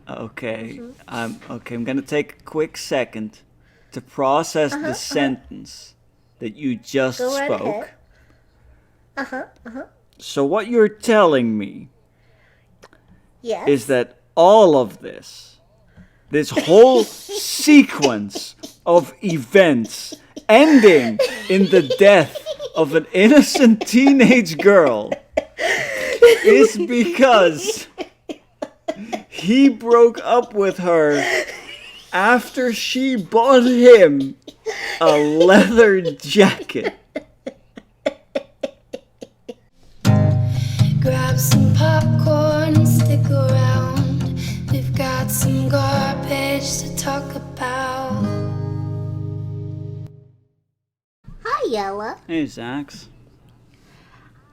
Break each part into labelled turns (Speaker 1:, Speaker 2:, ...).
Speaker 1: Okay. I'm gonna take a quick second to process the sentence that you just
Speaker 2: Go right ahead.
Speaker 1: spoke. So what you're telling me is
Speaker 2: Yes.
Speaker 1: that all of this whole sequence of events ending in the death of an innocent teenage girl is because he broke up with her after she bought him a leather jacket.
Speaker 3: Grab some popcorn and stick around. We've got some garbage to talk about.
Speaker 2: Hi, Yella.
Speaker 1: Hey, Zax.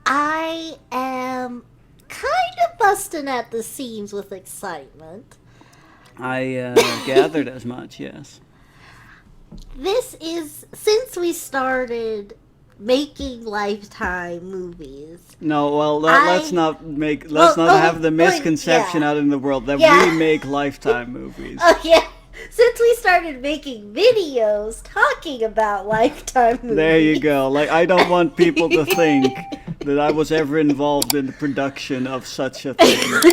Speaker 2: I am kind of busting at the seams with excitement.
Speaker 1: I gathered as much, yes.
Speaker 2: This is since we started making Lifetime movies.
Speaker 1: No, well, let's
Speaker 2: I
Speaker 1: not make, let's
Speaker 2: well,
Speaker 1: not have the misconception
Speaker 2: yeah,
Speaker 1: out in the world that
Speaker 2: yeah.
Speaker 1: we make Lifetime movies.
Speaker 2: Oh yeah. Since we started making videos talking about Lifetime movies.
Speaker 1: There you go. Like, I don't want people to think that I was ever involved in the production of such a thing.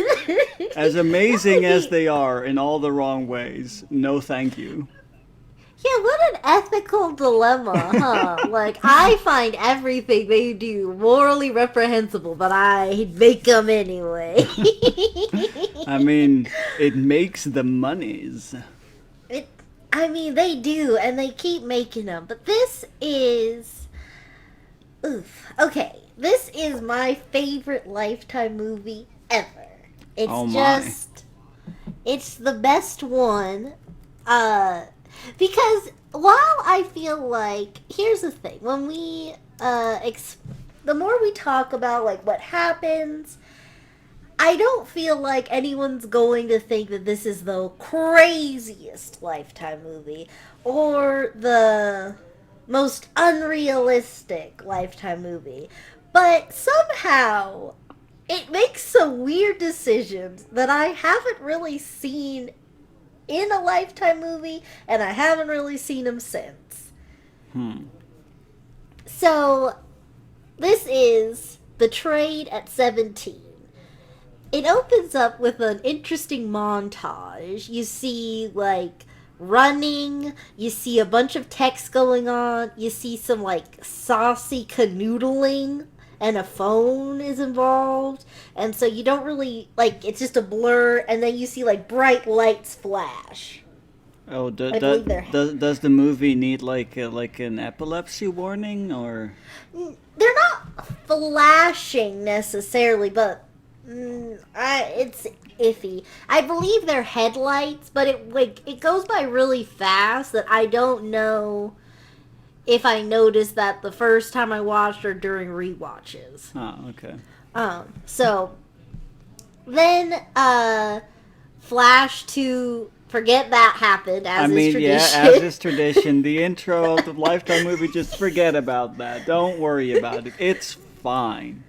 Speaker 1: As amazing as they are in all the wrong ways, no thank you.
Speaker 2: Yeah, what an ethical dilemma, huh? Like, I find everything they do morally reprehensible, but I make them anyway.
Speaker 1: I mean, it makes the monies.
Speaker 2: it, I mean, they do, and they keep making them. But this is, oof. Okay, this is my favorite Lifetime movie ever. It's
Speaker 1: Oh my.
Speaker 2: just, it's the best one. Because while I feel like, here's the thing, when we the more we talk about like what happens, I don't feel like anyone's going to think that this is the craziest Lifetime movie or the most unrealistic Lifetime movie. But somehow it makes some weird decisions that I haven't really seen in a Lifetime movie, and I haven't really seen them since.
Speaker 1: Hmm.
Speaker 2: So, this is Betrayed at 17. It opens up with an interesting montage. You see, like, running, you see a bunch of text going on, you see some, like, saucy canoodling, and a phone is involved. And so you don't really, like, it's just a blur, and then you see, like, bright lights flash.
Speaker 1: Oh,
Speaker 2: I believe they're
Speaker 1: does the movie need like an epilepsy warning or?
Speaker 2: they're not flashing necessarily, but it's iffy. I believe they're headlights, but it goes by really fast that I don't know if I noticed that the first time I watched or during rewatches.
Speaker 1: Oh, okay.
Speaker 2: So then flash to forget that happened
Speaker 1: I
Speaker 2: as is
Speaker 1: mean, yeah,
Speaker 2: tradition.
Speaker 1: as is tradition, the intro of the Lifetime movie, just forget about that. Don't worry about it. It's fine.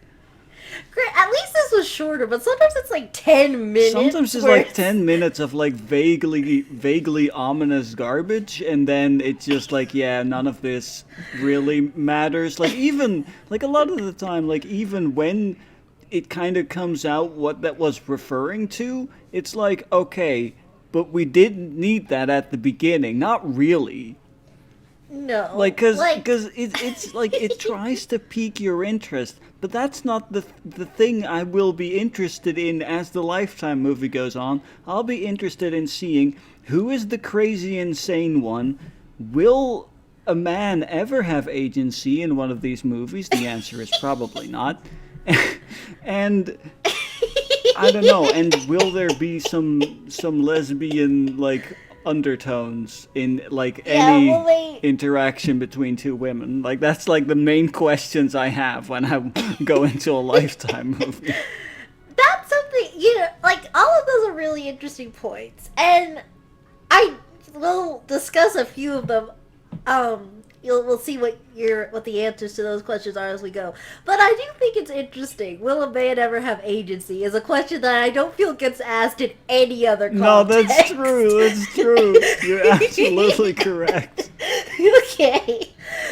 Speaker 2: Great. At least this was shorter, but sometimes it's like 10 minutes.
Speaker 1: Sometimes it's
Speaker 2: where
Speaker 1: like 10 minutes of like vaguely ominous garbage, and then it's just like, yeah, none of this really matters. Like, even, like, a lot of the time, like, even when it kind of comes out what that was referring to, it's like, okay, but we didn't need that at the beginning. Not really.
Speaker 2: No.
Speaker 1: Like, cause,
Speaker 2: Like,
Speaker 1: cause it's like it tries to pique your interest, but that's not the thing I will be interested in as the Lifetime movie goes on. I'll be interested in seeing who is the crazy, insane one. Will a man ever have agency in one of these movies? The answer is probably not. And I don't know. And will there be some lesbian like undertones in like
Speaker 2: yeah,
Speaker 1: any
Speaker 2: well, they.
Speaker 1: interaction between two women? Like that's like the main questions I have when I go into a Lifetime movie.
Speaker 2: That's something, you know, like, all of those are really interesting points. And I will discuss a few of them, we'll see what the answers to those questions are as we go. But I do think it's interesting. Will a man ever have agency? Is a question that I don't feel gets asked in any other context.
Speaker 1: No, that's true. That's true. You're absolutely correct.
Speaker 2: Okay.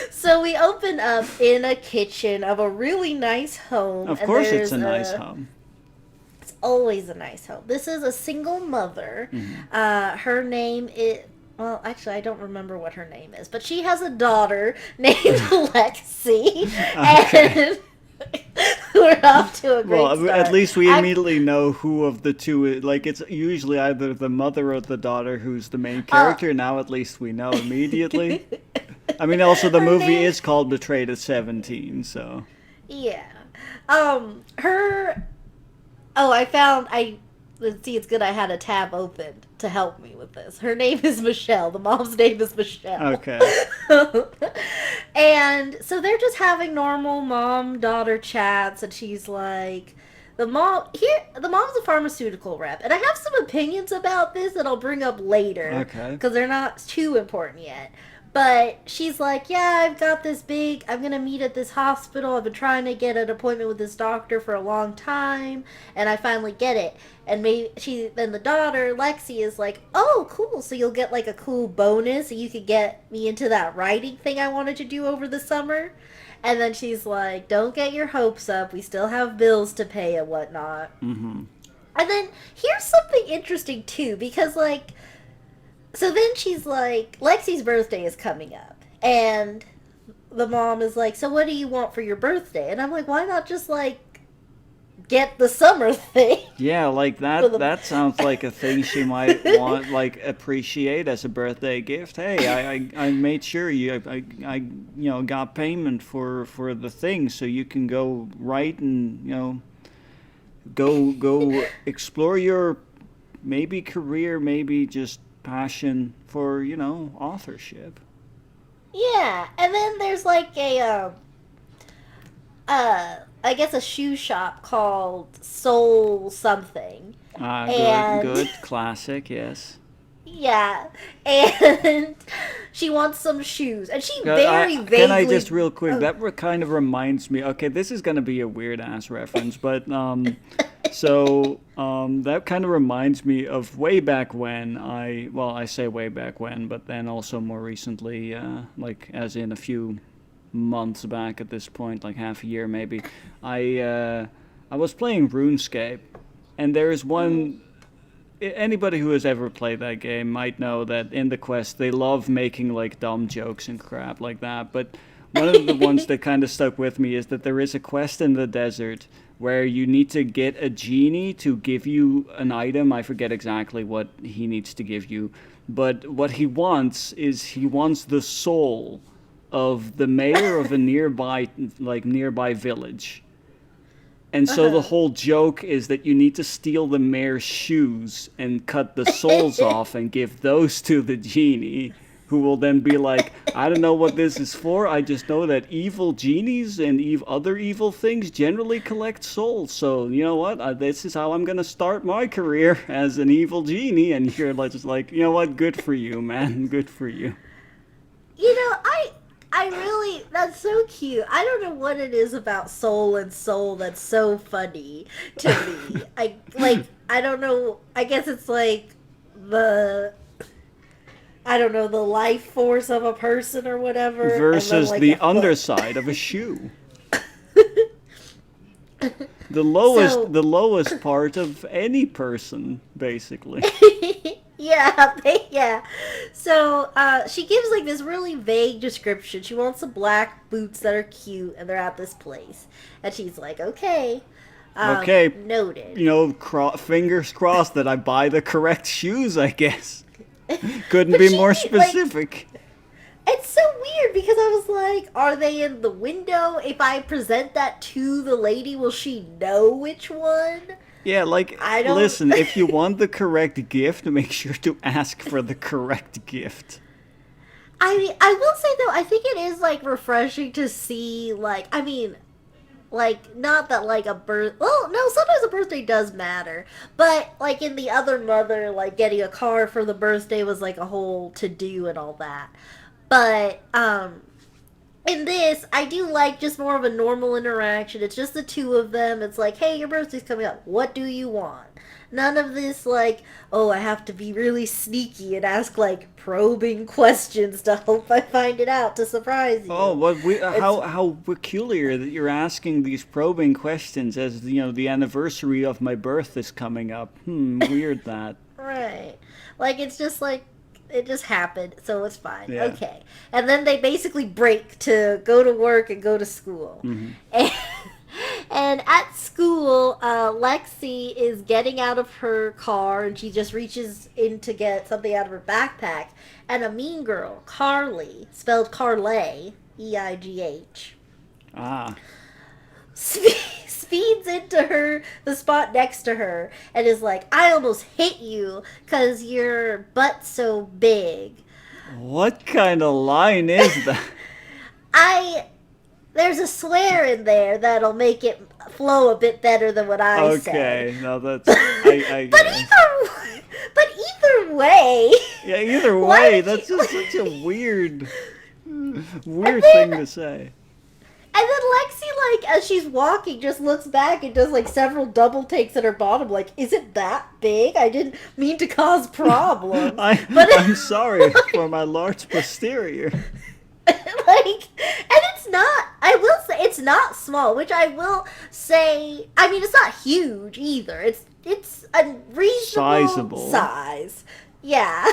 Speaker 2: So we open up in a kitchen of a really nice home.
Speaker 1: Of course, it's a nice home.
Speaker 2: It's always a nice home. This is a single mother.
Speaker 1: Mm-hmm.
Speaker 2: Her name is. Well, actually, I don't remember what her name is, but she has a daughter named Lexi, and we're off to a great start.
Speaker 1: At least we immediately know who of the two. Like, it's usually either the mother or the daughter who's the main character. Now, at least we know immediately. I mean, also the movie is called Betrayed at 17, so.
Speaker 2: Yeah. Let's see, it's good I had a tab open to help me with this. Her name is Michelle. The mom's name is Michelle.
Speaker 1: Okay.
Speaker 2: And so they're just having normal mom-daughter chats, and she's like, the mom's a pharmaceutical rep, and I have some opinions about this that I'll bring up later.
Speaker 1: Okay.
Speaker 2: Because they're not too important yet. But she's like, yeah, I'm going to meet at this hospital. I've been trying to get an appointment with this doctor for a long time, and I finally get it. And then the daughter, Lexi, is like, oh, cool, so you'll get like a cool bonus, so you could get me into that writing thing I wanted to do over the summer. And then she's like, don't get your hopes up. We still have bills to pay and whatnot.
Speaker 1: Mm-hmm.
Speaker 2: And then here's something interesting, too, because, like, so then she's like, Lexi's birthday is coming up, and the mom is like, so what do you want for your birthday? And I'm like, why not just, like, get the summer thing?
Speaker 1: Yeah, like that sounds like a thing she might want, like, appreciate as a birthday gift. Hey, I made sure I got payment for the thing, so you can go write and, go explore your maybe career, maybe just passion for, authorship.
Speaker 2: Yeah, and then there's like I guess a shoe shop called Soul something.
Speaker 1: Good, classic, yes.
Speaker 2: Yeah, and she wants some shoes, and she vaguely...
Speaker 1: Can I just real quick, that kind of reminds me, okay, this is going to be a weird-ass reference, but, that kind of reminds me of way back when I say way back when, but then also more recently, like, as in a few months back at this point, like half a year maybe, I was playing RuneScape, and there's one... Anybody who has ever played that game might know that in the quest they love making like dumb jokes and crap like that. But one of the ones that kind of stuck with me is that there is a quest in the desert where you need to get a genie to give you an item. I forget exactly what he needs to give you. But what he wants is the soul of the mayor of a nearby village. And so the whole joke is that you need to steal the mayor's shoes and cut the souls off and give those to the genie, who will then be like, I don't know what this is for. I just know that evil genies and other evil things generally collect souls. So, you know what? This is how I'm going to start my career as an evil genie. And you're just like, you know what? Good for you, man. Good for you.
Speaker 2: I really, that's so cute. I don't know what it is about soul and soul that's so funny to me. I don't know. I guess it's like the life force of a person or whatever.
Speaker 1: Versus
Speaker 2: then,
Speaker 1: the underside of a shoe. The lowest part of any person, basically.
Speaker 2: Yeah. So, she gives, like, this really vague description. She wants some black boots that are cute, and they're at this place. And she's like, okay. Noted.
Speaker 1: Fingers crossed that I buy the correct shoes, I guess. Couldn't be more specific.
Speaker 2: It's so weird, because I was like, are they in the window? If I present that to the lady, will she know which one?
Speaker 1: Yeah, listen, if you want the correct gift, make sure to ask for the correct gift.
Speaker 2: I mean, I will say, though, I think it is, like, refreshing to see, like, I mean, like, not that, like, well, no, sometimes a birthday does matter, but, like, in the other mother, like, getting a car for the birthday was, like, a whole to-do and all that. But, in this, I do like just more of a normal interaction. It's just the two of them. It's like, hey, your birthday's coming up. What do you want? None of this, like, oh, I have to be really sneaky and ask, like, probing questions to hope I find it out to surprise
Speaker 1: Oh,
Speaker 2: you.
Speaker 1: what we
Speaker 2: It's,
Speaker 1: how peculiar that you're asking these probing questions as the anniversary of my birth is coming up. Weird that.
Speaker 2: right. Like, it's just like, it just happened, so it's fine.
Speaker 1: Yeah.
Speaker 2: Okay. And then they basically break to go to work and go to school. And, and at school, Lexi is getting out of her car and she just reaches in to get something out of her backpack. And a mean girl, Carly, spelled Carlay, Eigh,
Speaker 1: Ah.
Speaker 2: speeds into the spot next to her, and is like, I almost hit you because your butt's so big.
Speaker 1: What kind of line is that?
Speaker 2: I There's a swear in there that'll make it flow a bit better than what I said.
Speaker 1: Okay, no, that's I
Speaker 2: But
Speaker 1: guess.
Speaker 2: either way,
Speaker 1: Yeah, either
Speaker 2: why
Speaker 1: way,
Speaker 2: did
Speaker 1: that's
Speaker 2: you-
Speaker 1: just such a weird
Speaker 2: then-
Speaker 1: thing to say.
Speaker 2: and then Lexi, like, as she's walking, just looks back and does, like, several double takes at her bottom, like, is it that big? I didn't mean to cause problems.
Speaker 1: I'm sorry for my large posterior.
Speaker 2: Like, and it's not, I will say, it's not small, which I will say, I mean, it's not huge either. It's a reasonable
Speaker 1: Sizable.
Speaker 2: size. Yeah.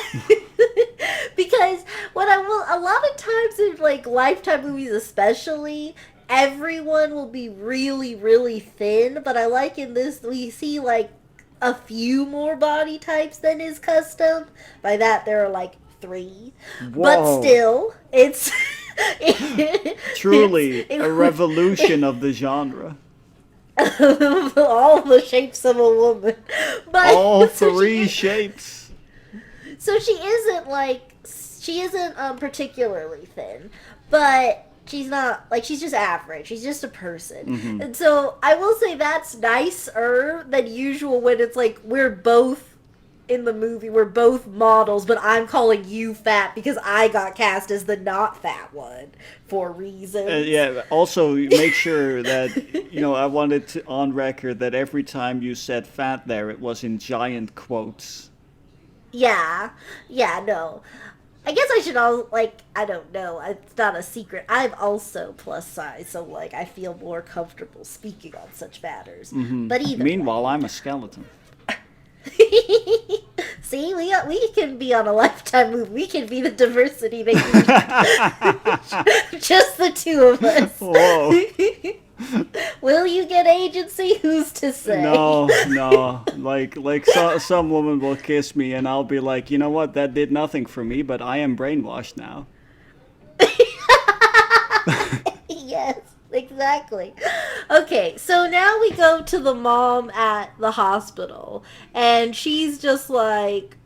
Speaker 2: Because a lot of times in, like, Lifetime movies especially, everyone will be really, really thin, but I like in this, we see, like, a few more body types than is custom. By that, there are, like, 3.
Speaker 1: Whoa.
Speaker 2: But still, it's...
Speaker 1: Truly
Speaker 2: it's-
Speaker 1: a revolution of the genre.
Speaker 2: all the shapes of a woman. But
Speaker 1: All
Speaker 2: so
Speaker 1: three
Speaker 2: she,
Speaker 1: shapes.
Speaker 2: so she isn't particularly thin, but she's not, like, she's just average. She's just a person. And so I will say that's nicer than usual when it's like we're both in the movie, we're both models, but I'm calling you fat because I got cast as the not fat one for reasons.
Speaker 1: Yeah, also make sure that, I wanted to on record that every time you said fat there, it was in giant quotes.
Speaker 2: Yeah, no. I guess I should I don't know. It's not a secret. I'm also plus size, so, like, I feel more comfortable speaking on such matters. But either
Speaker 1: Meanwhile, I'm a skeleton.
Speaker 2: See, we can be on a Lifetime movie. We can be the diversity they need. Just the two of us.
Speaker 1: Whoa.
Speaker 2: Will you get agency? Who's to say?
Speaker 1: No. Like some woman will kiss me and I'll be like, you know what, that did nothing for me, but I am brainwashed now.
Speaker 2: Yes, exactly. Okay, so now we go to the mom at the hospital, and she's just like,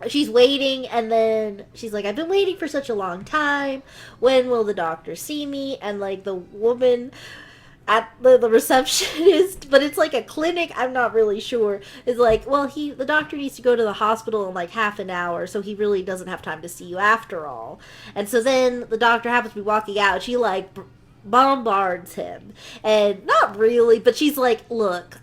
Speaker 2: she's waiting, and then she's like, I've been waiting for such a long time. When will the doctor see me? And, like, the woman at the receptionist, but it's like a clinic, I'm not really sure, is like, well, the doctor needs to go to the hospital in, like, half an hour, so he really doesn't have time to see you after all. And so then the doctor happens to be walking out, and she, like, bombards him. And not really, but she's like, look,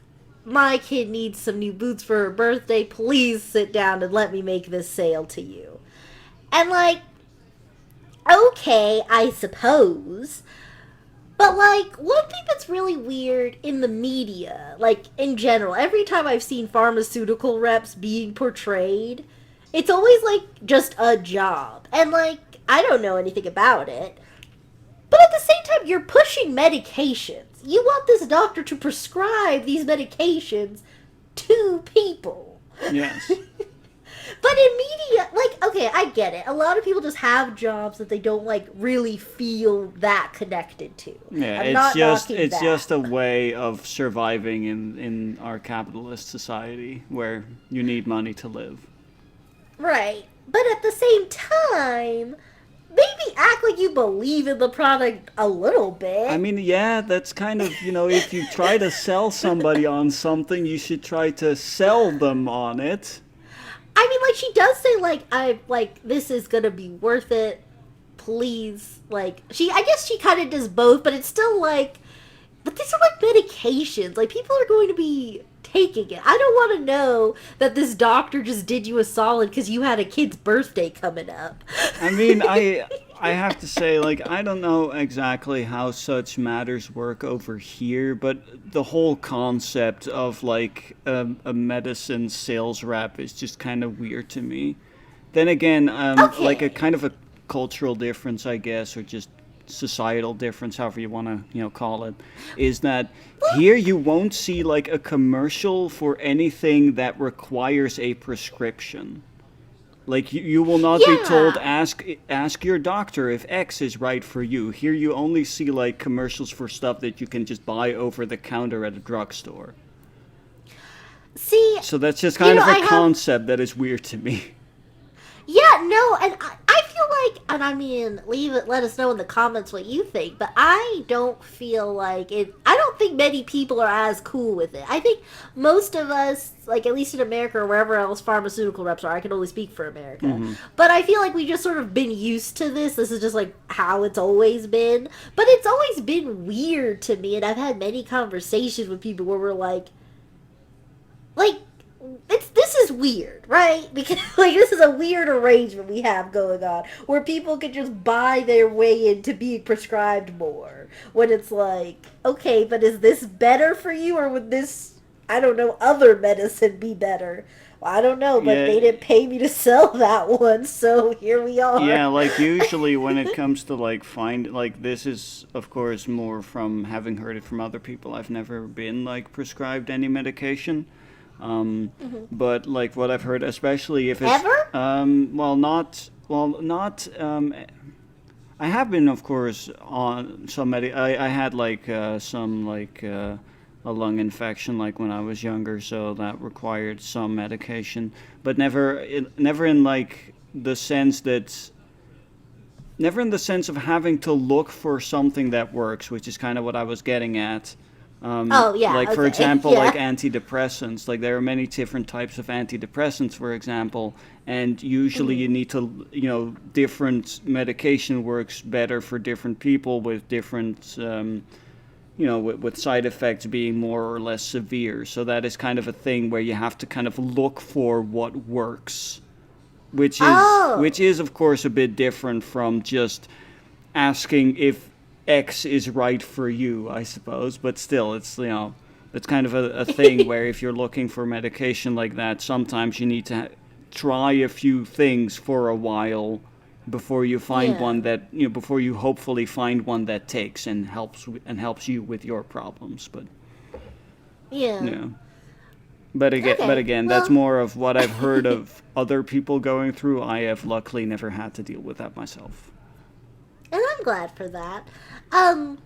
Speaker 2: my kid needs some new boots for her birthday. Please sit down and let me make this sale to you. And, like, okay, I suppose. But, like, one thing that's really weird in the media, like, in general, every time I've seen pharmaceutical reps being portrayed, it's always, like, just a job. And, like, I don't know anything about it. But at the same time, you're pushing medications. You want this doctor to prescribe these medications to people.
Speaker 1: Yes.
Speaker 2: But in media, like, okay, I get it. A lot of people just have jobs that they don't, like, really feel that connected to.
Speaker 1: Yeah,
Speaker 2: I'm not knocking
Speaker 1: it's
Speaker 2: that.
Speaker 1: just a way of surviving in our capitalist society where you need money to live.
Speaker 2: Right. But at the same time, maybe act like you believe in the product a little bit.
Speaker 1: I mean, yeah, that's kind of, if you try to sell somebody on something, you should try to sell them on it.
Speaker 2: I mean, like, she does say, like, this is gonna be worth it. please, like, I guess she kind of does both, but it's still like, but these are like medications. Like, people are going to be taking it. I don't want to know that this doctor just did you a solid because you had a kid's birthday coming up.
Speaker 1: I mean, I have to say, like, I don't know exactly how such matters work over here, but the whole concept of, like, a medicine sales rep is just kind of weird to me. Then again, like a
Speaker 2: Okay.
Speaker 1: kind of a cultural difference, I guess, or just societal difference, however you want to, call it, is that here you won't see like a commercial for anything that requires a prescription. Like you will not be told
Speaker 2: Yeah.
Speaker 1: ask your doctor if X is right for you. Here you only see like commercials for stuff that you can just buy over the counter at a drugstore.
Speaker 2: See,
Speaker 1: So that's just kind of
Speaker 2: I
Speaker 1: a
Speaker 2: have.
Speaker 1: concept that is weird to me.
Speaker 2: Yeah, no, and I feel like, and I mean, let us know in the comments what you think, but I don't feel like it, I don't think many people are as cool with it. I think most of us, like at least in America or wherever else pharmaceutical reps are, I can only speak for America, but I feel like we just sort of been used to this. This is just like how it's always been, but it's always been weird to me, and I've had many conversations with people where we're like, this is weird, right? Because like this is a weird arrangement we have going on where people could just buy their way into being prescribed more. When it's like, okay, but is this better for you, or would this, I don't know, other medicine be better? Well, I don't know, but
Speaker 1: Yeah,
Speaker 2: they didn't pay me to sell that one, so here we are.
Speaker 1: yeah, like usually when it comes to like find like this is of course more from having heard it from other people. I've never been like prescribed any medication. But like what I've heard, especially if it's
Speaker 2: Ever?
Speaker 1: not I have been of course on some I had like some like a lung infection like when I was younger, so that required some medication, but never in like the sense that never in the sense of having to look for something that works, which is kind of what I was getting at.
Speaker 2: Oh yeah,
Speaker 1: Like for
Speaker 2: okay,
Speaker 1: example, like
Speaker 2: yeah.
Speaker 1: antidepressants. Like there are many different types of antidepressants, for example, and usually you need to, different medication works better for different people with different, with side effects being more or less severe. So that is kind of a thing where you have to kind of look for what works, which
Speaker 2: Oh,
Speaker 1: is of course a bit different from just asking if X is right for you, I suppose. But still, it's kind of a thing where if you're looking for medication like that, sometimes you need to try a few things for a while before you find
Speaker 2: yeah.
Speaker 1: one that before you hopefully find one that takes and helps you with your problems. But
Speaker 2: Yeah.
Speaker 1: yeah. But again, that's
Speaker 2: Well,
Speaker 1: more of what I've heard of other people going through. I have luckily never had to deal with that myself.
Speaker 2: and I'm glad for that. Um,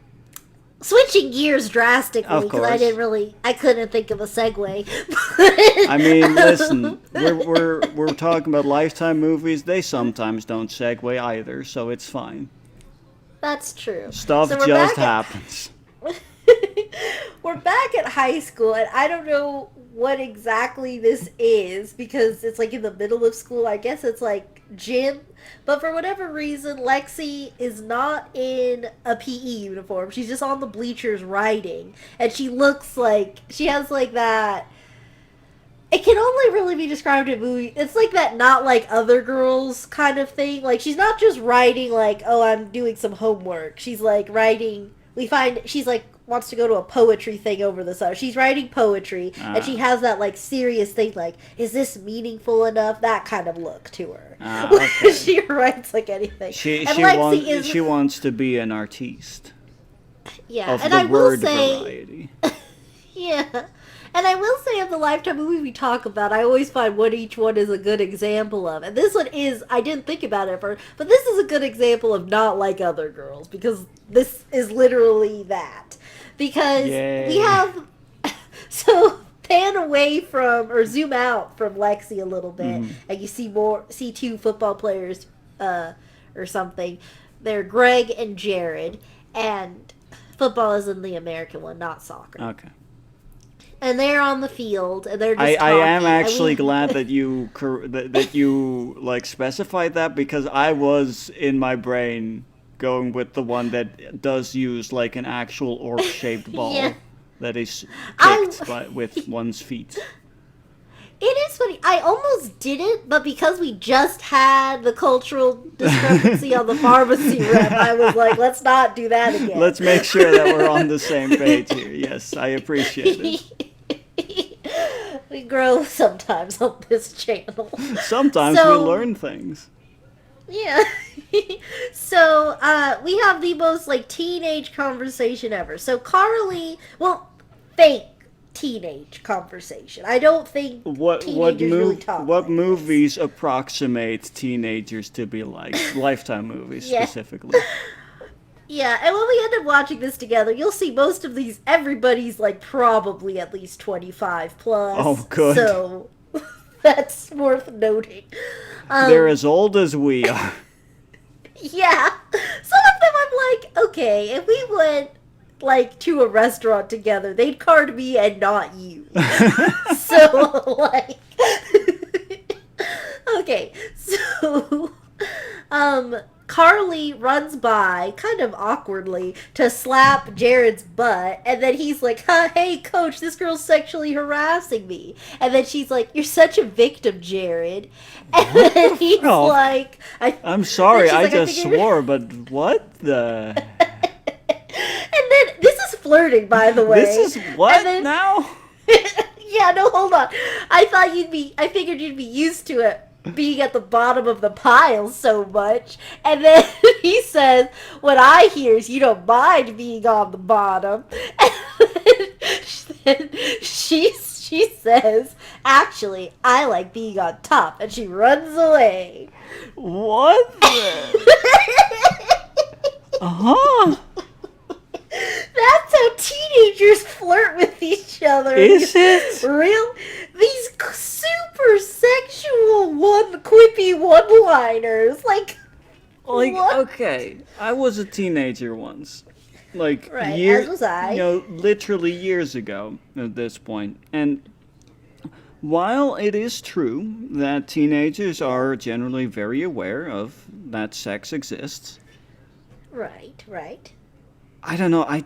Speaker 2: Switching gears drastically
Speaker 1: Of
Speaker 2: because I
Speaker 1: course.
Speaker 2: didn't really, I couldn't think of a segue.
Speaker 1: I mean,
Speaker 2: But,
Speaker 1: listen, we're talking about Lifetime movies. They sometimes don't segue either, so it's fine.
Speaker 2: that's true.
Speaker 1: Stuff
Speaker 2: So we're
Speaker 1: just
Speaker 2: back at
Speaker 1: happens.
Speaker 2: we're back at high school, and I don't know what exactly this is because it's like in the middle of school. I guess it's like gym, but for whatever reason, Lexi is not in a PE uniform. She's just on the bleachers writing, and she looks like she has like that. It can only really be described in movie. It's like that not like other girls kind of thing. Like she's not just writing like, oh, I'm doing some homework. She's like writing. We find she's like wants to go to a poetry thing over the summer. She's writing poetry and she
Speaker 1: Ah,
Speaker 2: has that like serious thing like, is this meaningful enough? That kind of look to her.
Speaker 1: okay.
Speaker 2: She writes like anything.
Speaker 1: She
Speaker 2: And
Speaker 1: she
Speaker 2: Lexi
Speaker 1: wants
Speaker 2: is
Speaker 1: she wants to be an artiste
Speaker 2: yeah,
Speaker 1: of
Speaker 2: and
Speaker 1: the
Speaker 2: I will
Speaker 1: word
Speaker 2: say
Speaker 1: variety.
Speaker 2: yeah. And I will say of the Lifetime movie we talk about, I always find what each one is a good example of. And this one is, I didn't think about it first, but this is a good example of not like other girls, because this is literally that. Because we
Speaker 1: Yay.
Speaker 2: have, so pan away from, or zoom out from Lexi a little bit,
Speaker 1: Hmm.
Speaker 2: and you see two football players, or something. They're Greg and Jared, and football is in the American one, not soccer.
Speaker 1: Okay.
Speaker 2: and they're on the field, and they're
Speaker 1: I,
Speaker 2: just
Speaker 1: I
Speaker 2: talking.
Speaker 1: am actually
Speaker 2: and we,
Speaker 1: glad that that you like specified that, because I was in my brain going with the one that does use like an actual orc-shaped
Speaker 2: yeah,
Speaker 1: ball that is
Speaker 2: I.
Speaker 1: kicked with one's feet.
Speaker 2: It is funny. I almost didn't, but because we just had the cultural discrepancy on the pharmacy rep, I was like, let's not do that again.
Speaker 1: Let's make sure that we're on the same page here. Yes, I appreciate it.
Speaker 2: We grow sometimes on this channel.
Speaker 1: Sometimes we
Speaker 2: So,
Speaker 1: learn things.
Speaker 2: yeah. So, we have the most, like, teenage conversation ever. So, Carly, well, fake teenage conversation. I don't think teenagers really talk
Speaker 1: What
Speaker 2: like
Speaker 1: movies approximate teenagers to be like? Lifetime movies
Speaker 2: Yeah.
Speaker 1: specifically.
Speaker 2: Yeah, and when we end up watching this together, you'll see most of these, everybody's, like, probably at least 25 plus.
Speaker 1: Oh, good.
Speaker 2: So, that's worth noting.
Speaker 1: They're as old as we are.
Speaker 2: Yeah. Some of them I'm like, okay, if we went like to a restaurant together, they'd card me and not you. So like okay, so Carly runs by kind of awkwardly to slap Jared's butt, and then he's like, hey coach, this girl's sexually harassing me. And then she's like, you're such a victim, Jared. And then he's
Speaker 1: Oh,
Speaker 2: like,
Speaker 1: I'm sorry,
Speaker 2: she's
Speaker 1: I
Speaker 2: like,
Speaker 1: just
Speaker 2: figured-
Speaker 1: swore, but what the?
Speaker 2: And then this is flirting, by the way.
Speaker 1: This is what
Speaker 2: And then-
Speaker 1: now?
Speaker 2: Yeah, no, hold on. I figured you'd be used to it being at the bottom of the pile so much. And then he says, what I hear is you don't mind being on the bottom. And then she says, actually, I like being on top. And she runs away.
Speaker 1: What the? Uh-huh.
Speaker 2: That's how teenagers flirt with each other.
Speaker 1: Is it?
Speaker 2: These super sexual quippy one-liners. Like what?
Speaker 1: Okay, I was a teenager once. Like,
Speaker 2: Right,
Speaker 1: years,
Speaker 2: as was I.
Speaker 1: literally years ago at this point. And while it is true that teenagers are generally very aware of that sex exists,
Speaker 2: Right.
Speaker 1: I don't know, I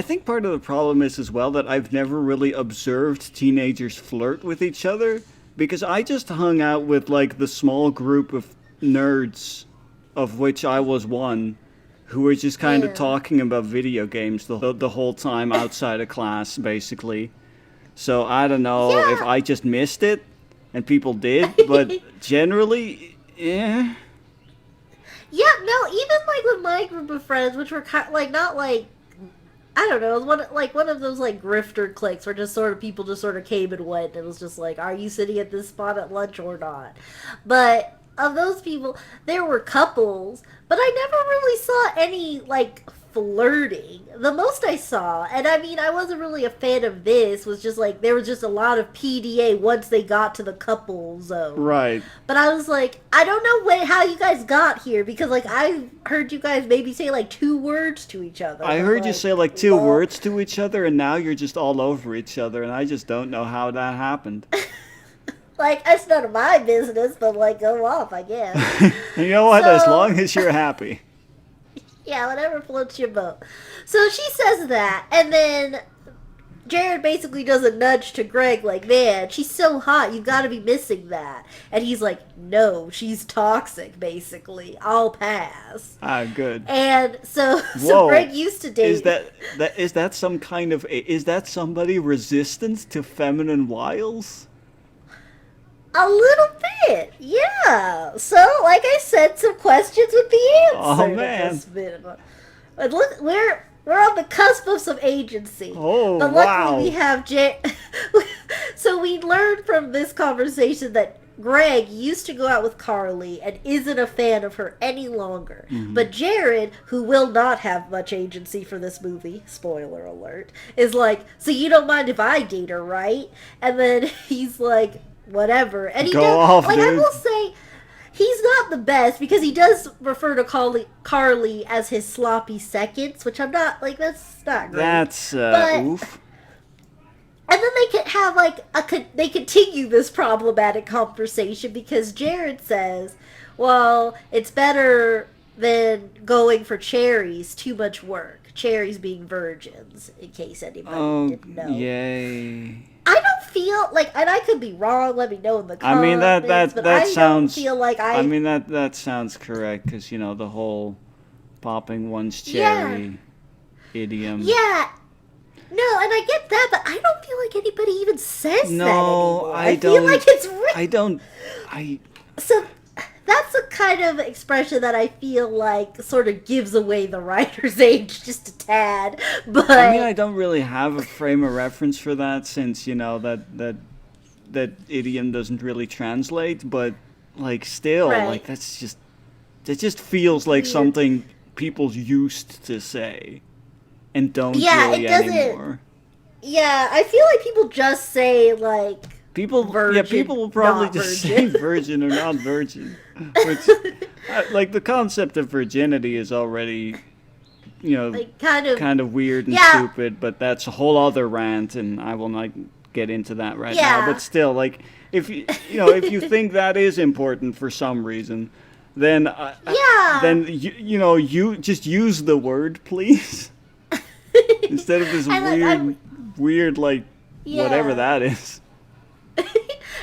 Speaker 1: think part of the problem is as well that I've never really observed teenagers flirt with each other, because I just hung out with like the small group of nerds, of which I was one, who were just kind of
Speaker 2: Yeah.
Speaker 1: talking about video games the whole time outside of class, basically. So I don't know
Speaker 2: Yeah.
Speaker 1: if I just missed it and people did, but generally, yeah.
Speaker 2: Yeah, no, even like with my group of friends, which were kind like not like I don't know, it was one of those like grifter cliques where just sort of people just sort of came and went. And it was just like, are you sitting at this spot at lunch or not? But of those people, there were couples, but I never really saw any like flirting. The most I saw, and I mean, I wasn't really a fan of this, was just like there was just a lot of PDA once they got to the couple zone.
Speaker 1: Right.
Speaker 2: But I was like, I don't know how you guys got here, because like I heard you guys maybe say like 2 words to each other.
Speaker 1: I
Speaker 2: I'm
Speaker 1: heard you say like 2
Speaker 2: well,
Speaker 1: words to each other, and now you're just all over each other, and I just don't know how that happened.
Speaker 2: Like, that's none of my business, but like, go off, I guess.
Speaker 1: You know what? As
Speaker 2: So-
Speaker 1: long as you're happy.
Speaker 2: Yeah, whatever floats your boat. So she says that, and then Jared basically does a nudge to Greg, like, man, she's so hot, you gotta be missing that. And he's like, no, she's toxic, basically. I'll pass.
Speaker 1: Ah, good.
Speaker 2: And so
Speaker 1: Whoa.
Speaker 2: Greg used to date...
Speaker 1: Is that some kind of is that somebody resistant to feminine wiles?
Speaker 2: A little bit, yeah. So, like I said, some questions would be answered.
Speaker 1: Oh, man.
Speaker 2: At this minute. But look, we're on the cusp of some agency.
Speaker 1: Oh,
Speaker 2: But luckily
Speaker 1: wow.
Speaker 2: we have So we learned from this conversation that Greg used to go out with Carly and isn't a fan of her any longer.
Speaker 1: Mm-hmm.
Speaker 2: But Jared, who will not have much agency for this movie, spoiler alert, is like, so you don't mind if I date her, right? And then he's like, whatever. And he
Speaker 1: Go
Speaker 2: does,
Speaker 1: off,
Speaker 2: like, I
Speaker 1: dude.
Speaker 2: will say, he's not the best, because he does refer to Carly as his sloppy seconds, which I'm not, like, that's not great.
Speaker 1: That's
Speaker 2: But-
Speaker 1: oof.
Speaker 2: And then they could have like they continue this problematic conversation because Jared says, "Well, it's better than going for cherries. Too much work. Cherries being virgins, in case anybody didn't know."
Speaker 1: yay.
Speaker 2: I don't feel like, and I could be wrong. Let me know in the
Speaker 1: I
Speaker 2: comments.
Speaker 1: mean, that
Speaker 2: but I
Speaker 1: sounds.
Speaker 2: don't feel like
Speaker 1: I mean, that sounds correct because, the whole popping one's cherry idiom.
Speaker 2: Yeah. No, and I get that, but I don't feel like anybody even says that
Speaker 1: No,
Speaker 2: anymore.
Speaker 1: I
Speaker 2: feel like it's
Speaker 1: I don't. I.
Speaker 2: So that's a kind of expression that I feel like sort of gives away the writer's age just a tad. But
Speaker 1: I mean, I don't really have a frame of reference for that since that idiom doesn't really translate. But like, still,
Speaker 2: Right.
Speaker 1: like that just feels like
Speaker 2: Weird.
Speaker 1: something people used to say and don't
Speaker 2: Yeah,
Speaker 1: really
Speaker 2: it doesn't-
Speaker 1: anymore.
Speaker 2: yeah, I feel like people just say like
Speaker 1: People,
Speaker 2: virgin,
Speaker 1: people will probably
Speaker 2: not
Speaker 1: just
Speaker 2: virgin.
Speaker 1: say virgin or not virgin. Which, like, the concept of virginity is already,
Speaker 2: like kind of
Speaker 1: weird and
Speaker 2: Yeah.
Speaker 1: stupid, but that's a whole other rant, and I will not get into that right
Speaker 2: Yeah.
Speaker 1: now. But still, like, if if you think that is important for some reason, then
Speaker 2: Yeah.
Speaker 1: then you just use the word, please, instead of this
Speaker 2: And, like,
Speaker 1: weird like
Speaker 2: Yeah.
Speaker 1: whatever that is.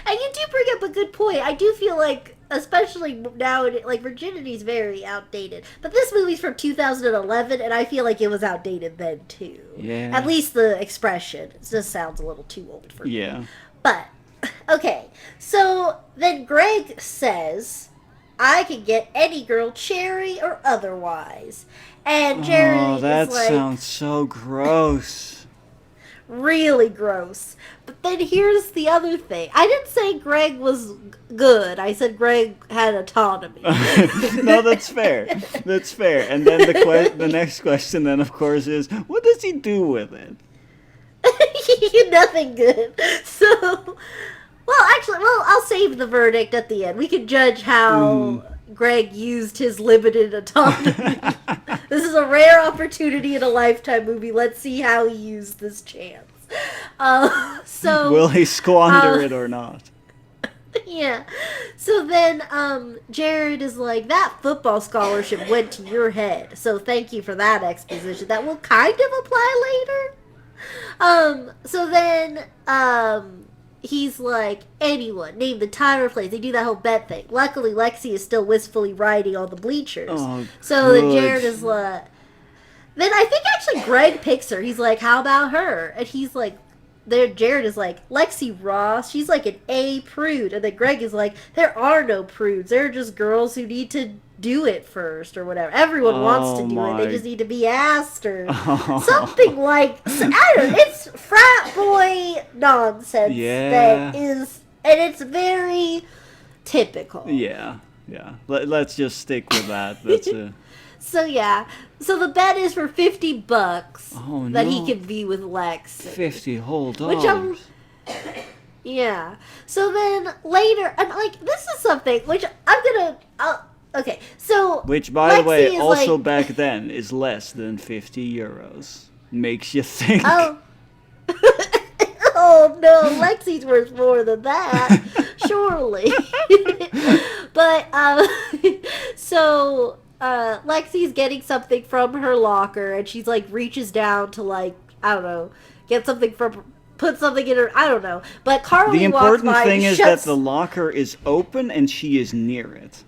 Speaker 2: And you do bring up a good point. I do feel like, especially now, like virginity is very outdated. But this movie's from 2011, and I feel like it was outdated then too.
Speaker 1: Yeah.
Speaker 2: At least the expression just sounds a little too old for me.
Speaker 1: Yeah.
Speaker 2: But okay, so then Greg says, "I can get any girl, cherry or otherwise," and Jared
Speaker 1: Oh, that
Speaker 2: is like,
Speaker 1: sounds so gross.
Speaker 2: really gross. But then here's the other thing. I didn't say Greg was good. I said Greg had autonomy.
Speaker 1: No, that's fair. That's fair. And then the next question then, of course, is what does he do with it?
Speaker 2: Nothing good. So, I'll save the verdict at the end. We can judge how Greg used his limited autonomy. This is a rare opportunity in a Lifetime movie. Let's see how he used this chance. So
Speaker 1: Will he squander it or not?
Speaker 2: yeah. So then Jared is like, "That football scholarship went to your head. So thank you for that exposition. That will kind of apply later." So then he's like, "Anyone, name the time or place." They do that whole bet thing. Luckily, Lexi is still wistfully riding on the bleachers.
Speaker 1: Oh,
Speaker 2: so then
Speaker 1: good.
Speaker 2: Jared is like, then I think actually Greg picks her. He's like, "How about her?" And he's like, Jared is like, "Lexi Ross, she's like an A prude." And then Greg is like, "There are no prudes. There are just girls who need to do it first or whatever. Everyone wants to do it. They just need to be asked or something like, I don't know. It's frat boy nonsense that is, and it's very typical."
Speaker 1: Yeah. Let's just stick with that. That's a...
Speaker 2: So yeah, so the bet is for $50
Speaker 1: Oh,
Speaker 2: that
Speaker 1: no.
Speaker 2: he can be with Lexi.
Speaker 1: 50 whole
Speaker 2: Which
Speaker 1: dollars.
Speaker 2: Yeah. So then later, and like this is something which I'm gonna. Okay, so
Speaker 1: Which, by the
Speaker 2: Lexi
Speaker 1: way,
Speaker 2: is
Speaker 1: also
Speaker 2: like,
Speaker 1: back then is less than 50 euros. Makes you think.
Speaker 2: Oh. Oh no, Lexi's worth more than that, surely. But so Lexi's getting something from her locker, and she's like reaches down to like, I don't know, get something from, put something in her, I don't know. But Carly
Speaker 1: The
Speaker 2: walks
Speaker 1: important
Speaker 2: by
Speaker 1: thing
Speaker 2: and
Speaker 1: is that
Speaker 2: shuts,
Speaker 1: the locker is open and she is near it.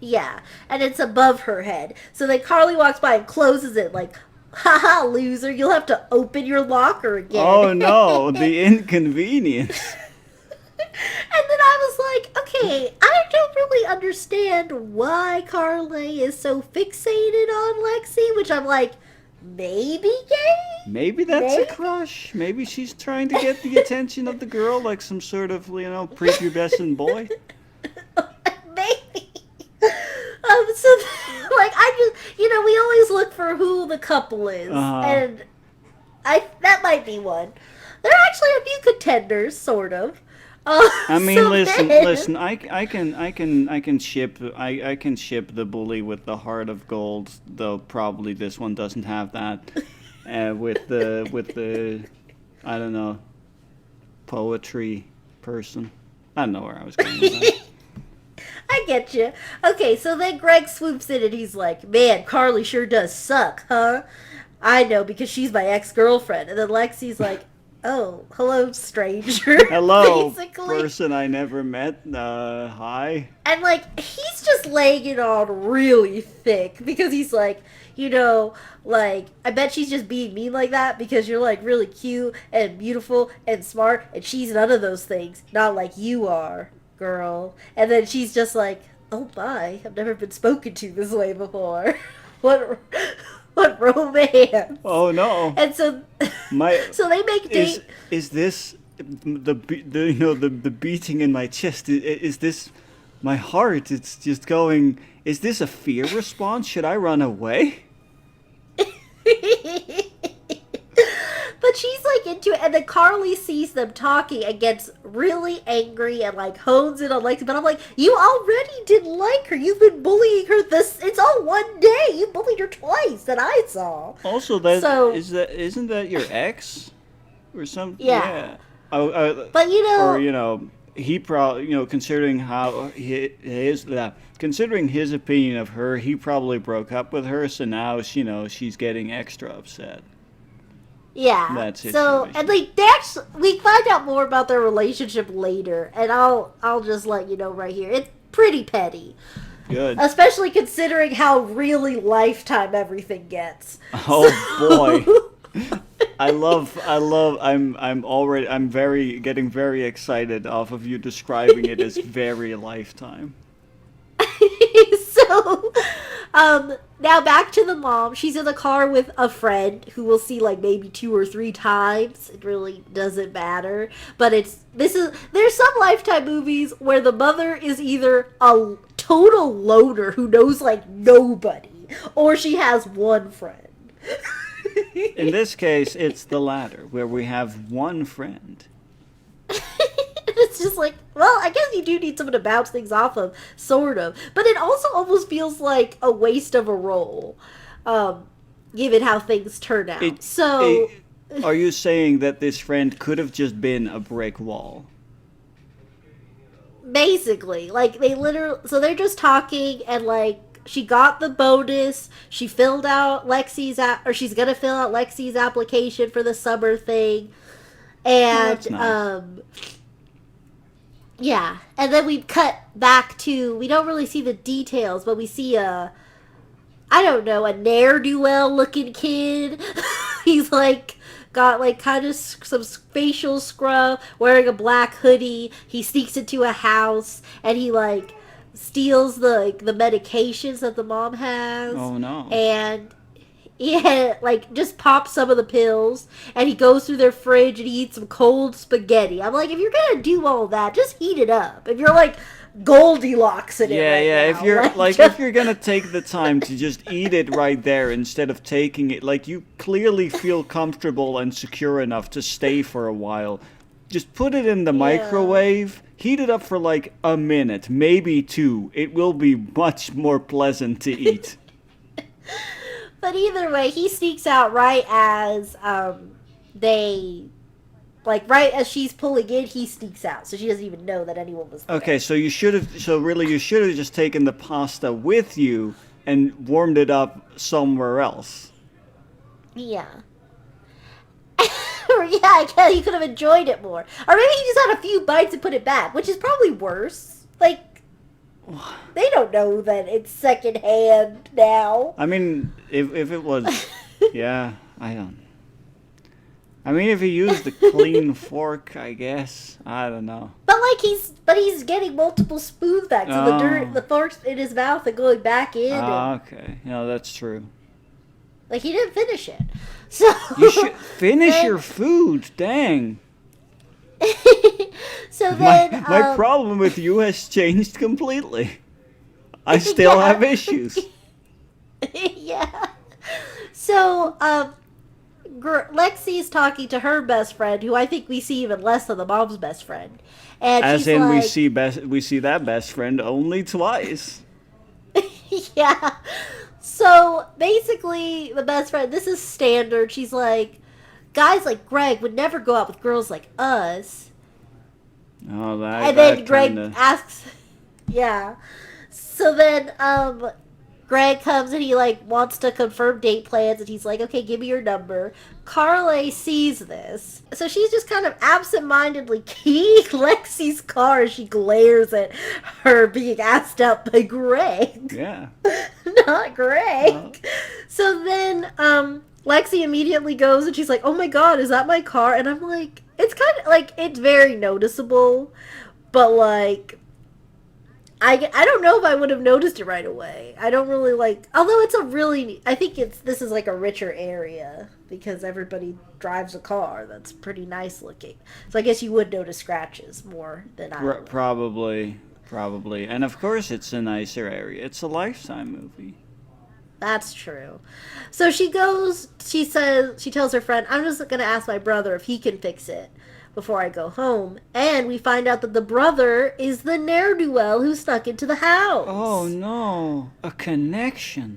Speaker 2: yeah, and it's above her head. So then Carly walks by and closes it like, "Haha, loser, you'll have to open your locker again."
Speaker 1: Oh no, the inconvenience.
Speaker 2: And then I was like, okay, I don't really understand why Carly is so fixated on Lexi, which I'm like, maybe gay?
Speaker 1: Maybe that's a crush. Maybe she's trying to get the attention of the girl like some sort of, prepubescent boy.
Speaker 2: Maybe. So, like, I just, we always look for who the couple is.
Speaker 1: Uh-huh.
Speaker 2: And that might be one. There are actually a few contenders, sort of.
Speaker 1: I mean,
Speaker 2: So
Speaker 1: listen.
Speaker 2: then-
Speaker 1: I can ship the bully with the heart of gold, though probably this one doesn't have that. With the I don't know, poetry person. I don't know where I was going with that.
Speaker 2: I get you. Okay, so then Greg swoops in and he's like, "Man, Carly sure does suck, huh? I know because she's my ex-girlfriend." And then Lexi's like, "Oh, hello, stranger."
Speaker 1: Hello,
Speaker 2: basically.
Speaker 1: person I never met. Hi.
Speaker 2: And like he's just laying it on really thick because he's like, like I bet she's just being mean like that because you're like really cute and beautiful and smart and she's none of those things, not like you are, girl. And then she's just like, "Oh my, I've never been spoken to this way before." what romance.
Speaker 1: Oh no.
Speaker 2: And so
Speaker 1: My
Speaker 2: so they make date.
Speaker 1: is this the beating in my chest? Is this my heart? It's just going. Is this a fear response? Should I run away?
Speaker 2: But she's like into it, and then Carly sees them talking and gets really angry and like hones in on Lexi. But I'm like, you already didn't like her. You've been bullying her it's all one day. You bullied her twice that I saw.
Speaker 1: Also, isn't that your ex or something?
Speaker 2: Yeah.
Speaker 1: Oh,
Speaker 2: But
Speaker 1: or he probably considering how considering his opinion of her, he probably broke up with her. So now she's getting extra upset.
Speaker 2: yeah.
Speaker 1: That
Speaker 2: So
Speaker 1: situation.
Speaker 2: and like we find out more about their relationship later, and I'll just let you know right here. It's pretty petty.
Speaker 1: Good.
Speaker 2: Especially considering how really Lifetime everything gets.
Speaker 1: Oh boy. I'm getting very excited off of you describing it as very Lifetime.
Speaker 2: So, now back to the mom. She's in the car with a friend who we'll see like maybe 2 or 3 times. It really doesn't matter. But there's some Lifetime movies where the mother is either a total loner who knows like nobody, or she has one friend.
Speaker 1: In this case, it's the latter, where we have one friend.
Speaker 2: It's just like, well, I guess you do need someone to bounce things off of, sort of. But it also almost feels like a waste of a role, given how things turn out.
Speaker 1: Are you saying that this friend could have just been a brick wall?
Speaker 2: Basically, like, so they're just talking, and, like, she got the bonus, she filled out she's gonna fill out Lexi's application for the summer thing, and,
Speaker 1: that's nice.
Speaker 2: Yeah, and then we cut back to, we don't really see the details, but we see a ne'er-do-well looking kid. He's like, got like kind of some facial scrub, wearing a black hoodie. He sneaks into a house, and he like steals the medications that the mom has.
Speaker 1: Oh no.
Speaker 2: And like just pops some of the pills, and he goes through their fridge and he eats some cold spaghetti. I'm like, if you're gonna do all that, just heat it up. If you're like Goldilocks in it right now,
Speaker 1: if you're if you're gonna take the time to just eat it right there instead of taking it, like you clearly feel comfortable and secure enough to stay for a while, just put it in the microwave, heat it up for like a minute, maybe 2. It will be much more pleasant to eat.
Speaker 2: But either way, he sneaks out right as right as she's pulling in, he sneaks out, so she doesn't even know that anyone was there.
Speaker 1: Okay, so you should have just taken the pasta with you and warmed it up somewhere else.
Speaker 2: Yeah. Or yeah, I guess he could have enjoyed it more. Or maybe he just had a few bites and put it back, which is probably worse. Like, they don't know that it's secondhand now.
Speaker 1: I mean, if it was, yeah, I don't. I mean, if he used a clean fork, I guess. I don't know.
Speaker 2: But like he's getting multiple spoons back, so the fork's in his mouth and going back in.
Speaker 1: Okay, that's true.
Speaker 2: Like he didn't finish it, so
Speaker 1: You should finish your food. Dang.
Speaker 2: So then
Speaker 1: My problem with you has changed completely. I still have issues.
Speaker 2: Yeah. So Lexi's talking to her best friend, who I think we see even less than the mom's best friend, and
Speaker 1: As
Speaker 2: she's
Speaker 1: in,
Speaker 2: like,
Speaker 1: we see that best friend only twice.
Speaker 2: Yeah. So basically, the best friend, this is standard. She's like, guys like Greg would never go out with girls like us.
Speaker 1: Oh,
Speaker 2: And
Speaker 1: that
Speaker 2: then Greg
Speaker 1: kind of.
Speaker 2: asks, yeah. So then, Greg comes and he like wants to confirm date plans, and he's like, "Okay, give me your number." Carly sees this, so she's just kind of absentmindedly keying Lexi's car as she glares at her being asked out by Greg,
Speaker 1: Yeah.
Speaker 2: not Greg.
Speaker 1: Well,
Speaker 2: So then, Lexi immediately goes and she's like, "Oh my god, is that my car?" And I'm like, it's kind of like it's very noticeable, but like I don't know if I would have noticed it right away. I don't really like, although it's a really, I think this is like a richer area because everybody drives a car that's pretty nice looking. So I guess you would notice scratches more than I would.
Speaker 1: Probably. And of course it's a nicer area. It's a Lifetime movie.
Speaker 2: That's true. So she goes, she tells her friend, "I'm just going to ask my brother if he can fix it before I go home." And we find out that the brother is the ne'er-do-well who snuck into the house.
Speaker 1: Oh no, a connection.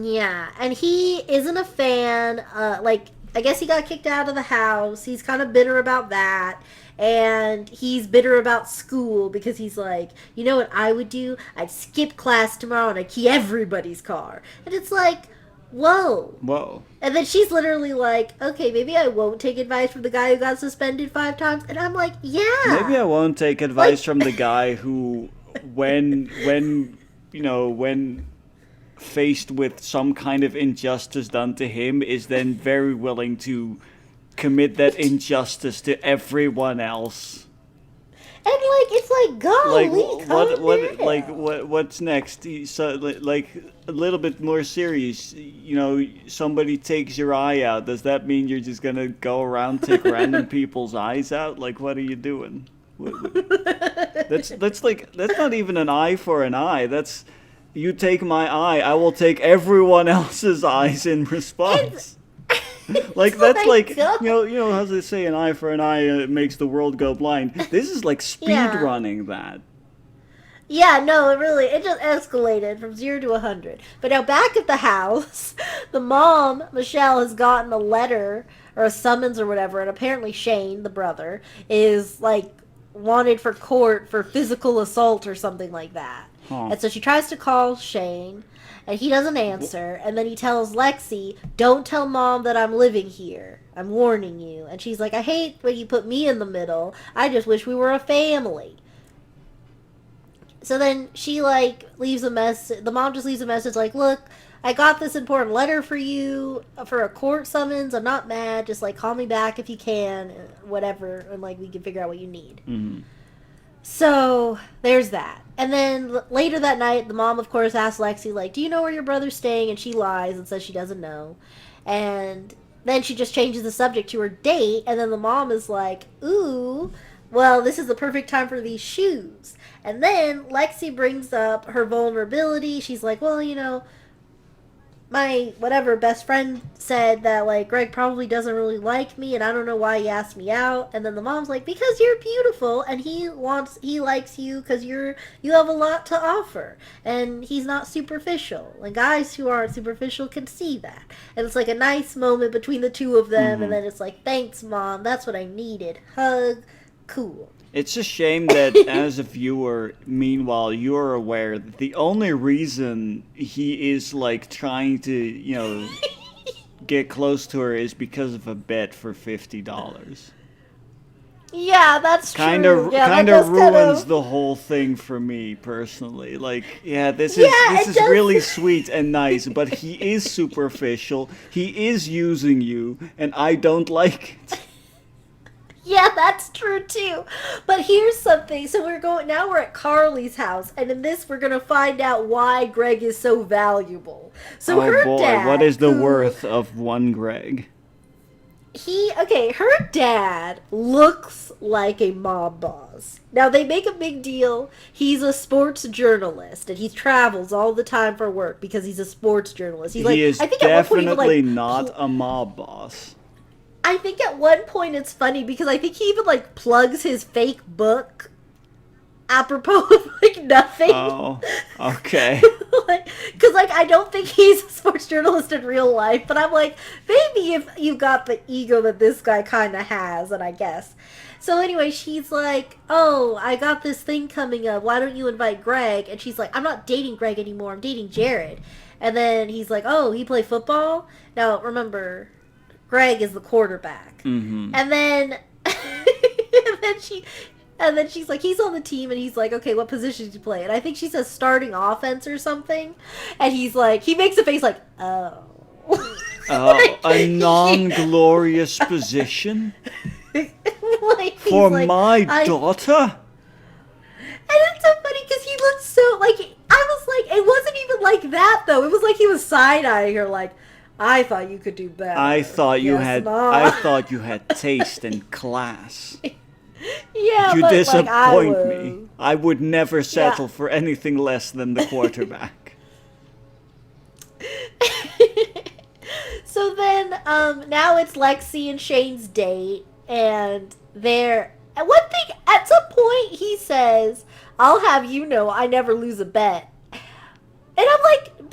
Speaker 2: Yeah, and he isn't a fan. Like, I guess he got kicked out of the house. He's kind of bitter about that. And he's bitter about school because he's like, you know what I would do? I'd skip class tomorrow and I'd key everybody's car. And it's like, whoa.
Speaker 1: Whoa.
Speaker 2: And then she's literally like, okay, maybe I won't take advice from the guy who got suspended 5 times. And I'm like, yeah.
Speaker 1: Maybe I won't take advice from the guy who, when faced with some kind of injustice done to him, is then very willing to commit that injustice to everyone else.
Speaker 2: And like, it's like, golly,
Speaker 1: What's next? So like a little bit more serious. Somebody takes your eye out. Does that mean you're just gonna go around take random people's eyes out? Like, what are you doing? That's not even an eye for an eye. That's, you take my eye, I will take everyone else's eyes in response. Like, that's like, how they say an eye for an eye makes the world go blind. This is like speed running that.
Speaker 2: Yeah, no, it just escalated from 0 to 100. But now back at the house, the mom, Michelle, has gotten a letter or a summons or whatever, and apparently Shane, the brother, is like wanted for court for physical assault or something like that.
Speaker 1: Huh.
Speaker 2: And so she tries to call Shane, and he doesn't answer, and then he tells Lexi, "Don't tell Mom that I'm living here. I'm warning you." And she's like, "I hate when you put me in the middle. I just wish we were a family." So then she like leaves a message. The mom just leaves a message like, "Look, I got this important letter for you for a court summons. I'm not mad. Just like call me back if you can, whatever, and like we can figure out what you need."
Speaker 1: Mm-hmm.
Speaker 2: So there's that. And then later that night, the mom, of course, asks Lexi, like, "Do you know where your brother's staying?" And she lies and says she doesn't know. And then she just changes the subject to her date. And then the mom is like, "Ooh, well, this is the perfect time for these shoes." And then Lexi brings up her vulnerability. She's like, "Well, my whatever best friend said that like Greg probably doesn't really like me, and I don't know why he asked me out." And then the mom's like, "Because you're beautiful, and he likes you because you have a lot to offer, and he's not superficial, and guys who aren't superficial can see that." And it's like a nice moment between the two of them. And then it's like, "Thanks, Mom, that's what I needed. Hug, cool."
Speaker 1: It's a shame that as a viewer, meanwhile, you're aware that the only reason he is like trying to, get close to her is because of a bet for $50.
Speaker 2: Yeah, that's true.
Speaker 1: Kind of ruins the whole thing for me personally. Like, yeah, this is really sweet and nice, but he is superficial. He is using you, and I don't like it.
Speaker 2: Yeah, that's true too. But here's something. So now we're at Carly's house, and in this we're gonna find out why Greg is so valuable. So dad,
Speaker 1: what is the worth of one Greg?
Speaker 2: Her dad looks like a mob boss. Now they make a big deal. He's a sports journalist, and he travels all the time for work because he's a sports journalist.
Speaker 1: He is definitely not a mob boss.
Speaker 2: I think at one point it's funny because I think he even like plugs his fake book apropos of like nothing.
Speaker 1: Oh, okay.
Speaker 2: Because I don't think he's a sports journalist in real life, but I'm like, maybe if you got the ego that this guy kind of has, and I guess. So anyway, she's like, "Oh, I got this thing coming up. Why don't you invite Greg?" And she's like, "I'm not dating Greg anymore. I'm dating Jared." And then he's like, "Oh, he play football?" Now remember, Greg is the quarterback.
Speaker 1: Mm-hmm.
Speaker 2: And then, and then she's like, "He's on the team," and he's like, "Okay, what position did you play?" And I think she says starting offense or something. And he's like, he makes a face like, "Oh."
Speaker 1: Oh, a non-glorious position
Speaker 2: Like,
Speaker 1: for
Speaker 2: like,
Speaker 1: my daughter?
Speaker 2: And it's so funny because he looks so, like, I was like, it wasn't even like that, though. It was like he was side-eyeing her, like, I thought you could do better.
Speaker 1: I thought you
Speaker 2: Guess
Speaker 1: had.
Speaker 2: not.
Speaker 1: I thought you had taste and class.
Speaker 2: Yeah,
Speaker 1: You
Speaker 2: but,
Speaker 1: disappoint
Speaker 2: like,
Speaker 1: me. I would never settle for anything less than the quarterback.
Speaker 2: So then, now it's Lexi and Shane's date, and they're... And one thing, at some point, he says, "I'll have you know I never lose a bet." And I'm like,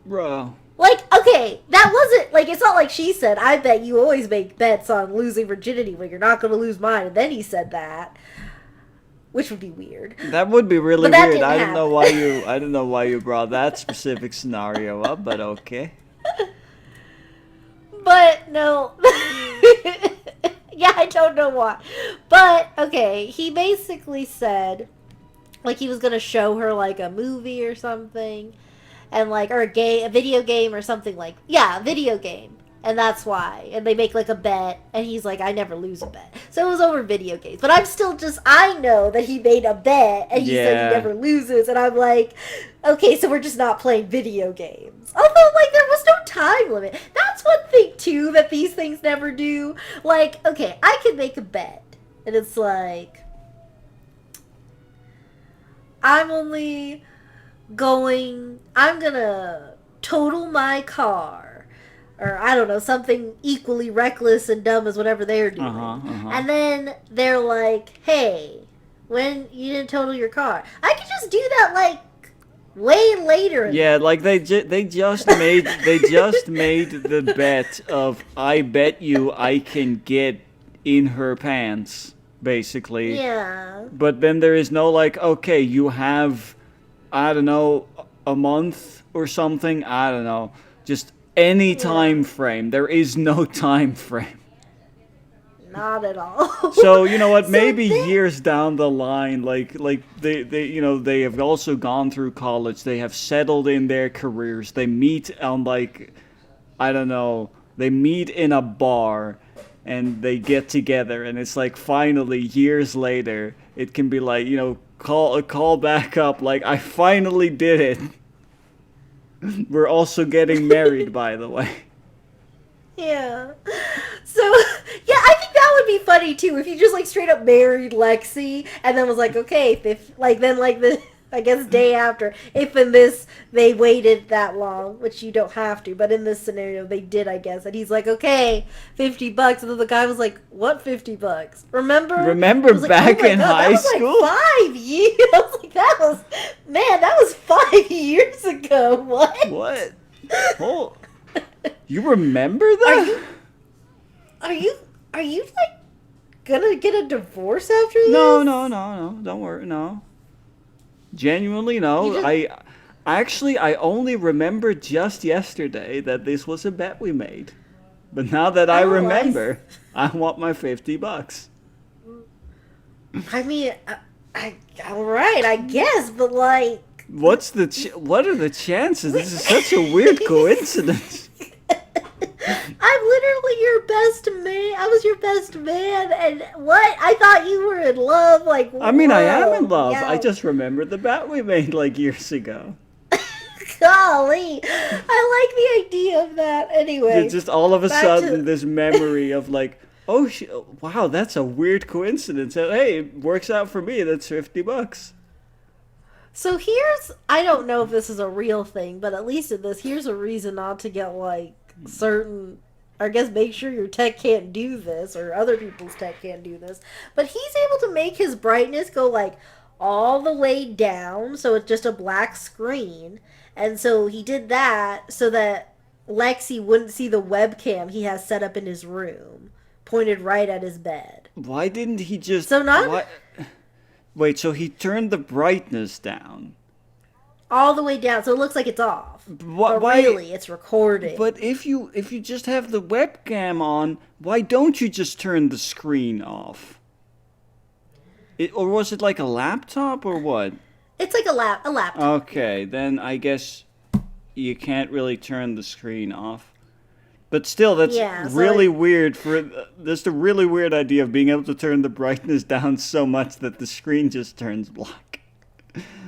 Speaker 1: Bro.
Speaker 2: like, okay, that wasn't, like, it's not like she said, "I bet you always make bets on losing virginity when you're not going to lose mine," and then he said that, which would be weird.
Speaker 1: That would be really
Speaker 2: But that
Speaker 1: weird.
Speaker 2: didn't
Speaker 1: I don't know
Speaker 2: happen.
Speaker 1: why you brought that specific scenario up, but okay.
Speaker 2: But, no. Yeah, I don't know why. But, okay, he basically said, like, he was going to show her, like, a movie or something. And, like, or a video game or something like, yeah, a video game. And that's why. And they make, like, a bet. And he's like, "I never lose a bet." So it was over video games. But I'm still just, I know that he made a bet. And he said
Speaker 1: Yeah.
Speaker 2: he never loses. And I'm like, okay, so we're just not playing video games. Although, like, there was no time limit. That's one thing, too, that these things never do. Like, okay, I can make a bet. And it's like, I'm gonna total my car. Or, I don't know, something equally reckless and dumb as whatever they're doing. And then they're like, "Hey, when you didn't total your car." I could just do that, like, way later.
Speaker 1: Yeah, like they just made the bet of "I bet you I can get in her pants," basically.
Speaker 2: Yeah.
Speaker 1: But then there is no like, okay, you have, I don't know, a month or something. I don't know, just any time frame. There is no time frame.
Speaker 2: Not at all.
Speaker 1: So you know what?
Speaker 2: So
Speaker 1: Maybe
Speaker 2: then-
Speaker 1: years down the line, like they you know they have also gone through college. They have settled in their careers. They meet on like, I don't know. They meet in a bar, and they get together, and it's like finally years later, it can be like, you know, call back up. Like, I finally did it. We're also getting married, by the way.
Speaker 2: Yeah. So, yeah, I think that would be funny, too, if you just, like, straight up married Lexi, and then was like, okay, if, like, then, like, the, I guess, day after, if in this, they waited that long, which you don't have to, but in this scenario, they did, I guess, and he's like, okay, $50, and then the guy was like, what $50? Remember
Speaker 1: Remember
Speaker 2: I was like,
Speaker 1: back
Speaker 2: oh my
Speaker 1: in
Speaker 2: God,
Speaker 1: high
Speaker 2: that was
Speaker 1: school?
Speaker 2: like 5 years. I was like, that was 5 years ago. What?
Speaker 1: What? Oh, you remember that?
Speaker 2: Are you like gonna get a divorce after this?
Speaker 1: No. Don't worry. No. Genuinely, no.
Speaker 2: You just-
Speaker 1: I only remembered just yesterday that this was a bet we made. But now that I
Speaker 2: Oh, I
Speaker 1: remember, I want my $50.
Speaker 2: I mean, all right, I guess, but like,
Speaker 1: What are the chances? This is such a weird coincidence.
Speaker 2: I'm literally your best man. I was your best man, and what? I thought you were in love. Like,
Speaker 1: I mean, I am
Speaker 2: whoa,
Speaker 1: in love.
Speaker 2: yeah.
Speaker 1: I just remembered the bet we made like years ago.
Speaker 2: Golly, I like the idea of that. Anyway,
Speaker 1: Just all of a
Speaker 2: back
Speaker 1: sudden,
Speaker 2: to-
Speaker 1: this memory of like, oh, wow, that's a weird coincidence. Hey, it works out for me. That's $50.
Speaker 2: So I don't know if this is a real thing, but at least in this, here's a reason not to get, like, certain, I guess make sure your tech can't do this, or other people's tech can't do this. But he's able to make his brightness go, like, all the way down, so it's just a black screen. And so he did that so that Lexi wouldn't see the webcam he has set up in his room, pointed right at his bed.
Speaker 1: Why didn't he just...
Speaker 2: So not...
Speaker 1: Why, wait, so he turned the brightness down.
Speaker 2: All the way down, so it looks like it's off. But
Speaker 1: Why,
Speaker 2: really, it's recording.
Speaker 1: But if you just have the webcam on, why don't you just turn the screen off? Or was it like a laptop or what?
Speaker 2: It's like a laptop.
Speaker 1: Okay, then I guess you can't really turn the screen off. But still, that's really weird. That's a really weird idea of being able to turn the brightness down so much that the screen just turns black.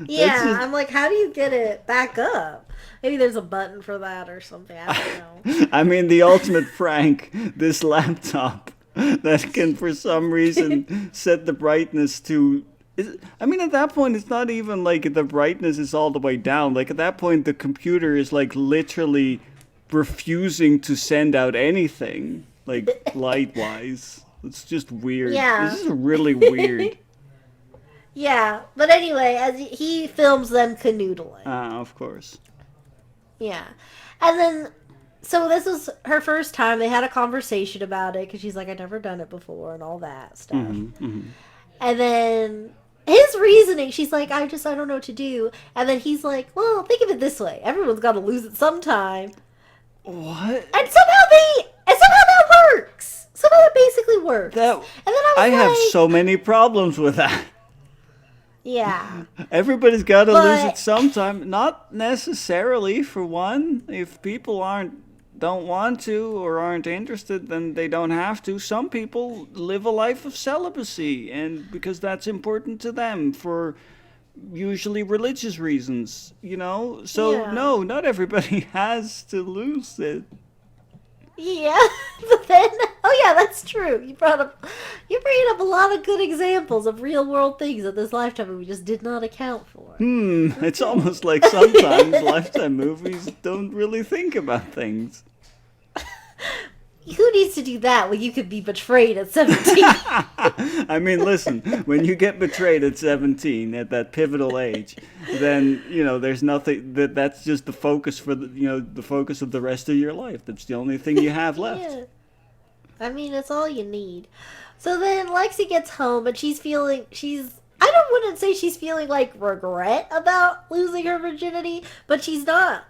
Speaker 2: Yeah, I'm like, how do you get it back up? Maybe there's a button for that or something. I don't know.
Speaker 1: I mean, the ultimate prank, this laptop that can, for some reason, set the brightness to... I mean, at that point, it's not even like the brightness is all the way down. Like, at that point, the computer is, like, literally refusing to send out anything, like, light-wise. It's just weird.
Speaker 2: Yeah.
Speaker 1: This is really weird.
Speaker 2: Yeah, but anyway, as he films them canoodling.
Speaker 1: Of course.
Speaker 2: Yeah. And then, so this was her first time. They had a conversation about it because she's like, I've never done it before and all that stuff. And then his reasoning, she's like, I don't know what to do. And then he's like, well, think of it this way. Everyone's got to lose it sometime.
Speaker 1: What?
Speaker 2: And somehow that works. Somehow it basically works. And then I
Speaker 1: have so many problems with that.
Speaker 2: Yeah.
Speaker 1: Everybody's got to lose it sometime. Not necessarily, for one. If people don't want to or aren't interested, then they don't have to. Some people live a life of celibacy, and because that's important to them for usually religious reasons, you know? So, no, not everybody has to lose it.
Speaker 2: Yeah, but then, oh yeah, that's true. You're bringing up a lot of good examples of real world things in this Lifetime movie we just did not account for.
Speaker 1: It's almost like sometimes Lifetime movies don't really think about things.
Speaker 2: Who needs to do that when you could be betrayed at 17?
Speaker 1: I mean, listen, when you get betrayed at 17, at that pivotal age, then, you know, there's nothing, that's just the focus for the focus of the rest of your life. That's the only thing you have left.
Speaker 2: Yeah. I mean, it's all you need. So then Lexi gets home and wouldn't say she's feeling like regret about losing her virginity, but she's not.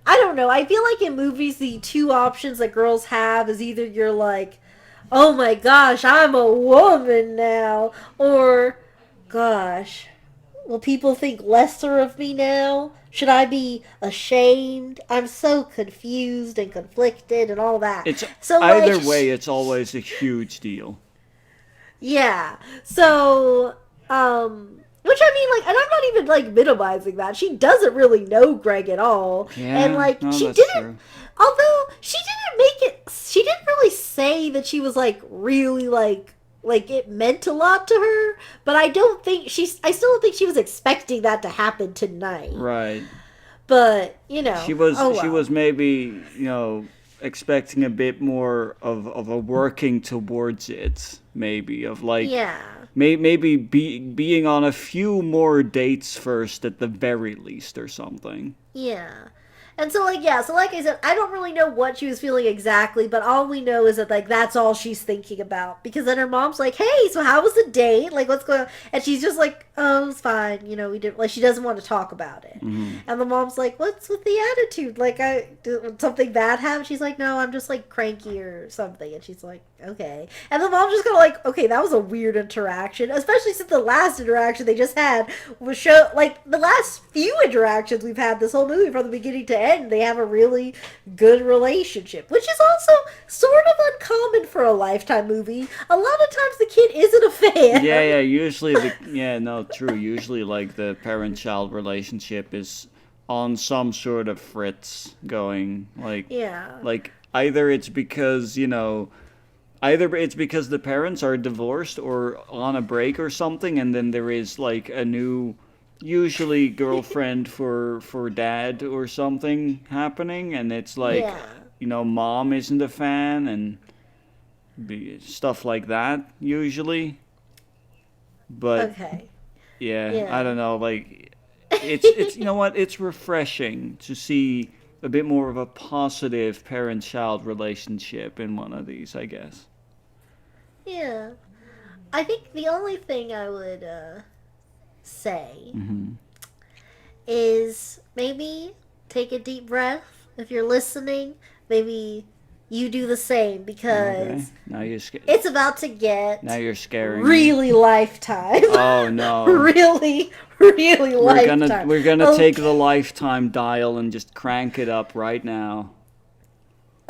Speaker 2: I don't know. I feel like in movies, the two options that girls have is either you're like, oh my gosh, I'm a woman now, or, gosh, will people think lesser of me now? Should I be ashamed? I'm so confused and conflicted and all that. So
Speaker 1: either way, it's always a huge deal.
Speaker 2: Yeah. So, which I mean, like, and I'm not even, like, minimizing that. She doesn't really know Greg at all.
Speaker 1: Yeah,
Speaker 2: and, like,
Speaker 1: no,
Speaker 2: she
Speaker 1: that's
Speaker 2: didn't,
Speaker 1: true.
Speaker 2: although she didn't really say that she was, like, really, like it meant a lot to her, but I still don't think she was expecting that to happen tonight.
Speaker 1: Right.
Speaker 2: But, you know.
Speaker 1: She was maybe, you know, expecting a bit more of a working towards it, maybe, of, like...
Speaker 2: Yeah.
Speaker 1: Maybe being on a few more dates first at the very least or something.
Speaker 2: Yeah. And so, like, yeah, so like I said, I don't really know what she was feeling exactly, but all we know is that, like, that's all she's thinking about. Because then her mom's like, hey, so how was the date? Like, what's going on? And she's just like, oh, it was fine. You know, we didn't, like, she doesn't want to talk about it.
Speaker 1: Mm-hmm.
Speaker 2: And the mom's like, what's with the attitude? Like, did something bad happen? She's like, no, I'm just, like, cranky or something. And she's like, okay. And the mom's just kind of like, okay, that was a weird interaction. Especially since the last interaction they just had was the last few interactions we've had this whole movie from the beginning to end, they have a really good relationship, which is also sort of uncommon for a Lifetime movie. A lot of times the kid isn't a fan.
Speaker 1: Yeah, usually true. Usually, like, the parent-child relationship is on some sort of fritz going, like...
Speaker 2: Yeah.
Speaker 1: Like, either it's because, you know... Either it's because the parents are divorced or on a break or something, and then there is, like, a new... usually girlfriend for dad or something happening, and it's like, you know, mom isn't a fan, and stuff like that, usually. But, yeah, I don't know, like, it's you know what, it's refreshing to see a bit more of a positive parent-child relationship in one of these, I guess.
Speaker 2: Yeah. I think the only thing I would say is maybe take a deep breath. If you're listening, maybe you do the same
Speaker 1: Okay.
Speaker 2: because
Speaker 1: Now you're
Speaker 2: it's about to get
Speaker 1: Now you're scaring me.
Speaker 2: really lifetime.
Speaker 1: Oh no.
Speaker 2: really, really lifetime.
Speaker 1: We're gonna take
Speaker 2: Okay.
Speaker 1: the lifetime dial and just crank it up right now.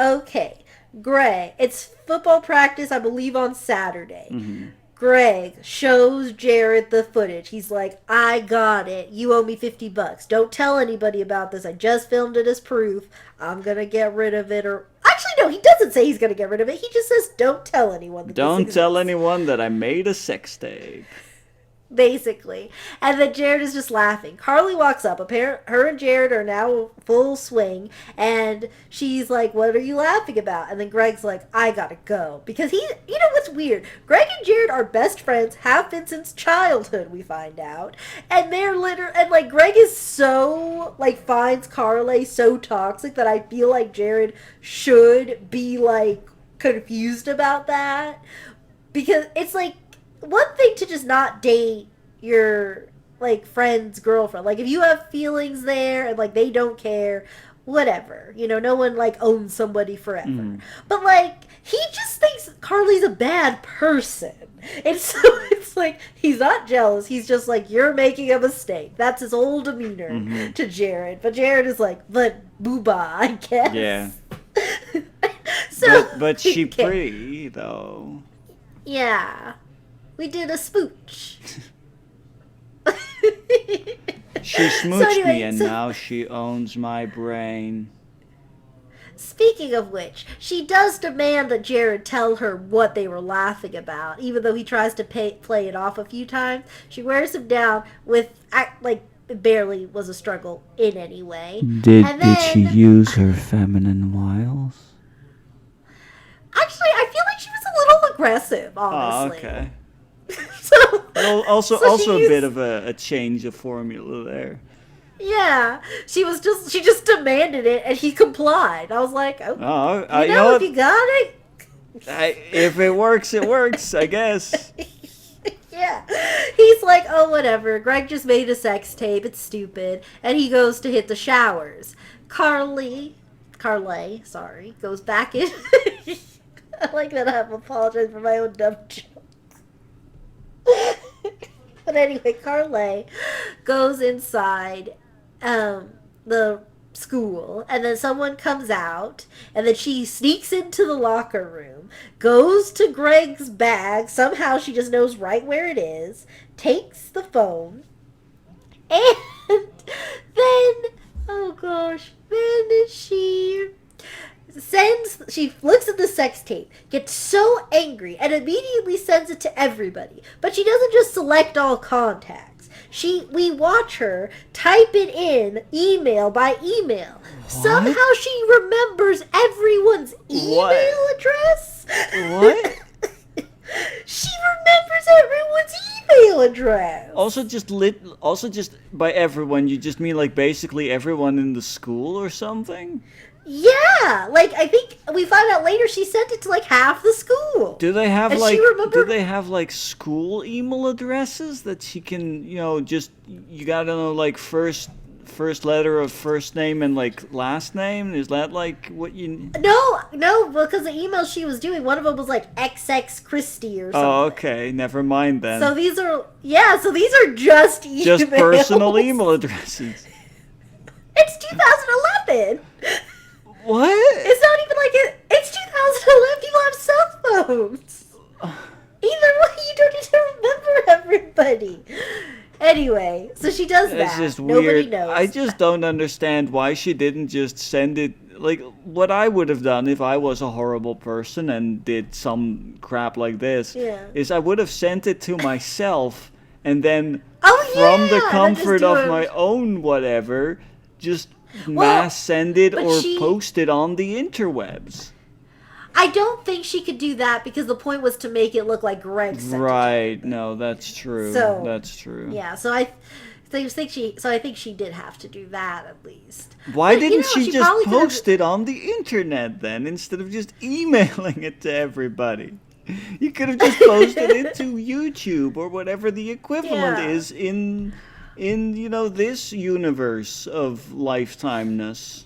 Speaker 2: Okay, Greg, it's football practice, I believe, on Saturday.
Speaker 1: Mm-hmm.
Speaker 2: Greg shows Jared the footage. He's like, I got it. You owe me $50. Don't tell anybody about this. I just filmed it as proof. I'm going to get rid of it. Or actually, no, he doesn't say he's going to get rid of it. He just says, don't tell anyone. That
Speaker 1: Don't
Speaker 2: this
Speaker 1: tell
Speaker 2: exists."
Speaker 1: anyone that I made a sex tape.
Speaker 2: Basically. And then Jared is just laughing. Carly walks up. Her and Jared are now full swing. And she's like, what are you laughing about? And then Greg's like, I gotta go. Because you know what's weird? Greg and Jared are best friends, have been since childhood, we find out. And they're and like, Greg is so, like, finds Carly so toxic that I feel like Jared should be, like, confused about that. Because it's like, one thing to just not date your like friend's girlfriend. Like if you have feelings there and like they don't care, whatever. You know, no one like owns somebody forever. But like he just thinks Carly's a bad person. And so it's like he's not jealous. He's just like, you're making a mistake. That's his whole demeanor to Jared. But Jared is like, but booba, I guess.
Speaker 1: Yeah.
Speaker 2: So
Speaker 1: But she pretty though.
Speaker 2: Yeah. We did a spooch.
Speaker 1: She smooched me and
Speaker 2: so,
Speaker 1: now she owns my brain.
Speaker 2: Speaking of which, she does demand that Jared tell her what they were laughing about, even though he tries to play it off a few times. She wears him down with, like, it barely was a struggle in any way.
Speaker 1: Did she use her feminine wiles?
Speaker 2: Actually, I feel like she was a little aggressive, honestly.
Speaker 1: Oh, okay.
Speaker 2: So,
Speaker 1: Well, also
Speaker 2: so
Speaker 1: a bit of a change of formula there.
Speaker 2: Yeah, she just demanded it, and he complied. I was like, oh, you know if you got it.
Speaker 1: If it works, it works, I guess.
Speaker 2: Yeah, he's like, oh, whatever. Greg just made a sex tape. It's stupid, and he goes to hit the showers. Carly, sorry, goes back in. I like that I have apologized for my own dumb joke. But anyway, Carly goes inside the school, and then someone comes out, and then she sneaks into the locker room, goes to Greg's bag, somehow she just knows right where it is, takes the phone, and then, oh gosh, then she looks at the sex tape, gets so angry, and immediately sends it to everybody. But she doesn't just select all contacts. We watch her type it in email by email. What? Somehow she remembers everyone's email address.
Speaker 1: What?
Speaker 2: She remembers everyone's email address.
Speaker 1: Also just by everyone, you just mean like basically everyone in the school or something?
Speaker 2: Yeah, like I think we find out later she sent it to like half the school.
Speaker 1: Do they have like school email addresses that she can, just you gotta know like first letter of first name and like last name? Is that like what you?
Speaker 2: No, because the email she was doing, one of them was like XX Christie or something.
Speaker 1: Oh, okay, never mind then.
Speaker 2: So these are just emails.
Speaker 1: Just personal email addresses.
Speaker 2: It's 2011.
Speaker 1: What?
Speaker 2: It's not even like it. It's 2011. People have cell phones. Either way, you don't need to remember everybody. Anyway, so she does that.
Speaker 1: It's just
Speaker 2: Nobody
Speaker 1: weird.
Speaker 2: knows.
Speaker 1: I just don't understand why she didn't just send it. Like, what I would have done if I was a horrible person and did some crap like this is I would have sent it to myself and then from the comfort of my own whatever, just mass send it or post it on the interwebs.
Speaker 2: I don't think she could do that because the point was to make it look like Greg sent
Speaker 1: it. No, that's true. That's true.
Speaker 2: Yeah, so I think she did have to do that at least.
Speaker 1: Why didn't she just post it on the internet then instead of just emailing it to everybody? You could have just posted it to YouTube or whatever the equivalent
Speaker 2: Yeah.
Speaker 1: is in this universe of lifetimeness.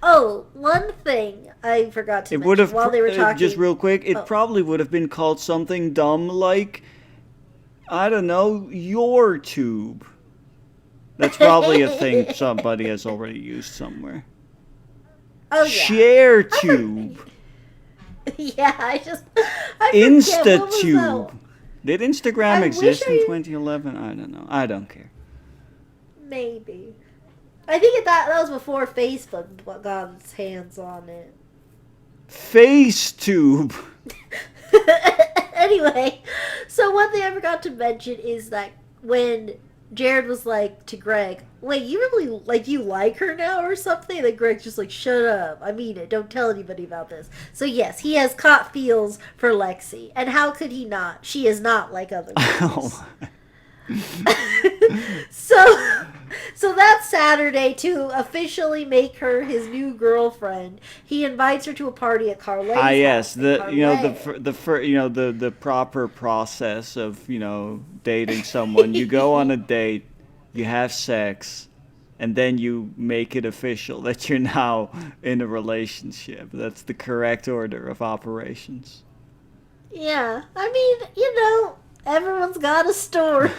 Speaker 2: Oh, one thing I forgot to
Speaker 1: It would
Speaker 2: mention
Speaker 1: have
Speaker 2: while they were talking.
Speaker 1: just real quick. It
Speaker 2: Oh.
Speaker 1: probably would have been called something dumb like, I don't know, your tube. That's probably a thing somebody has already used somewhere.
Speaker 2: Oh yeah.
Speaker 1: Share tube.
Speaker 2: Yeah, I forget what was
Speaker 1: Instatube.
Speaker 2: that?
Speaker 1: Did Instagram
Speaker 2: I
Speaker 1: exist
Speaker 2: wish
Speaker 1: in 2011? I don't know. I don't care.
Speaker 2: Maybe. I think that was before Facebook got its hands on it.
Speaker 1: Facetube.
Speaker 2: Anyway, so one thing I forgot to mention is that when Jared was like to Greg, wait, you really you like her now or something? And then Greg's just like, shut up. I mean it. Don't tell anybody about this. So yes, he has caught feels for Lexi. And how could he not? She is not like other girls.
Speaker 1: Oh.
Speaker 2: So that Saturday, to officially make her his new girlfriend, he invites her to a party at Carlay's
Speaker 1: Ah, yes,
Speaker 2: house. And
Speaker 1: the proper process of dating someone. You go on a date, you have sex, and then you make it official that you're now in a relationship. That's the correct order of operations.
Speaker 2: Yeah, I mean, everyone's got a story.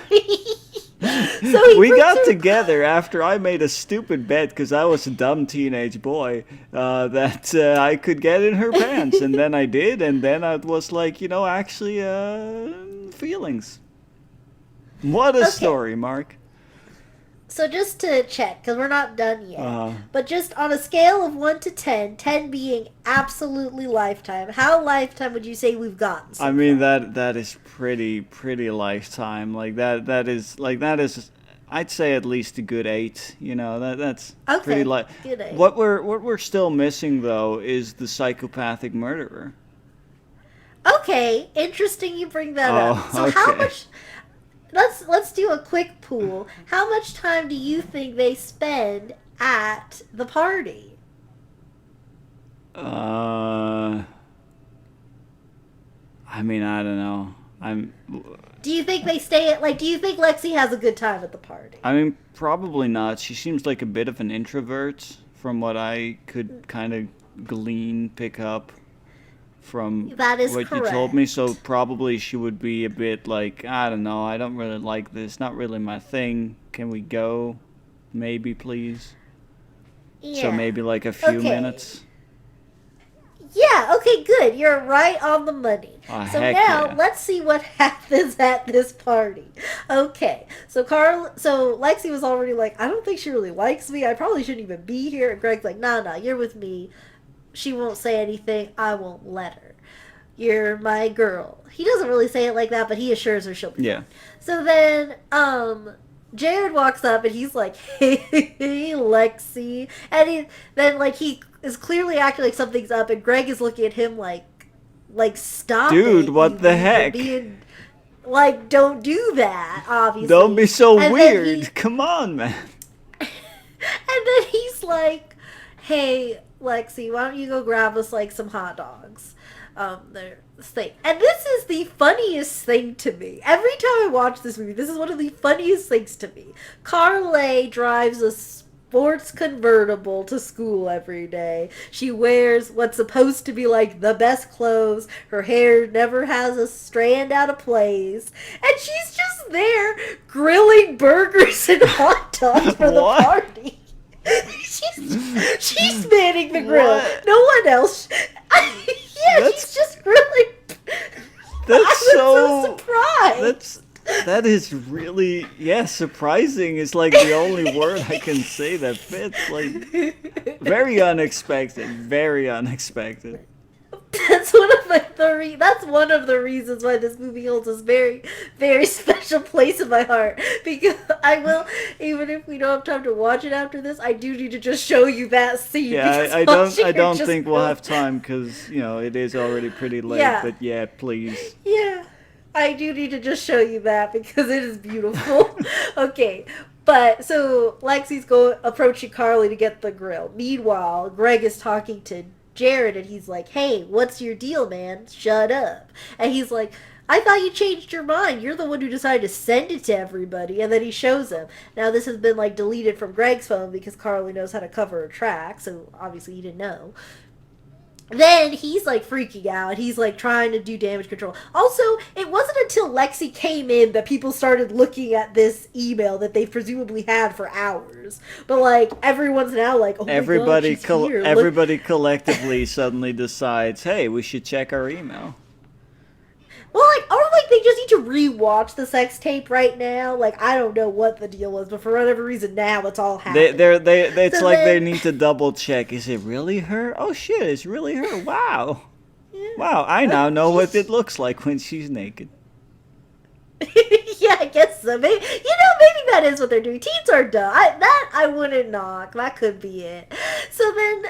Speaker 2: So
Speaker 1: we got together after I made a stupid bet because I was a dumb teenage boy that I could get in her pants, and then I did, and then I was like, actually, feelings. What a story, Mark.
Speaker 2: So just to check, because we're not done yet,
Speaker 1: Uh-huh.
Speaker 2: but just on a scale of 1 to 10, 10 being absolutely lifetime, how lifetime would you say we've gotten? So
Speaker 1: I mean
Speaker 2: far?
Speaker 1: that is pretty lifetime. That is I'd say at least a good 8. That's
Speaker 2: Okay,
Speaker 1: pretty
Speaker 2: good 8.
Speaker 1: What we're still missing though is the psychopathic murderer.
Speaker 2: Okay, interesting you bring that up. So how
Speaker 1: okay.
Speaker 2: much? Let's do a quick pool. How much time do you think they spend at the party?
Speaker 1: I mean, I don't know.
Speaker 2: Do you think they stay at do you think Lexi has a good time at the party?
Speaker 1: I mean, probably not. She seems like a bit of an introvert from what I could kind of pick up from
Speaker 2: That is
Speaker 1: what
Speaker 2: correct.
Speaker 1: you told me. So probably she would be a bit like, I don't know, I don't really like this. Not really my thing. Can we go? Maybe, please.
Speaker 2: Yeah.
Speaker 1: So maybe like a few
Speaker 2: Okay.
Speaker 1: minutes.
Speaker 2: Yeah, okay, good. You're right on the money.
Speaker 1: Oh,
Speaker 2: So
Speaker 1: heck
Speaker 2: now
Speaker 1: yeah.
Speaker 2: let's see what happens at this party. Okay. So Lexi was already like, I don't think she really likes me. I probably shouldn't even be here. And Greg's like, nah, you're with me. She won't say anything. I won't let her. You're my girl. He doesn't really say it like that, but he assures her she'll be
Speaker 1: Yeah.
Speaker 2: fine. So then, Jared walks up and he's like, hey, Lexi. And he is clearly acting like something's up, and Greg is looking at him like stop
Speaker 1: Dude,
Speaker 2: it,
Speaker 1: what the heck?
Speaker 2: Don't do that, obviously.
Speaker 1: Don't be so
Speaker 2: And then
Speaker 1: weird. Come on, man.
Speaker 2: And then he's like, hey, Lexi, why don't you go grab us some hot dogs? And this is the funniest thing to me. Every time I watch this movie, this is one of the funniest things to me. Carly drives a sports convertible to school every day. She wears what's supposed to be the best clothes. Her hair never has a strand out of place. And she's just there grilling burgers and hot dogs for the
Speaker 1: What?
Speaker 2: party. She's manning the grill.
Speaker 1: What?
Speaker 2: No one else. She's just grilling.
Speaker 1: That's
Speaker 2: I was so surprised.
Speaker 1: That is really surprising is the only word I can say that fits. Very unexpected. Very unexpected.
Speaker 2: That's one of that's one of the reasons why this movie holds a very, very special place in my heart. Because I will, even if we don't have time to watch it after this, I do need to just show you that scene.
Speaker 1: Yeah,
Speaker 2: because
Speaker 1: I don't
Speaker 2: just
Speaker 1: think we'll have time because it is already pretty late.
Speaker 2: Yeah.
Speaker 1: But yeah, please.
Speaker 2: Yeah, I do need to just show you that because it is beautiful. Okay, but so Lexi's approaching Carly to get the grill. Meanwhile, Greg is talking to Jared, and he's like, hey, what's your deal, man? Shut up. And he's like, I thought you changed your mind. You're the one who decided to send it to everybody. And then he shows him. Now, this has been, like, deleted from Greg's phone because Carly knows how to cover her tracks, so obviously he didn't know. Then he's, like, freaking out. He's, like, trying to do damage control. Also, it wasn't until Lexi came in that people started looking at this email that they presumably had for hours. But, like, everyone's now like, oh
Speaker 1: everybody
Speaker 2: my God, she's here.
Speaker 1: everybody collectively suddenly decides, hey, we should check our email.
Speaker 2: Well, like, or like they just need to rewatch the sex tape right now. Like, I don't know what the deal was, but for whatever reason, now it's all happening.
Speaker 1: It's
Speaker 2: So
Speaker 1: like
Speaker 2: then-
Speaker 1: they need to double check. Is it really her? Oh shit, it's really her. Wow.
Speaker 2: Yeah.
Speaker 1: Wow, I now know what it looks like when she's naked.
Speaker 2: Yeah, I guess so. Maybe maybe that is what they're doing. Teens are dumb. I wouldn't knock. That could be it. So then,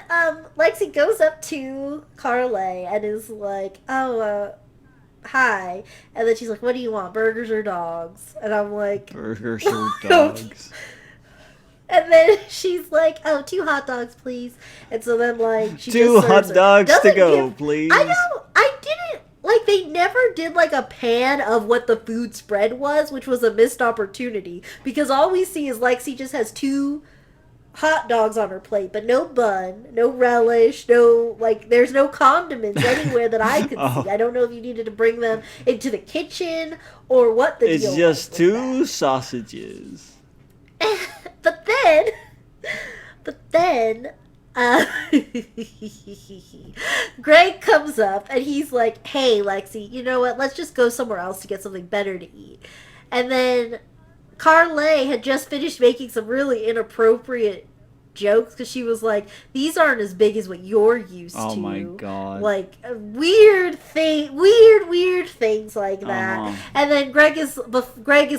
Speaker 2: Lexi goes up to Carly and is like, "Oh, hi," and then she's like, "What do you want? Burgers or dogs?" And I'm like,
Speaker 1: Burgers or dogs.
Speaker 2: And then she's like, "Oh, 2 hot dogs, please." And so then, like, she
Speaker 1: 2
Speaker 2: just
Speaker 1: hot
Speaker 2: serves her.
Speaker 1: dogs to
Speaker 2: Doesn't
Speaker 1: go,
Speaker 2: give-
Speaker 1: please.
Speaker 2: I know. I didn't like. They never did like a pan of what the food spread was, which was a missed opportunity because all we see is Lexi just has 2 hot dogs on her plate, but no bun, no relish, no like. There's no condiments anywhere that I could
Speaker 1: Oh.
Speaker 2: see. I don't know if you needed to bring them into the kitchen or what the
Speaker 1: It's
Speaker 2: deal
Speaker 1: just
Speaker 2: was with that.
Speaker 1: 2 sausages.
Speaker 2: but then, Greg comes up and he's like, "Hey, Lexi, you know what? Let's just go somewhere else to get something better to eat." And then Carly had just finished making some really inappropriate jokes because she was like, "These aren't as big as what you're used
Speaker 1: Oh
Speaker 2: to."
Speaker 1: my God.
Speaker 2: Like weird things like that.
Speaker 1: Uh-huh.
Speaker 2: And then Greg is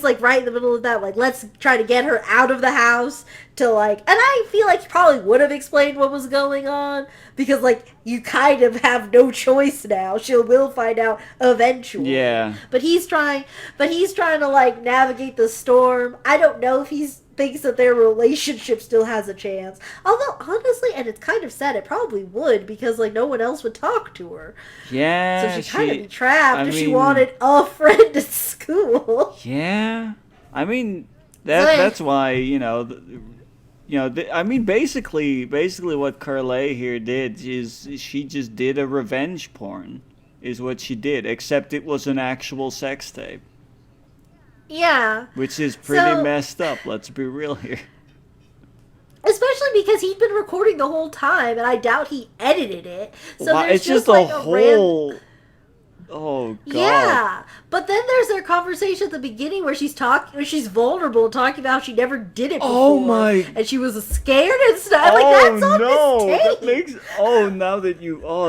Speaker 2: like right in the middle of that, like, let's try to get her out of the house to like, and I feel like he probably would have explained what was going on because like you kind of have no choice now. She will find out eventually.
Speaker 1: Yeah.
Speaker 2: But he's trying to like navigate the storm. I don't know if he's thinks that their relationship still has a chance. Although honestly, and it's kind of sad, it probably would because like no one else would talk to her.
Speaker 1: Yeah.
Speaker 2: So she kind of be trapped
Speaker 1: I
Speaker 2: if she
Speaker 1: mean-
Speaker 2: wanted a friend at school.
Speaker 1: Yeah. I mean,
Speaker 2: Like-
Speaker 1: that's why, I mean, basically what Carly here did is she just did a revenge porn, is what she did, except it was an actual sex tape,
Speaker 2: Yeah.
Speaker 1: which is pretty
Speaker 2: So-
Speaker 1: messed up, let's be real here.
Speaker 2: Especially because he'd been recording the whole time, and I doubt he edited it. So
Speaker 1: Wow,
Speaker 2: there's
Speaker 1: it's just
Speaker 2: like
Speaker 1: a whole... Oh, God.
Speaker 2: Yeah, but then there's their conversation at the beginning where she's vulnerable and talking about how she never did it before.
Speaker 1: Oh my-
Speaker 2: And she was scared and stuff. Like that's on this tape.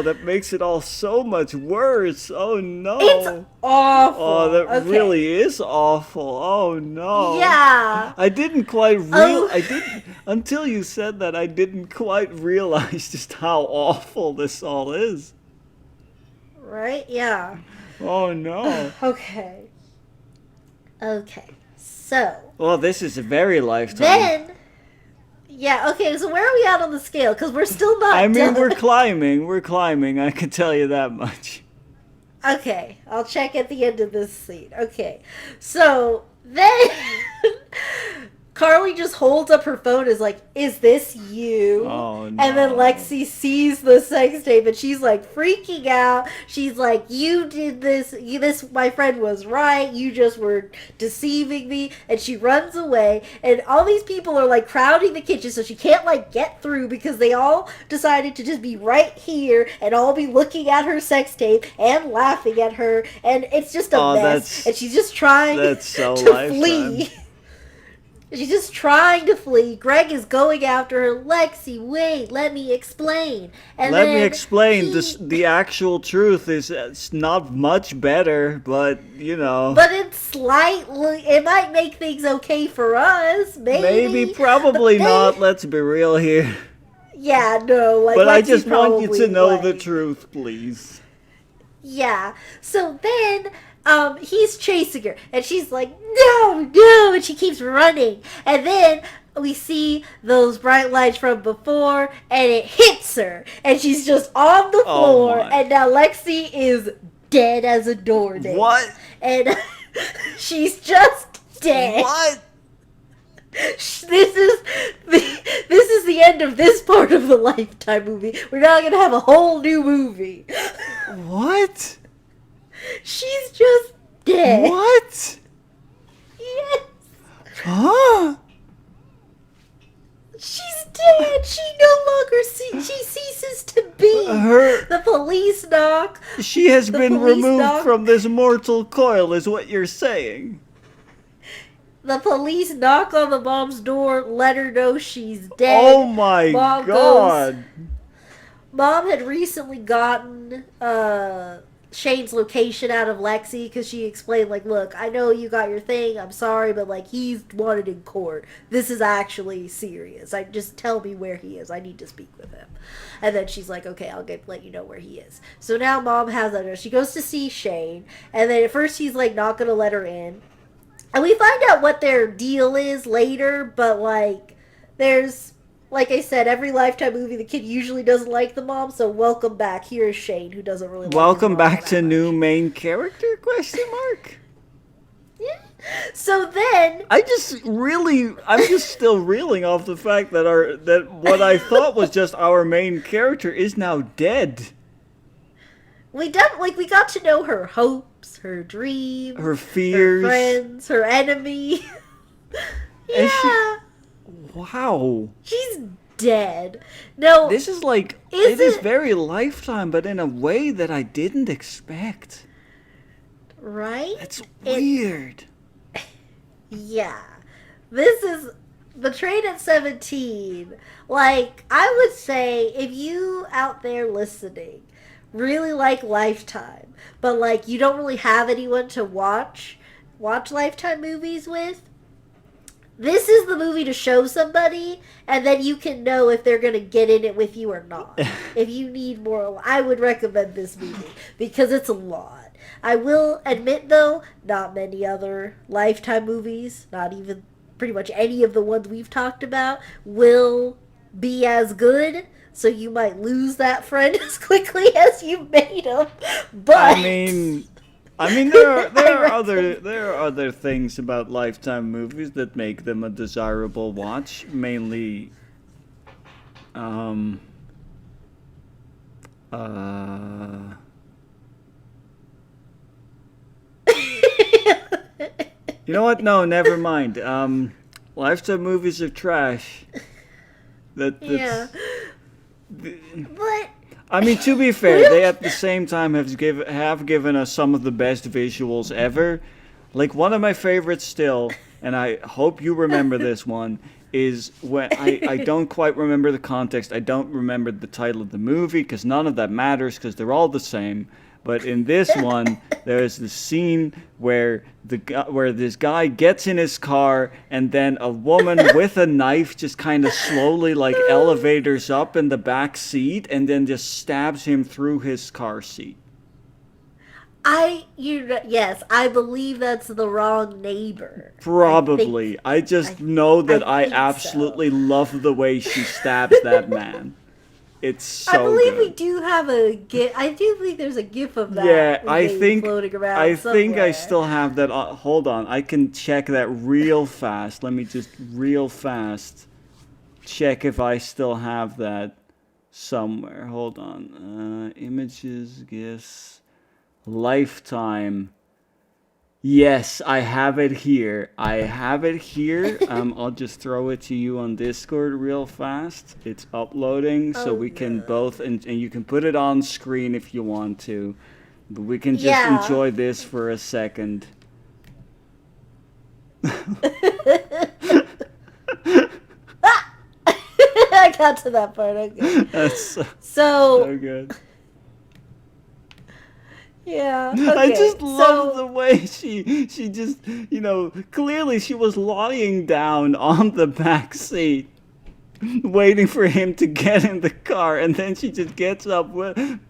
Speaker 1: That makes it all so much worse. Oh, no.
Speaker 2: It's awful.
Speaker 1: Oh, that
Speaker 2: Okay.
Speaker 1: really is awful. Oh, no.
Speaker 2: Yeah.
Speaker 1: I didn't quite
Speaker 2: Oh.
Speaker 1: until you said that, I didn't quite realize just how awful this all is.
Speaker 2: Right? Yeah.
Speaker 1: Oh, no.
Speaker 2: Okay. So
Speaker 1: Well, this is a very Lifetime.
Speaker 2: then, yeah. Okay. So where are we at on the scale? Because we're still not.
Speaker 1: I mean,
Speaker 2: done.
Speaker 1: we're climbing, I can tell you that much.
Speaker 2: Okay, I'll check at the end of this scene. Okay, so then Carly just holds up her phone, is like, "Is this you?"
Speaker 1: Oh, no.
Speaker 2: And then Lexi sees the sex tape, and she's like freaking out. She's like, "You did this. My friend was right. You just were deceiving me." And she runs away. And all these people are like crowding the kitchen, so she can't like get through because they all decided to just be right here and all be looking at her sex tape and laughing at her. And it's just a mess. And she's just trying
Speaker 1: that's so
Speaker 2: to
Speaker 1: Lifetime.
Speaker 2: flee. She's just trying to flee. Greg is going after her. "Lexi, wait, let me explain." And
Speaker 1: Let me
Speaker 2: then
Speaker 1: explain.
Speaker 2: he-
Speaker 1: The actual truth is it's not much better, but,
Speaker 2: But it might make things okay for us.
Speaker 1: maybe, probably
Speaker 2: But they-
Speaker 1: not. Let's be real here.
Speaker 2: Yeah, no. Like,
Speaker 1: But I
Speaker 2: Lexi's
Speaker 1: just want you to
Speaker 2: probably,
Speaker 1: know the
Speaker 2: like-
Speaker 1: truth, please.
Speaker 2: Yeah. So then, he's chasing her, and she's like, no, no, and she keeps running. And then we see those bright lights from before, and it hits her, and she's just on the floor, and now Lexi is dead as a doornail.
Speaker 1: What?
Speaker 2: And she's just dead.
Speaker 1: What?
Speaker 2: This is the end of this part of the Lifetime movie. We're not gonna have a whole new movie.
Speaker 1: What?
Speaker 2: She's just dead.
Speaker 1: What?
Speaker 2: Yes.
Speaker 1: Huh?
Speaker 2: She's dead. She no longer she ceases to be. The police knock.
Speaker 1: She has been removed
Speaker 2: knock.
Speaker 1: from this mortal coil, is what you're saying.
Speaker 2: The police knock on the mom's door, let her know she's dead.
Speaker 1: Oh my God.
Speaker 2: Mom had recently gotten Shane's location out of Lexi because she explained, like, look, I know you got your thing, I'm sorry, but, like, he's wanted in court. This is actually serious. Just tell me where he is. I need to speak with him. And then she's like, okay, I'll let you know where he is. So now Mom has that. She goes to see Shane, and then at first he's, like, not going to let her in. And we find out what their deal is later, but, like, there's, like I said, every Lifetime movie, the kid usually doesn't like the mom, so welcome back. Here is Shane, who doesn't really like
Speaker 1: Welcome
Speaker 2: his mom
Speaker 1: back to
Speaker 2: that much.
Speaker 1: new main character, question mark?
Speaker 2: Yeah. So then...
Speaker 1: I'm just still reeling off the fact that what I thought was just our main character is now dead.
Speaker 2: We got to know her hopes, her dreams,
Speaker 1: Her fears.
Speaker 2: her friends, her enemy. Yeah.
Speaker 1: Wow.
Speaker 2: She's dead. No.
Speaker 1: This is like, it is very Lifetime, but in a way that I didn't expect.
Speaker 2: Right?
Speaker 1: That's weird.
Speaker 2: Yeah. This is Betrayed at 17. Like, I would say, if you out there listening really like Lifetime, but, like, you don't really have anyone to watch Lifetime movies with, this is the movie to show somebody, and then you can know if they're going to get in it with you or not. If you need more, I would recommend this movie, because it's a lot. I will admit, though, not many other Lifetime movies, not even pretty much any of the ones we've talked about, will be as good, so you might lose that friend as quickly as you made him. But
Speaker 1: I mean, there are other things about Lifetime movies that make them a desirable watch. Mainly, you know what? No, never mind. Lifetime movies are trash.
Speaker 2: yeah. But
Speaker 1: I mean, to be fair, they at the same time have given us some of the best visuals ever. Like, one of my favorites still, and I hope you remember this one, is when I don't quite remember the context. I don't remember the title of the movie, because none of that matters, because they're all the same. But in this one, there's the scene where this guy gets in his car, and then a woman with a knife just kind of slowly like elevators up in the back seat, and then just stabs him through his car seat.
Speaker 2: Yes, I believe that's The Wrong Neighbor.
Speaker 1: Probably. I just know that I absolutely love the way she stabs that man. It's so
Speaker 2: I believe
Speaker 1: good.
Speaker 2: we do have a GIF. I do think there's a GIF of that.
Speaker 1: Yeah, I think
Speaker 2: floating around
Speaker 1: I
Speaker 2: somewhere.
Speaker 1: think I still have that. Hold on, I can check that real fast. Let me just real fast check if I still have that somewhere. Hold on. Images, GIFs, Lifetime. Yes, I have it here. I'll just throw it to you on Discord real fast. It's uploading, so we can both, and you can put it on screen if you want to. But we can just enjoy this for a second.
Speaker 2: I got to that part. Okay.
Speaker 1: That's
Speaker 2: so
Speaker 1: good.
Speaker 2: Yeah. Okay.
Speaker 1: I just love the way she just, clearly she was lying down on the back seat, waiting for him to get in the car, and then she just gets up,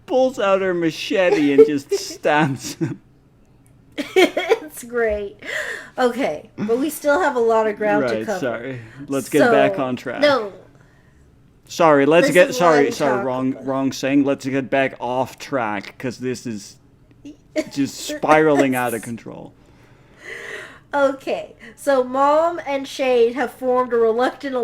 Speaker 1: pulls out her machete, and just stabs him.
Speaker 2: It's great. Okay, but we still have a lot of ground to
Speaker 1: Right,
Speaker 2: cover.
Speaker 1: sorry. Let's get back
Speaker 2: So,
Speaker 1: on track.
Speaker 2: No,
Speaker 1: Sorry, let's
Speaker 2: this
Speaker 1: get
Speaker 2: is why we
Speaker 1: sorry,
Speaker 2: talk
Speaker 1: wrong
Speaker 2: about-
Speaker 1: wrong saying. Let's get back off track cuz this is just spiraling out of control.
Speaker 2: Okay, so Mom and Shane have formed a reluctant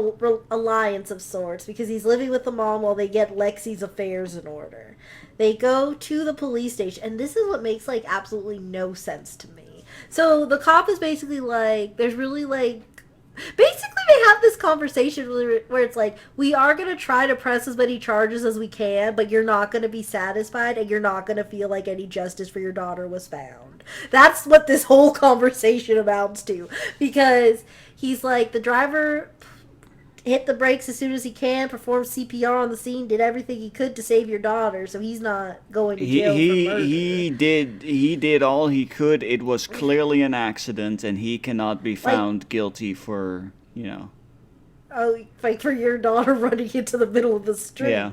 Speaker 2: alliance of sorts because he's living with the mom while they get Lexi's affairs in order. They go to the police station, and this is what makes like absolutely no sense to me. So the cop is basically like, there's really like, basically they have this conversation where it's like, we are going to try to press as many charges as we can, but you're not going to be satisfied and you're not going to feel like any justice for your daughter was found. That's what this whole conversation amounts to, because he's like, the driver hit the brakes as soon as he can, performed CPR on the scene, did everything he could to save your daughter, so he's not going to jail for murder.
Speaker 1: He did all he could. It was clearly an accident, and he cannot be found guilty for, you know.
Speaker 2: Oh, like for your daughter running into the middle of the street.
Speaker 1: Yeah.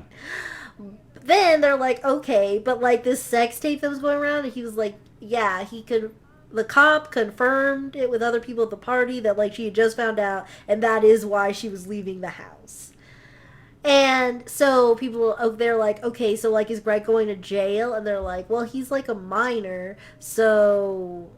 Speaker 2: Then they're like, okay, but like this sex tape that was going around, and he was like, yeah, he could. The cop confirmed it with other people at the party that like she had just found out, and that is why she was leaving the house. And so people, they're like, okay, so like is Greg going to jail? And they're like, well, he's like a minor, so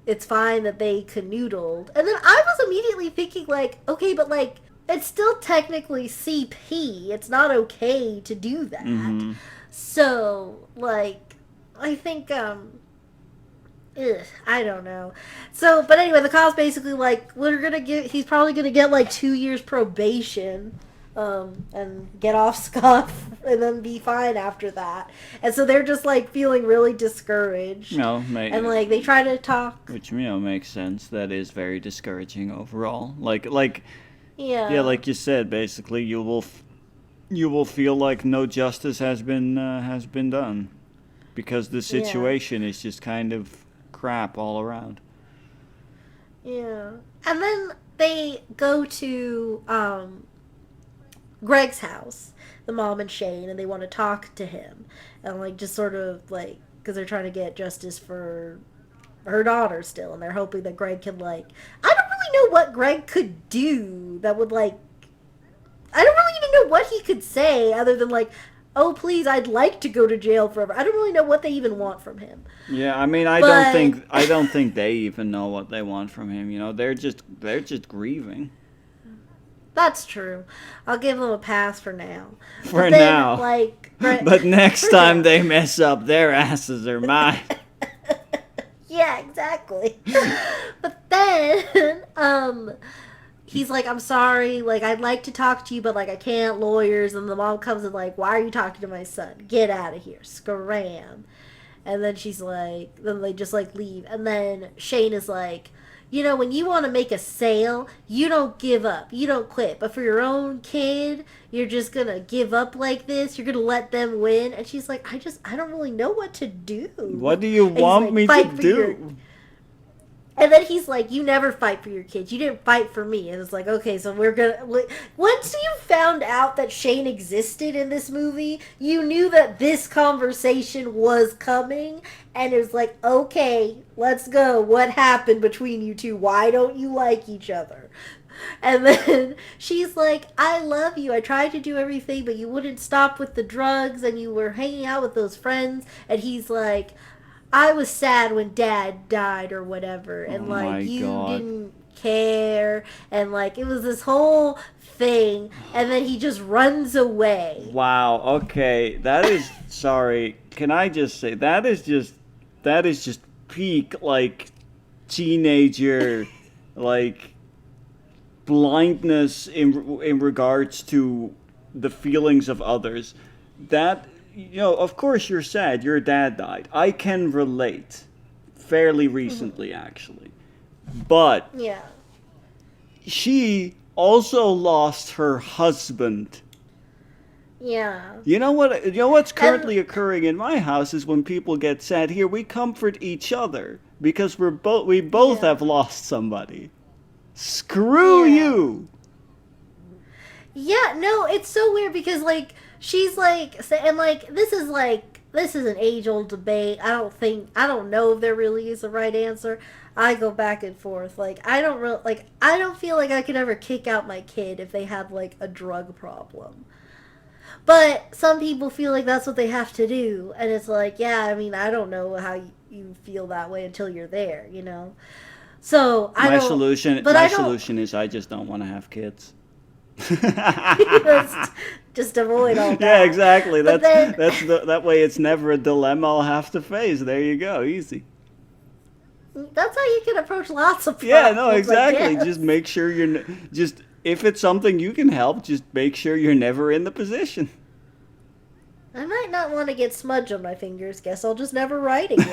Speaker 2: it's fine that they canoodled. And then I was immediately thinking like, okay, but like it's still technically CP. It's not okay to do that.
Speaker 1: Mm-hmm.
Speaker 2: So like, I think I don't know. So, but anyway, the cop's basically like, he's probably gonna get like 2 years probation, and get off scuff, and then be fine after that. And so they're just like feeling really discouraged. And like they try to talk.
Speaker 1: Which, you know, makes sense. That is very discouraging overall. Like
Speaker 2: Yeah,
Speaker 1: like you said, basically you will feel like no justice has been done because the situation is just kind of crap all around.
Speaker 2: Yeah. And then they go to Greg's house, the mom and Shane, and they want to talk to him. And like just sort of like, because they're trying to get justice for her daughter still, and they're hoping that Greg can like, I don't really know what Greg could do that would like, I don't really even know what he could say other than like, oh please, I'd like to go to jail forever. I don't really know what they even want from him.
Speaker 1: Yeah, I mean, I don't think they even know what they want from him. You know, they're just grieving.
Speaker 2: That's true. I'll give them a pass for now.
Speaker 1: For
Speaker 2: But then,
Speaker 1: now.
Speaker 2: like,
Speaker 1: But next time they mess up, their asses are mine.
Speaker 2: Yeah, exactly. But then, he's like, I'm sorry, like, I'd like to talk to you, but, like, I can't, lawyers. And the mom comes and, like, why are you talking to my son? Get out of here. Scram. And then she's like, then they just, like, leave. And then Shane is like, you know, when you want to make a sale, you don't give up. You don't quit. But for your own kid, you're just going to give up like this. You're going to let them win. And she's like, I don't really know what to do.
Speaker 1: What do you
Speaker 2: And he's
Speaker 1: want
Speaker 2: like,
Speaker 1: me
Speaker 2: "Fight
Speaker 1: to
Speaker 2: for
Speaker 1: do?
Speaker 2: And then he's like, you never fight for your kids. You didn't fight for me. And it's like, okay, so we're going to... Once you found out that Shane existed in this movie, you knew that this conversation was coming. And it was like, okay, let's go. What happened between you two? Why don't you like each other? And then she's like, I love you. I tried to do everything, but you wouldn't stop with the drugs. And you were hanging out with those friends. And he's like... I was sad when Dad died or whatever, and
Speaker 1: Oh my
Speaker 2: like you
Speaker 1: God.
Speaker 2: didn't care, and like it was this whole thing, and then he just runs away.
Speaker 1: Wow, okay. That is sorry. Can I just say that is just peak like teenager like blindness in regards to the feelings of others. That, you know, of course you're sad. Your dad died. I can relate. Fairly recently, actually. But
Speaker 2: Yeah.
Speaker 1: she also lost her husband.
Speaker 2: Yeah.
Speaker 1: You know what's currently occurring in my house is when people get sad here, we comfort each other because we both
Speaker 2: Yeah.
Speaker 1: have lost somebody. Screw
Speaker 2: Yeah.
Speaker 1: you.
Speaker 2: Yeah, no, it's so weird because like she's like, and like this is like this is an age-old debate. I don't know if there really is a right answer. I go back and forth. Like, I don't feel like I could ever kick out my kid if they have like a drug problem. But some people feel like that's what they have to do, and it's like, yeah, I mean, I don't know how you feel that way until you're there, you know. So I
Speaker 1: My
Speaker 2: don't.
Speaker 1: solution,
Speaker 2: But
Speaker 1: my
Speaker 2: I don't.
Speaker 1: solution is I just don't want to have kids.
Speaker 2: Just avoid all that.
Speaker 1: Yeah, exactly.
Speaker 2: But then,
Speaker 1: That way it's never a dilemma I'll have to face. There you go, easy.
Speaker 2: that's how you can approach lots of problems.
Speaker 1: Yeah, no,
Speaker 2: I
Speaker 1: exactly.
Speaker 2: guess.
Speaker 1: Just make sure just if it's something you can help, just make sure you're never in the position.
Speaker 2: I might not want to get smudge on my fingers. Guess I'll just never write again.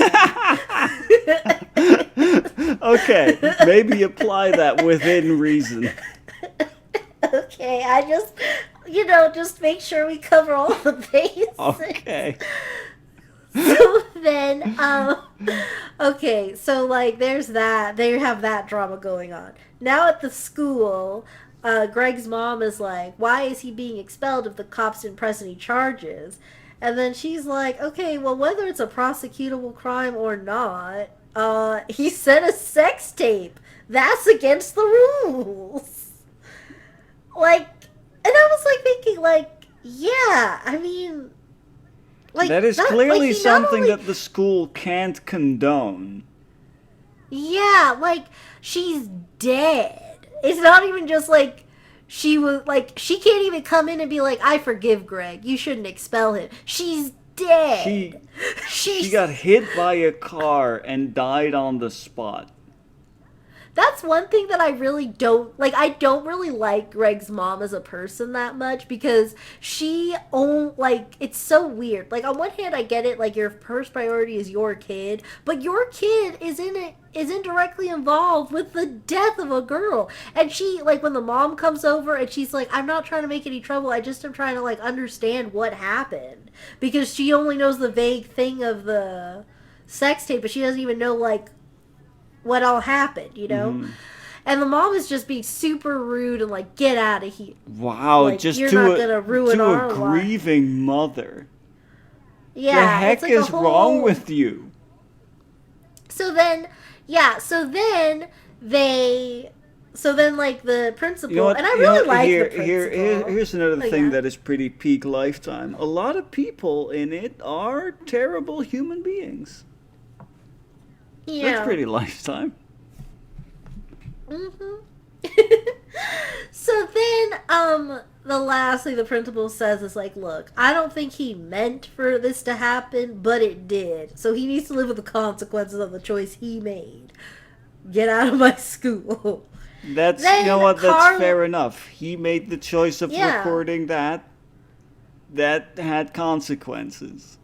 Speaker 1: Okay, maybe apply that within reason.
Speaker 2: Okay, I just, just make sure we cover all the bases.
Speaker 1: Okay.
Speaker 2: So then, okay, so like there's that. They have that drama going on. Now at the school, Greg's mom is like, why is he being expelled if the cops didn't press any charges? And then she's like, okay, well, whether it's a prosecutable crime or not, he sent a sex tape. That's against the rules. Like, and I was like thinking, like, yeah, I mean, like
Speaker 1: That is
Speaker 2: like,
Speaker 1: clearly
Speaker 2: he not
Speaker 1: something
Speaker 2: only-
Speaker 1: that the school can't condone.
Speaker 2: Yeah, like she's dead. It's not even just like she was like she can't even come in and be like, I forgive Greg. You shouldn't expel him. She's dead.
Speaker 1: She got hit by a car and died on the spot.
Speaker 2: That's one thing that I really don't like. I don't really like Greg's mom as a person that much because it's so weird. Like on one hand, I get it. Like your first priority is your kid, but your kid is indirectly involved with the death of a girl. And she like when the mom comes over and she's like, I'm not trying to make any trouble. I just am trying to like understand what happened because she only knows the vague thing of the sex tape, but she doesn't even know like what all happened, you know?
Speaker 1: Mhm.
Speaker 2: And the mom is just being super rude and like, get out of here.
Speaker 1: Wow,
Speaker 2: Like,
Speaker 1: just
Speaker 2: you're
Speaker 1: to
Speaker 2: not gonna ruin
Speaker 1: to
Speaker 2: our
Speaker 1: a
Speaker 2: life.
Speaker 1: grieving mother.
Speaker 2: Yeah.
Speaker 1: The heck
Speaker 2: it's like
Speaker 1: is
Speaker 2: a whole...
Speaker 1: wrong with you?
Speaker 2: So then like the principal,
Speaker 1: You know what?
Speaker 2: and I really like
Speaker 1: here,
Speaker 2: the principal.
Speaker 1: here's another
Speaker 2: Oh,
Speaker 1: thing
Speaker 2: yeah.
Speaker 1: that is pretty peak Lifetime. A lot of people in it are terrible human beings.
Speaker 2: Yeah.
Speaker 1: That's pretty Lifetime.
Speaker 2: So then, the last thing the principal says is like, look, I don't think he meant for this to happen, but it did. So he needs to live with the consequences of the choice he made. Get out of my school.
Speaker 1: That's
Speaker 2: Then
Speaker 1: you know what? That's
Speaker 2: Carl-
Speaker 1: fair enough. He made the choice of
Speaker 2: Yeah.
Speaker 1: recording that. That had consequences.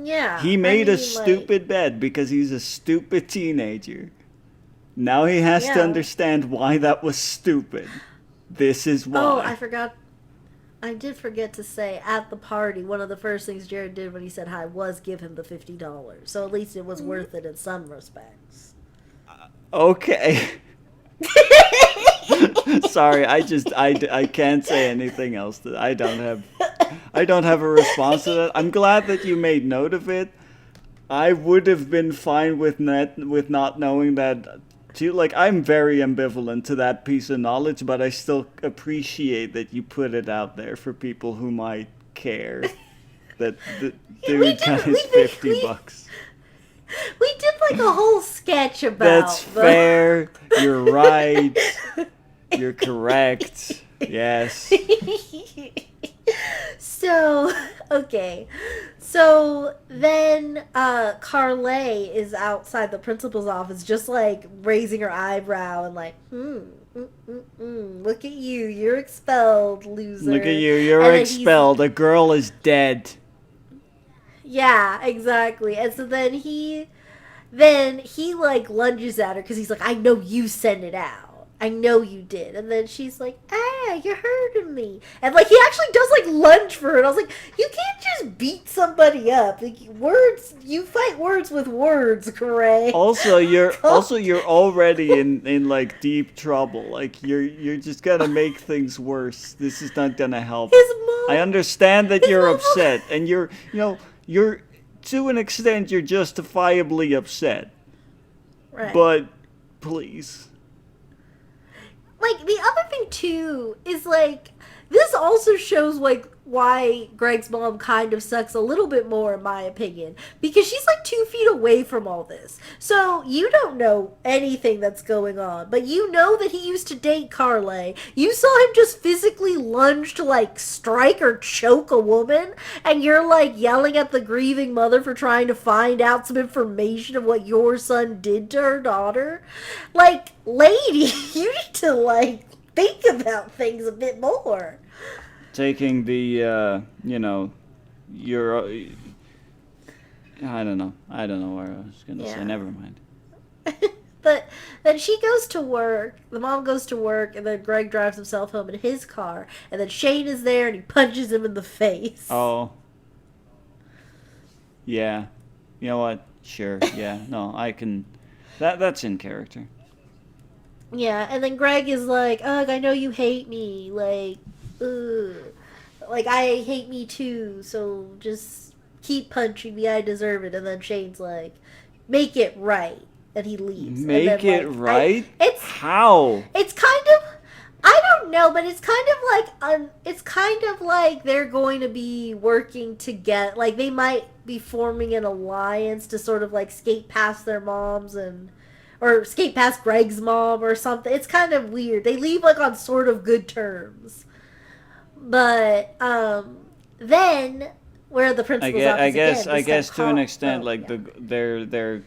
Speaker 2: Yeah.
Speaker 1: He made
Speaker 2: I
Speaker 1: a
Speaker 2: mean,
Speaker 1: stupid bet because he's a stupid teenager. Now he has to
Speaker 2: Yeah.
Speaker 1: understand why that was stupid. This is why.
Speaker 2: Oh, I forgot. I did forget to say at the party, one of the first things Jared did when he said hi was give him the $50. So at least it was worth it in some respects.
Speaker 1: Okay. Sorry, I can't say anything else. I don't have a response to that. I'm glad that you made note of it. I would have been fine with not knowing that too. Like I'm very ambivalent to that piece of knowledge, but I still appreciate that you put it out there for people who might care that the dude got his $50.
Speaker 2: We did like a whole sketch about.
Speaker 1: That's fair. You're right. You're correct. Yes.
Speaker 2: So, okay. So then Carlay is outside the principal's office just like raising her eyebrow and like, look at you. You're expelled, loser.
Speaker 1: Look at you. You're
Speaker 2: And then he's-
Speaker 1: expelled. A girl is dead.
Speaker 2: Yeah, exactly. And so then he like lunges at her because he's like, I know you sent it out. I know you did. And then she's like, you're hurting me. And like he actually does like lunge for her. And I was like, you can't just beat somebody up. Like words, you fight words with words, Gray.
Speaker 1: Also, you're already in like deep trouble. Like you're just gonna make things worse. This is not gonna help.
Speaker 2: His mom.
Speaker 1: I understand that
Speaker 2: His
Speaker 1: you're
Speaker 2: mom-
Speaker 1: upset and you're you're to an extent you're justifiably upset.
Speaker 2: Right.
Speaker 1: But please.
Speaker 2: Like, the other thing, too, is, like, this also shows, like, why Greg's mom kind of sucks a little bit more, in my opinion. Because she's, like, 2 feet away from all this. So, you don't know anything that's going on. But you know that he used to date Carly. You saw him just physically lunge to, like, strike or choke a woman. And you're, like, yelling at the grieving mother for trying to find out some information of what your son did to her daughter. Like, lady, you need to, like, think about things a bit more.
Speaker 1: Taking the, your... I don't know what I was going to say. Never mind.
Speaker 2: But then she goes to work, the mom goes to work, and then Greg drives himself home in his car, and then Shane is there, and he punches him in the face.
Speaker 1: Oh. Yeah. You know what? Sure. Yeah. No, I can... That's in character.
Speaker 2: Yeah, and then Greg is like, ugh, I know you hate me, like, ugh. Like, I hate me too, so just keep punching me, I deserve it. And then Shane's like, make it right. And he leaves.
Speaker 1: Make it right?
Speaker 2: It's
Speaker 1: how?
Speaker 2: It's kind of, I don't know, but it's kind of like they're going to be working together. Like, they might be forming an alliance to sort of, like, skate past their moms or skate past Greg's mom or something. It's kind of weird. They leave, like, on sort of good terms. But, then, where the principal's office
Speaker 1: I guess to an extent, their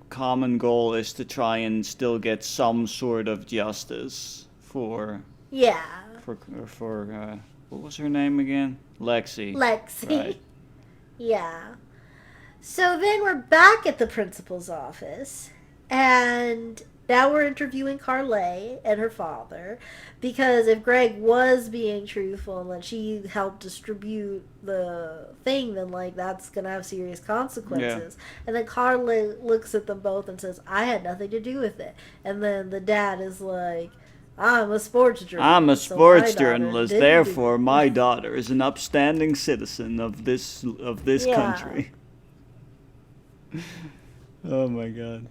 Speaker 1: common goal is to try and still get some sort of justice for...
Speaker 2: Yeah.
Speaker 1: For what was her name again? Lexi.
Speaker 2: Right. Yeah. So then we're back at the principal's office, and now we're interviewing Carly and her father, because if Greg was being truthful and that she helped distribute the thing, then, like, that's going to have serious consequences. Yeah. And then Carly looks at them both and says, I had nothing to do with it. And then the dad is like, I'm a sports journalist.
Speaker 1: Therefore, my daughter is an upstanding citizen of this country. Oh my god.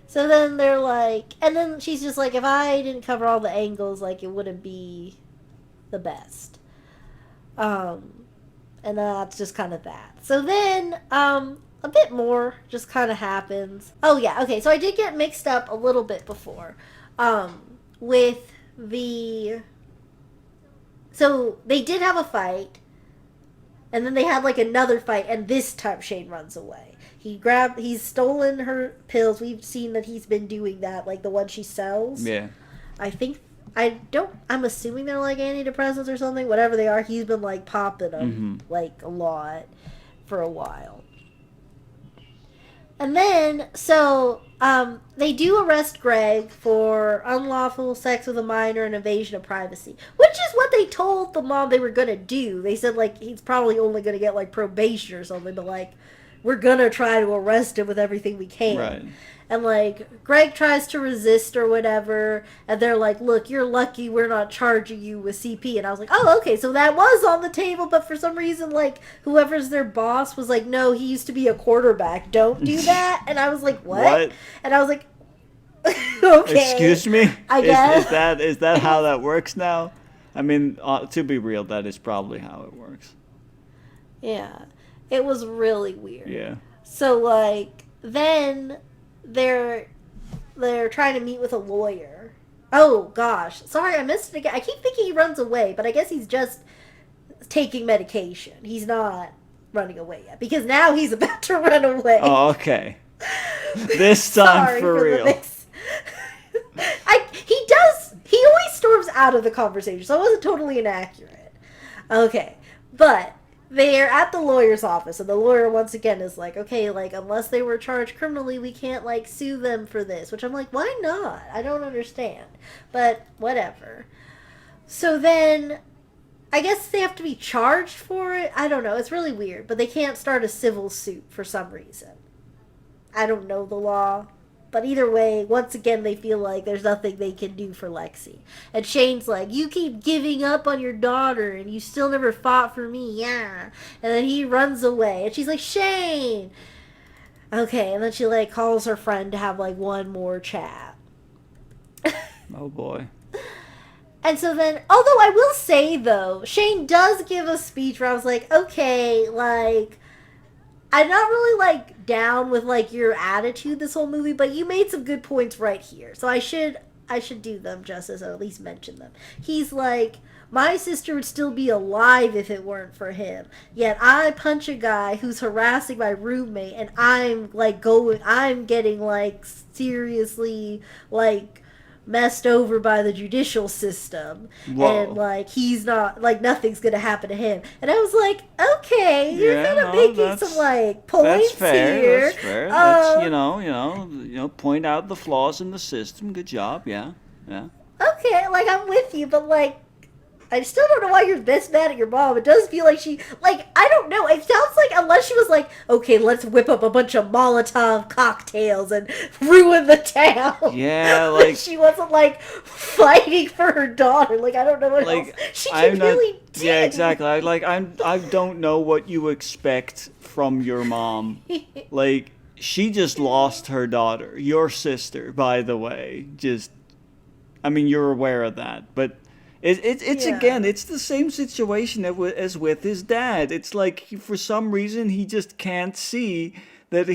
Speaker 2: So then they're like, and then she's just like, if I didn't cover all the angles, like, it wouldn't be the best. And that's just kind of that. So then, a bit more just kind of happens. Oh yeah, okay, so I did get mixed up a little bit before, with so they did have a fight, and then they had, like, another fight, and this time Shane runs away. He's stolen her pills. We've seen that he's been doing that, like the one she sells.
Speaker 1: Yeah.
Speaker 2: I'm assuming they're, like, antidepressants or something. Whatever they are, he's been, like, popping them, like, a lot for a while. And then, so, they do arrest Greg for unlawful sex with a minor and invasion of privacy, which is what they told the mom they were going to do. They said, like, he's probably only going to get, like, probation or something, but, like, we're going to try to arrest him with everything we can.
Speaker 1: Right.
Speaker 2: And, like, Greg tries to resist or whatever, and they're like, look, you're lucky we're not charging you with CP. And I was like, oh, okay, so that was on the table, but for some reason, like, whoever's their boss was like, no, he used to be a quarterback. Don't do that. And I was like, what? And I was like, okay.
Speaker 1: Excuse me?
Speaker 2: I guess.
Speaker 1: Is that how that works now? I mean, to be real, that is probably how it works.
Speaker 2: Yeah. It was really weird.
Speaker 1: Yeah.
Speaker 2: So, like, then they're trying to meet with a lawyer. Oh, gosh. Sorry, I missed it again. I keep thinking he runs away, but I guess he's just taking medication. He's not running away yet, because now he's about to run away.
Speaker 1: Oh, okay. This time for real.
Speaker 2: He always storms out of the conversation, so it wasn't totally inaccurate. Okay, but they're at the lawyer's office, and the lawyer once again is like, okay, like, unless they were charged criminally, we can't, like, sue them for this. Which I'm like, why not? I don't understand. But whatever. So then, I guess they have to be charged for it? I don't know. It's really weird. But they can't start a civil suit for some reason. I don't know the law. But either way, once again, they feel like there's nothing they can do for Lexi. And Shane's like, you keep giving up on your daughter and you still never fought for me, yeah. And then he runs away. And she's like, Shane! Okay, and then she, like, calls her friend to have, like, one more chat.
Speaker 1: Oh, boy.
Speaker 2: And so then, although I will say, though, Shane does give a speech where I was like, okay, like, I'm not really, like, down with, like, your attitude this whole movie, but you made some good points right here. So I should do them justice, or at least mention them. He's like, my sister would still be alive if it weren't for him. Yet I punch a guy who's harassing my roommate, and I'm getting, like, seriously, like, messed over by the judicial system.
Speaker 1: Whoa.
Speaker 2: And like he's not, like, nothing's gonna happen to him. And I was like, okay, you're kind of making some like points
Speaker 1: that's fair,
Speaker 2: here.
Speaker 1: That's fair. That's, you know, point out the flaws in the system. Good job. Yeah.
Speaker 2: Okay, like, I'm with you, but like, I still don't know why you're this mad at your mom. It does feel like she, like, I don't know. It sounds like, unless she was like, okay, let's whip up a bunch of Molotov cocktails and ruin the town.
Speaker 1: Yeah, like,
Speaker 2: she wasn't, like, fighting for her daughter. Like, I don't know what else she really did.
Speaker 1: Yeah, exactly. I don't know what you expect from your mom. Like, she just lost her daughter. Your sister, by the way. I mean, you're aware of that, but It's again, it's the same situation as with his dad. It's like, for some reason, he just can't see that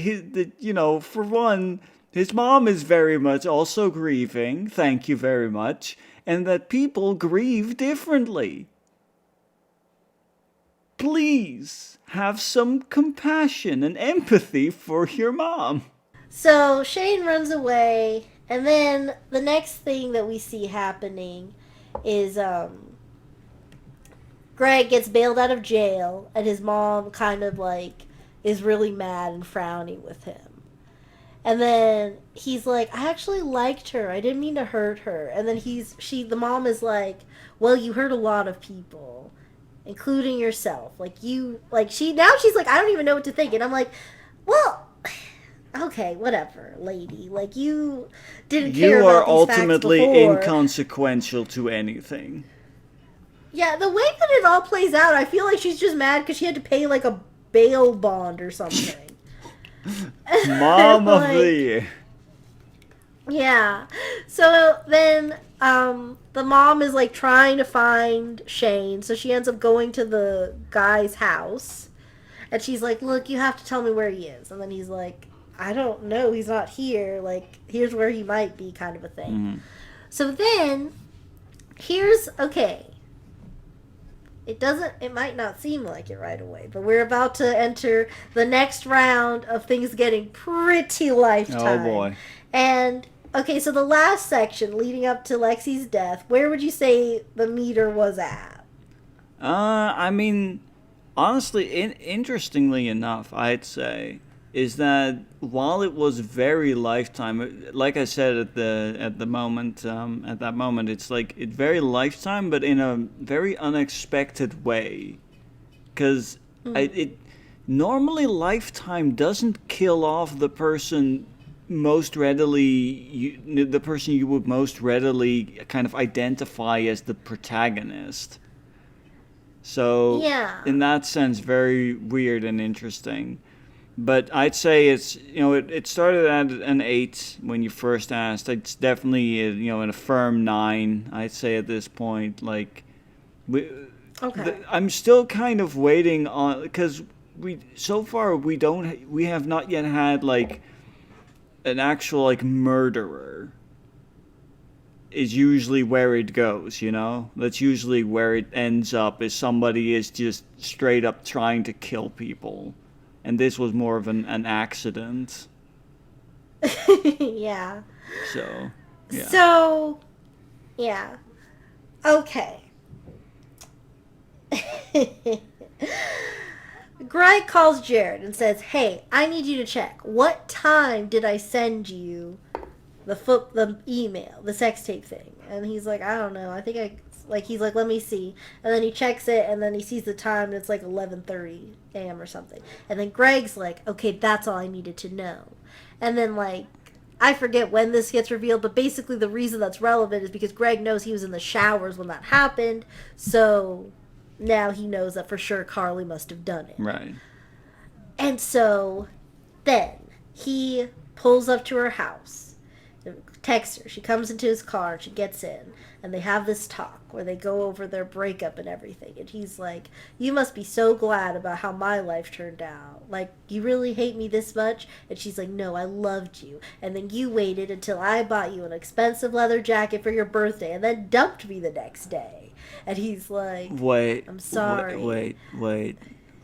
Speaker 1: for one, his mom is very much also grieving, thank you very much, and that people grieve differently. Please have some compassion and empathy for your mom.
Speaker 2: So Shane runs away, and then the next thing that we see happening is Greg gets bailed out of jail, and his mom kind of like is really mad and frowny with him. And then he's like, I actually liked her. I didn't mean to hurt her. And then the mom is like, well, you hurt a lot of people, including yourself. She's like, I don't even know what to think. And I'm like, well, okay, whatever, lady. Like, you didn't care about these facts before. You are ultimately
Speaker 1: inconsequential to anything.
Speaker 2: Yeah, the way that it all plays out, I feel like she's just mad because she had to pay, like, a bail bond or something.
Speaker 1: Mom of the year.
Speaker 2: Yeah. So then, the mom is, like, trying to find Shane, so she ends up going to the guy's house. And she's like, look, you have to tell me where he is. And then he's like, I don't know, he's not here, like, here's where he might be, kind of a thing. Mm-hmm. So then, okay, it might not seem like it right away, but we're about to enter the next round of things getting pretty Lifetime.
Speaker 1: Oh boy.
Speaker 2: And, okay, so the last section leading up to Lexi's death, where would you say the meter was at?
Speaker 1: I mean, honestly, interestingly enough, I'd say, is that while it was very Lifetime, like I said at that moment, it's like it's very Lifetime, but in a very unexpected way, because normally Lifetime doesn't kill off the person most readily, the person you would most readily kind of identify as the protagonist. So yeah, in that sense, very weird and interesting. But I'd say it's, it started at an 8 when you first asked. It's definitely, in a firm 9, I'd say at this point. Like, I'm still kind of waiting on, because we have not yet had, like, an actual, like, murderer. Is usually where it goes, That's usually where it ends up, is somebody is just straight up trying to kill people. And this was more of an accident.
Speaker 2: Yeah.
Speaker 1: So,
Speaker 2: yeah. Okay. Greg calls Jared and says, hey, I need you to check. What time did I send you the email, the sex tape thing? And he's like, I don't know. I think he's like, let me see. And then he checks it, and then he sees the time, and it's like 11:30 a.m. or something. And then Greg's like, okay, that's all I needed to know. And then, like, I forget when this gets revealed, but basically the reason that's relevant is because Greg knows he was in the showers when that happened, so now he knows that for sure Carly must have done it.
Speaker 1: Right.
Speaker 2: And so then he pulls up to her house, texts her. She comes into his car and she gets in, and they have this talk where they go over their breakup and everything. And he's like, "You must be so glad about how my life turned out. Like, you really hate me this much?" And she's like, "No, I loved you. And then you waited until I bought you an expensive leather jacket for your birthday and then dumped me the next day." And he's like,
Speaker 1: Wait.
Speaker 2: "I'm sorry."
Speaker 1: Wait.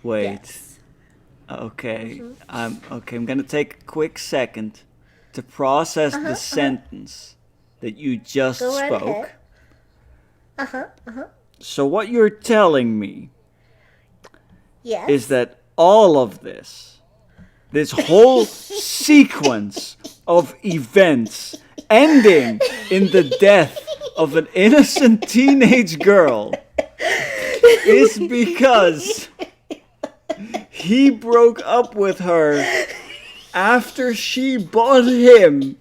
Speaker 2: Yes.
Speaker 1: Okay. I'm gonna take a quick second to process the sentence that you just
Speaker 2: Go right
Speaker 1: spoke.
Speaker 2: ahead.
Speaker 1: So what you're telling me
Speaker 2: Yes.
Speaker 1: is that all of this whole sequence of events ending in the death of an innocent teenage girl is because he broke up with her after she bought him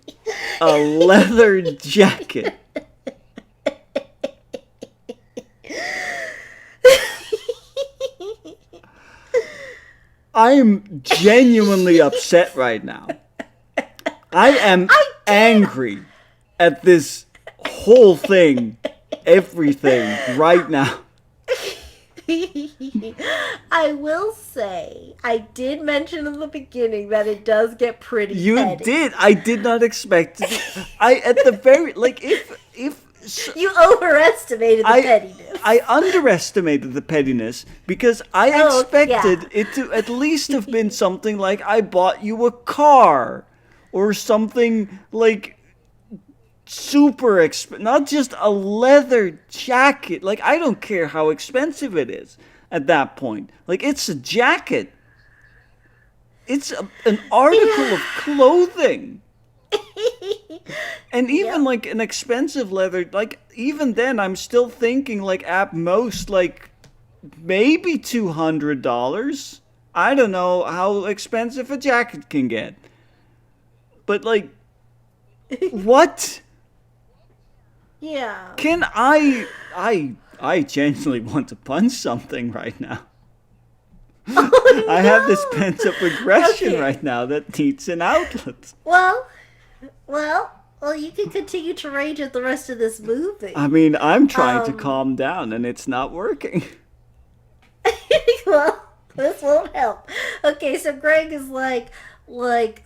Speaker 1: a leather jacket. I'm genuinely upset right now. I am angry at this whole thing, everything right now.
Speaker 2: I will say, I did mention in the beginning that it does get pretty
Speaker 1: You
Speaker 2: petty.
Speaker 1: did. I did not expect it. At the very, like, if
Speaker 2: You overestimated the pettiness.
Speaker 1: I underestimated the pettiness because I
Speaker 2: Oh,
Speaker 1: expected
Speaker 2: yeah.
Speaker 1: it to at least have been something like, "I bought you a car," or something like super expensive, not just a leather jacket. Like, I don't care how expensive it is at that point. Like, it's a jacket. It's an article of clothing. And even like an expensive leather, like even then I'm still thinking like at most like maybe $200. I don't know how expensive a jacket can get. But like what?
Speaker 2: Yeah.
Speaker 1: Can I genuinely want to punch something right now.
Speaker 2: Oh,
Speaker 1: I have this
Speaker 2: no.
Speaker 1: pent up aggression
Speaker 2: Okay.
Speaker 1: right now that needs an outlet.
Speaker 2: Well, you can continue to rage at the rest of this movie.
Speaker 1: I mean, I'm trying to
Speaker 2: Um,
Speaker 1: calm down and it's not working.
Speaker 2: Well, this won't help. Okay, so Greg is like,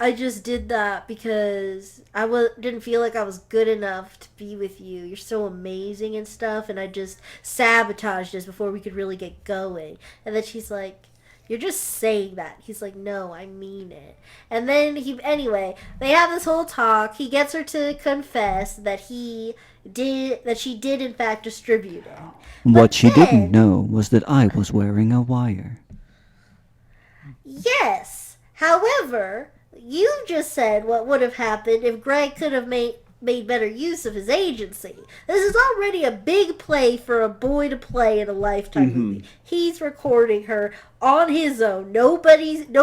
Speaker 2: I just did that because didn't feel like I was good enough to be with you. You're so amazing and stuff, and I just sabotaged us before we could really get going. And then she's like, "You're just saying that." He's like, "No, I mean it." And then anyway, they have this whole talk. He gets her to confess that she did in fact distribute it.
Speaker 1: What she
Speaker 2: then-
Speaker 1: didn't know was that I was wearing a wire.
Speaker 2: Yes. However, you just said what would have happened if Greg could have made better use of his agency. This is already a big play for a boy to play in a Lifetime movie. He's recording her on his own. No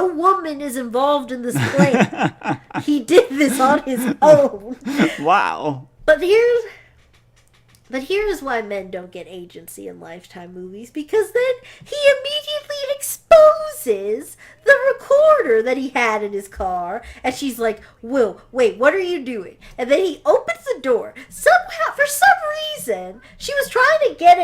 Speaker 2: woman is involved in this plan. He did this on his own.
Speaker 1: Wow.
Speaker 2: But here's why men don't get agency in Lifetime movies, because then he immediately exposes the recorder that he had in his car, and she's like, "Will, wait, what are you doing?" And then he opens the door. Somehow, for some reason, she was trying to get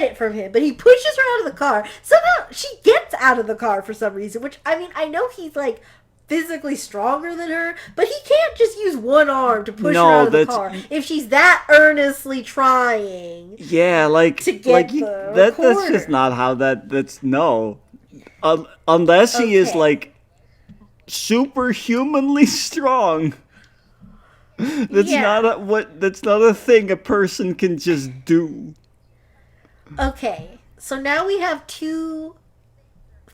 Speaker 2: it from him, but he pushes her out of the car. Somehow, she gets out of the car for some reason, which, I mean, I know he's like physically stronger than her, but he can't just use one arm to push her out of the car if she's that earnestly trying.
Speaker 1: Yeah, like
Speaker 2: to get
Speaker 1: that's
Speaker 2: recorder.
Speaker 1: just not how that's no. Unless he is
Speaker 2: Okay.
Speaker 1: like superhumanly strong. That's
Speaker 2: Yeah.
Speaker 1: that's not a thing a person can just do.
Speaker 2: Okay, so now we have two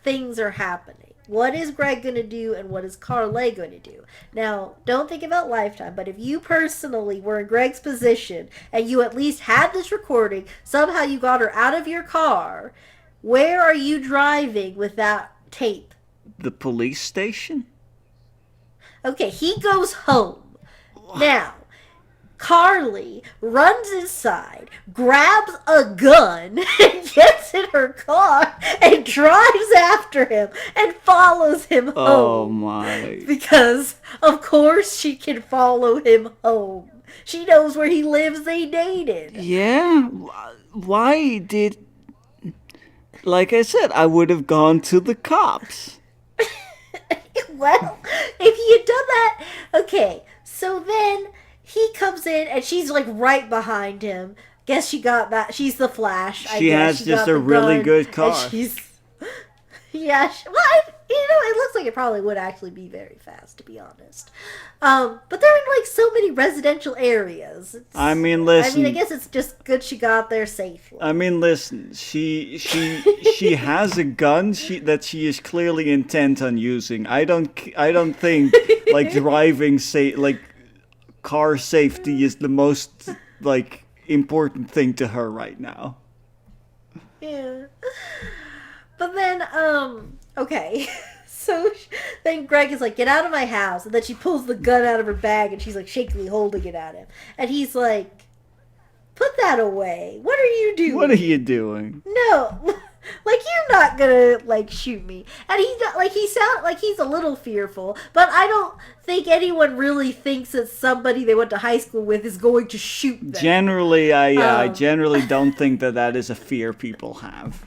Speaker 2: things are happening. What is Greg going to do and what is Carly going to do? Now, don't think about Lifetime, but if you personally were in Greg's position and you at least had this recording, somehow you got her out of your car, where are you driving with that tape?
Speaker 1: The police station?
Speaker 2: Okay, he goes home. Now, Carly runs inside, grabs a gun, and gets in her car and drives after him and follows him
Speaker 1: Oh
Speaker 2: home.
Speaker 1: my.
Speaker 2: Because, of course, she can follow him home. She knows where he lives. They dated.
Speaker 1: Yeah? Why did. Like I said, I would have gone to the cops.
Speaker 2: Well, if he had done that. Okay, so then he comes in and she's like right behind him. Guess she got that. She's the Flash. I
Speaker 1: She
Speaker 2: guess.
Speaker 1: has
Speaker 2: She
Speaker 1: just
Speaker 2: got
Speaker 1: a
Speaker 2: the
Speaker 1: really
Speaker 2: gun,
Speaker 1: good
Speaker 2: and
Speaker 1: car.
Speaker 2: she's. Yeah, it looks like it probably would actually be very fast, to be honest. But they're in like so many residential areas.
Speaker 1: I mean, listen.
Speaker 2: I guess it's just good she got there safely.
Speaker 1: I mean, listen. She has a gun that she is clearly intent on using. I don't think like driving like car safety is the most like important thing to her right now.
Speaker 2: Yeah. But then, okay. So then Greg is like, get out of my house. And then she pulls the gun out of her bag and she's like shakily holding it at him. And he's like, put that away. What are you doing?
Speaker 1: What are you doing?
Speaker 2: No. Like, you're not gonna, like, shoot me. And he sounds like he's a little fearful. But I don't think anyone really thinks that somebody they went to high school with is going to shoot them.
Speaker 1: Generally, I generally don't think that is a fear people have.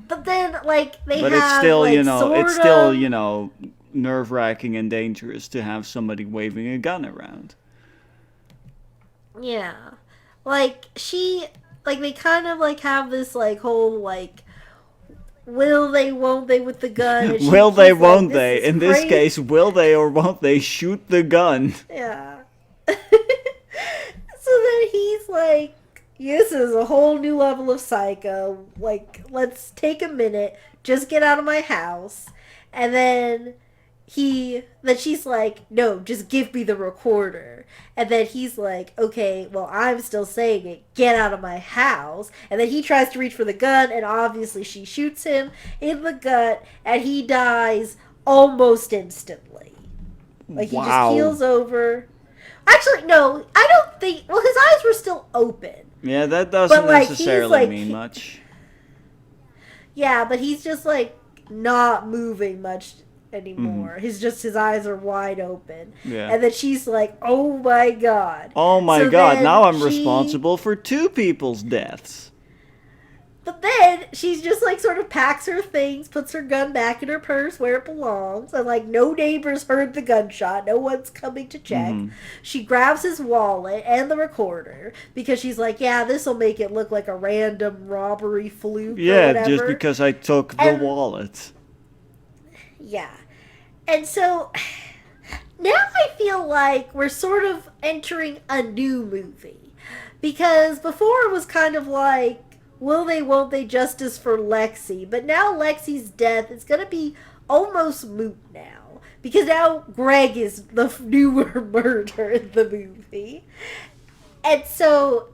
Speaker 2: But then, like, they
Speaker 1: But
Speaker 2: have,
Speaker 1: it's still,
Speaker 2: like,
Speaker 1: it's still, nerve-wracking and dangerous to have somebody waving a gun around.
Speaker 2: Yeah. Like, they kind of, like, have this, like, whole, like, will they, won't they with the gun? And
Speaker 1: Will they,
Speaker 2: she's like,
Speaker 1: won't they? In this
Speaker 2: crazy.
Speaker 1: case, will they or won't they shoot the gun?
Speaker 2: Yeah. So then he's like, this is a whole new level of psycho. Like, let's take a minute, just get out of my house. And then she's like, no, just give me the recorder. And then he's like, okay, well, I'm still saying it, get out of my house. And then he tries to reach for the gun, and obviously she shoots him in the gut, and he dies almost instantly. Like, he just keels over. Actually, no, I don't think, well, his eyes were still open.
Speaker 1: Yeah, that doesn't
Speaker 2: like,
Speaker 1: necessarily mean much.
Speaker 2: Yeah, but he's just, like, not moving much anymore. His eyes are wide open.
Speaker 1: Yeah.
Speaker 2: And then she's like, oh my god.
Speaker 1: Oh my
Speaker 2: So
Speaker 1: god,
Speaker 2: then
Speaker 1: now I'm responsible for 2 people's deaths.
Speaker 2: But then she's just like sort of packs her things, puts her gun back in her purse where it belongs, and like no neighbors heard the gunshot, no one's coming to check. She grabs his wallet and the recorder because she's like, yeah, this will make it look like a random robbery fluke.
Speaker 1: Yeah,
Speaker 2: or whatever.
Speaker 1: just because I took the wallet.
Speaker 2: Yeah. And so now I feel like we're sort of entering a new movie. Because before it was kind of like, will they, won't they, justice for Lexi. But now Lexi's death is going to be almost moot now. Because now Greg is the newer murder in the movie. And so,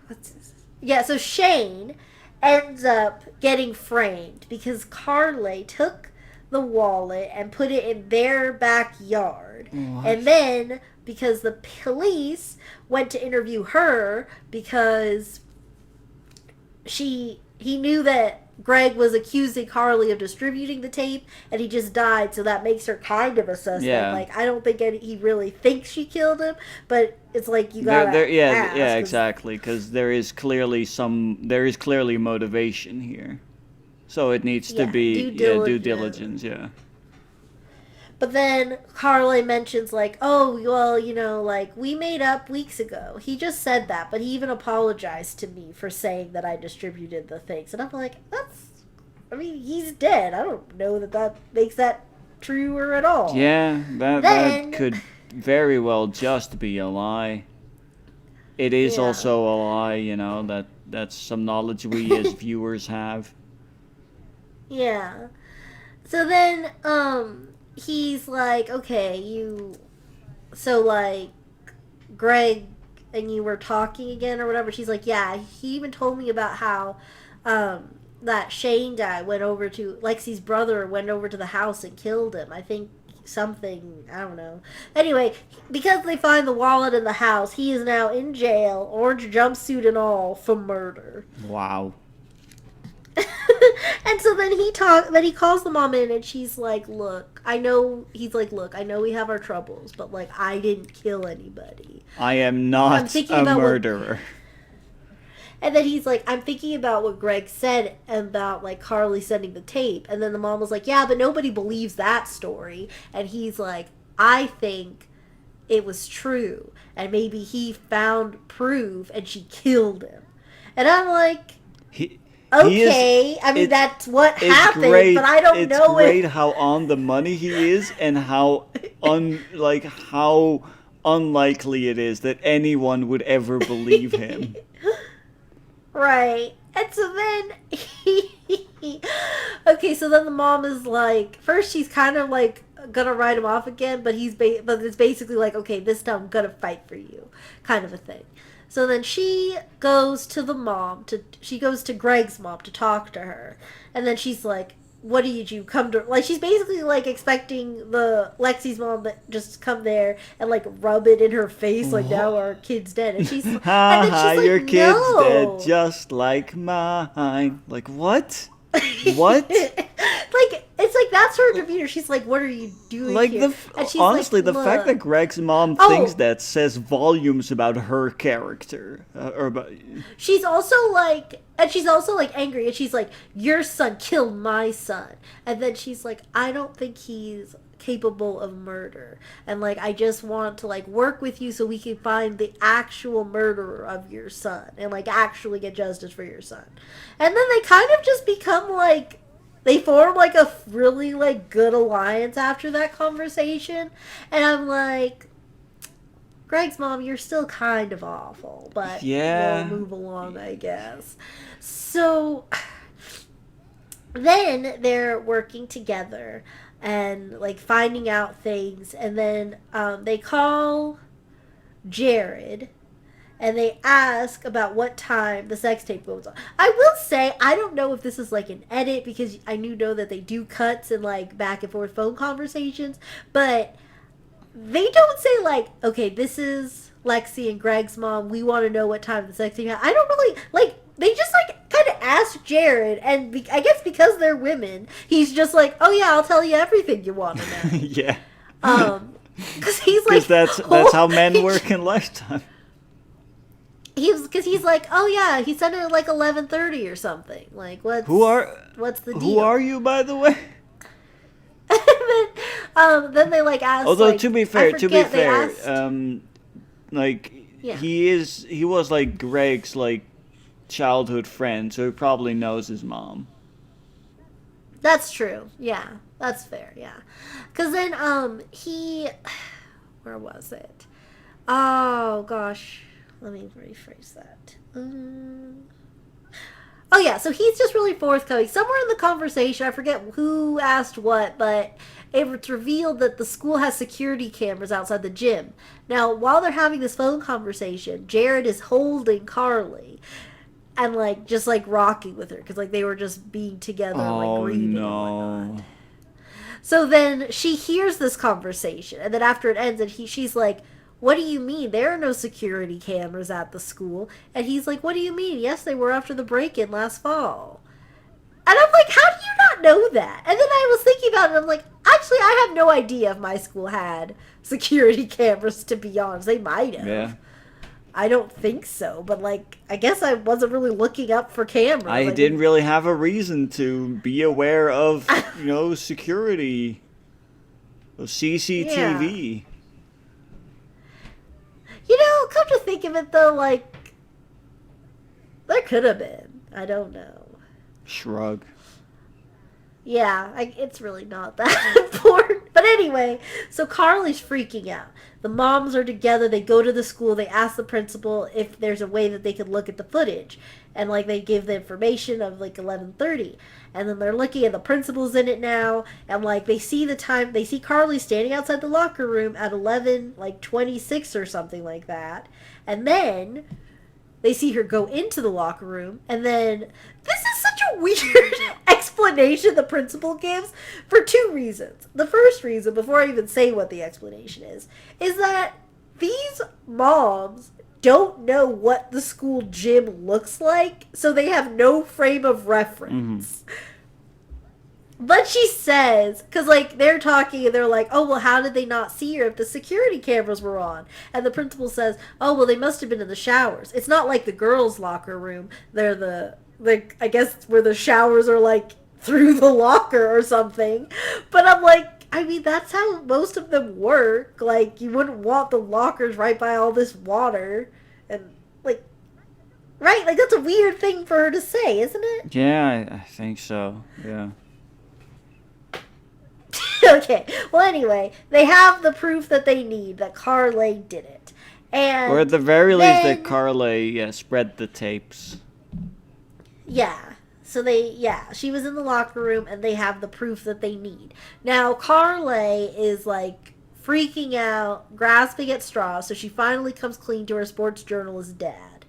Speaker 2: what's this? Yeah, so Shane ends up getting framed because Carly took the wallet and put it in their backyard.
Speaker 1: What?
Speaker 2: And then, because the police went to interview her because he knew that Greg was accusing Carly of distributing the tape, and he just died, so that makes her kind of a suspect.
Speaker 1: Yeah.
Speaker 2: Like, I don't think he really thinks she killed him, but it's like you gotta ask,
Speaker 1: yeah, exactly, because there is clearly motivation here, so it needs to be due diligence, yeah.
Speaker 2: But then Carly mentions, like, oh, well, like, we made up weeks ago. He just said that, but he even apologized to me for saying that I distributed the things. And I'm like, he's dead. I don't know that makes that truer at all.
Speaker 1: Yeah, that could very well just be a lie. It is also a lie, that's some knowledge we as viewers have.
Speaker 2: Yeah. So then, he's like, okay, so like, Greg and you were talking again or whatever. She's like, yeah, he even told me about how, that Shane guy went over to Lexi's brother went over to the house and killed him. I think something, I don't know. Anyway, because they find the wallet in the house, he is now in jail, orange jumpsuit and all, for murder.
Speaker 1: Wow.
Speaker 2: And so then he calls the mom in, and she's like, look, I know we have our troubles, but like, I didn't kill anybody.
Speaker 1: I am not a murderer.
Speaker 2: And then he's like, I'm thinking about what Greg said about, like, Carly sending the tape. And then the mom was like, yeah, but nobody believes that story. And he's like, I think it was true. And maybe he found proof and she killed him. And I'm like, okay. I mean, that's what happened,
Speaker 1: great.
Speaker 2: But I don't know
Speaker 1: It's great how on the money he is and how, how unlikely it is that anyone would ever believe him.
Speaker 2: Right. And so then okay, so then the mom is like, first she's kind of like gonna write him off again, but but it's basically like, okay, this time I'm gonna fight for you, kind of a thing. So then she goes to Greg's mom to talk to her, and then she's like, what did you come to, like, she's basically like expecting the Lexi's mom to just come there and like rub it in her face, like, now our kid's dead, and she's like,
Speaker 1: your kid's dead just like mine. Like, what? What?
Speaker 2: Like, it's like, that's her demeanor. She's like, what are you doing
Speaker 1: like
Speaker 2: here?
Speaker 1: Honestly, the fact that Greg's mom thinks that says volumes about her character.
Speaker 2: She's also like angry, and she's like, your son killed my son. And then she's like, I don't think he's capable of murder, and like, I just want to like work with you so we can find the actual murderer of your son and like actually get justice for your son. And then they kind of just become like, they form like a really like good alliance after that conversation. And I'm like, Greg's mom, you're still kind of awful, but
Speaker 1: yeah,
Speaker 2: we'll move along, I guess. So then they're working together and like finding out things, and then they call Jared and they ask about what time the sex tape goes on. I will say, I don't know if this is like an edit, because I know that they do cuts and like back and forth phone conversations, but they don't say like, okay, this is Lexi and Greg's mom, we want to know what time the sex tape happened. I don't really, like, they just like kind of ask Jared, and I guess because they're women, he's just like, oh yeah, I'll tell you everything you want to know.
Speaker 1: Yeah.
Speaker 2: Because he's like,
Speaker 1: that's how men work in Lifetime.
Speaker 2: Because he's like, oh yeah, he sent it at like 11:30 or something. Like, what's the deal?
Speaker 1: Who are you, by the way?
Speaker 2: Then they like ask.
Speaker 1: Although
Speaker 2: like,
Speaker 1: to be fair,
Speaker 2: like, yeah.
Speaker 1: he was like Greg's like childhood friend, so he probably knows his mom.
Speaker 2: That's true. Yeah, that's fair. Yeah, because then where was it? Oh gosh, let me rephrase that. Oh yeah, so he's just really forthcoming. Somewhere in the conversation, I forget who asked what, but it's revealed that the school has security cameras outside the gym. Now, while they're having this phone conversation, Jared is holding Carly and like just like rocking with her, because like they were just being together, like grieving and whatnot. So then she hears this conversation, and then after it ends, and she's like, what do you mean? There are no security cameras at the school. And he's like, what do you mean? Yes, they were after the break-in last fall. And I'm like, how do you not know that? And then I was thinking about it, and I'm like, actually, I have no idea if my school had security cameras, to be honest. They might have.
Speaker 1: Yeah.
Speaker 2: I don't think so, but like, I guess I wasn't really looking up for cameras.
Speaker 1: I didn't really have a reason to be aware of, security, CCTV.
Speaker 2: Yeah. Come to think of it, though, like, there could have been. I don't know.
Speaker 1: Shrug.
Speaker 2: Yeah, it's really not that important. But anyway, so Carly's freaking out. The moms are together. They go to the school. They ask the principal if there's a way that they could look at the footage. And, like, they give the information of, like, 11:30. And then they're looking, and the principal's in it now. And, like, they see the time. They see Carly standing outside the locker room at 11:26 or something like that. And then they see her go into the locker room. And then, this is such a weird explanation the principal gives for two reasons. The first reason, before I even say what the explanation is that these moms don't know what the school gym looks like, so they have no frame of reference. But she says, because, like, they're talking and they're like, oh, well, how did they not see her if the security cameras were on? And the principal says, oh, well, they must have been in the showers. It's not like the girls' locker room. They're I guess, where the showers are, like, through the locker or something. But I'm like, I mean, that's how most of them work. Like, you wouldn't want the lockers right by all this water. And, like, right? Like, that's a weird thing for her to say, isn't it?
Speaker 1: Yeah, I think so. Yeah.
Speaker 2: Okay. Well, anyway, they have the proof that they need, that Carly did it. And
Speaker 1: or at the very least that Carly spread the tapes.
Speaker 2: Yeah. So she was in the locker room and they have the proof that they need. Now, Carly is like freaking out, grasping at straws, so she finally comes clean to her sports journalist dad.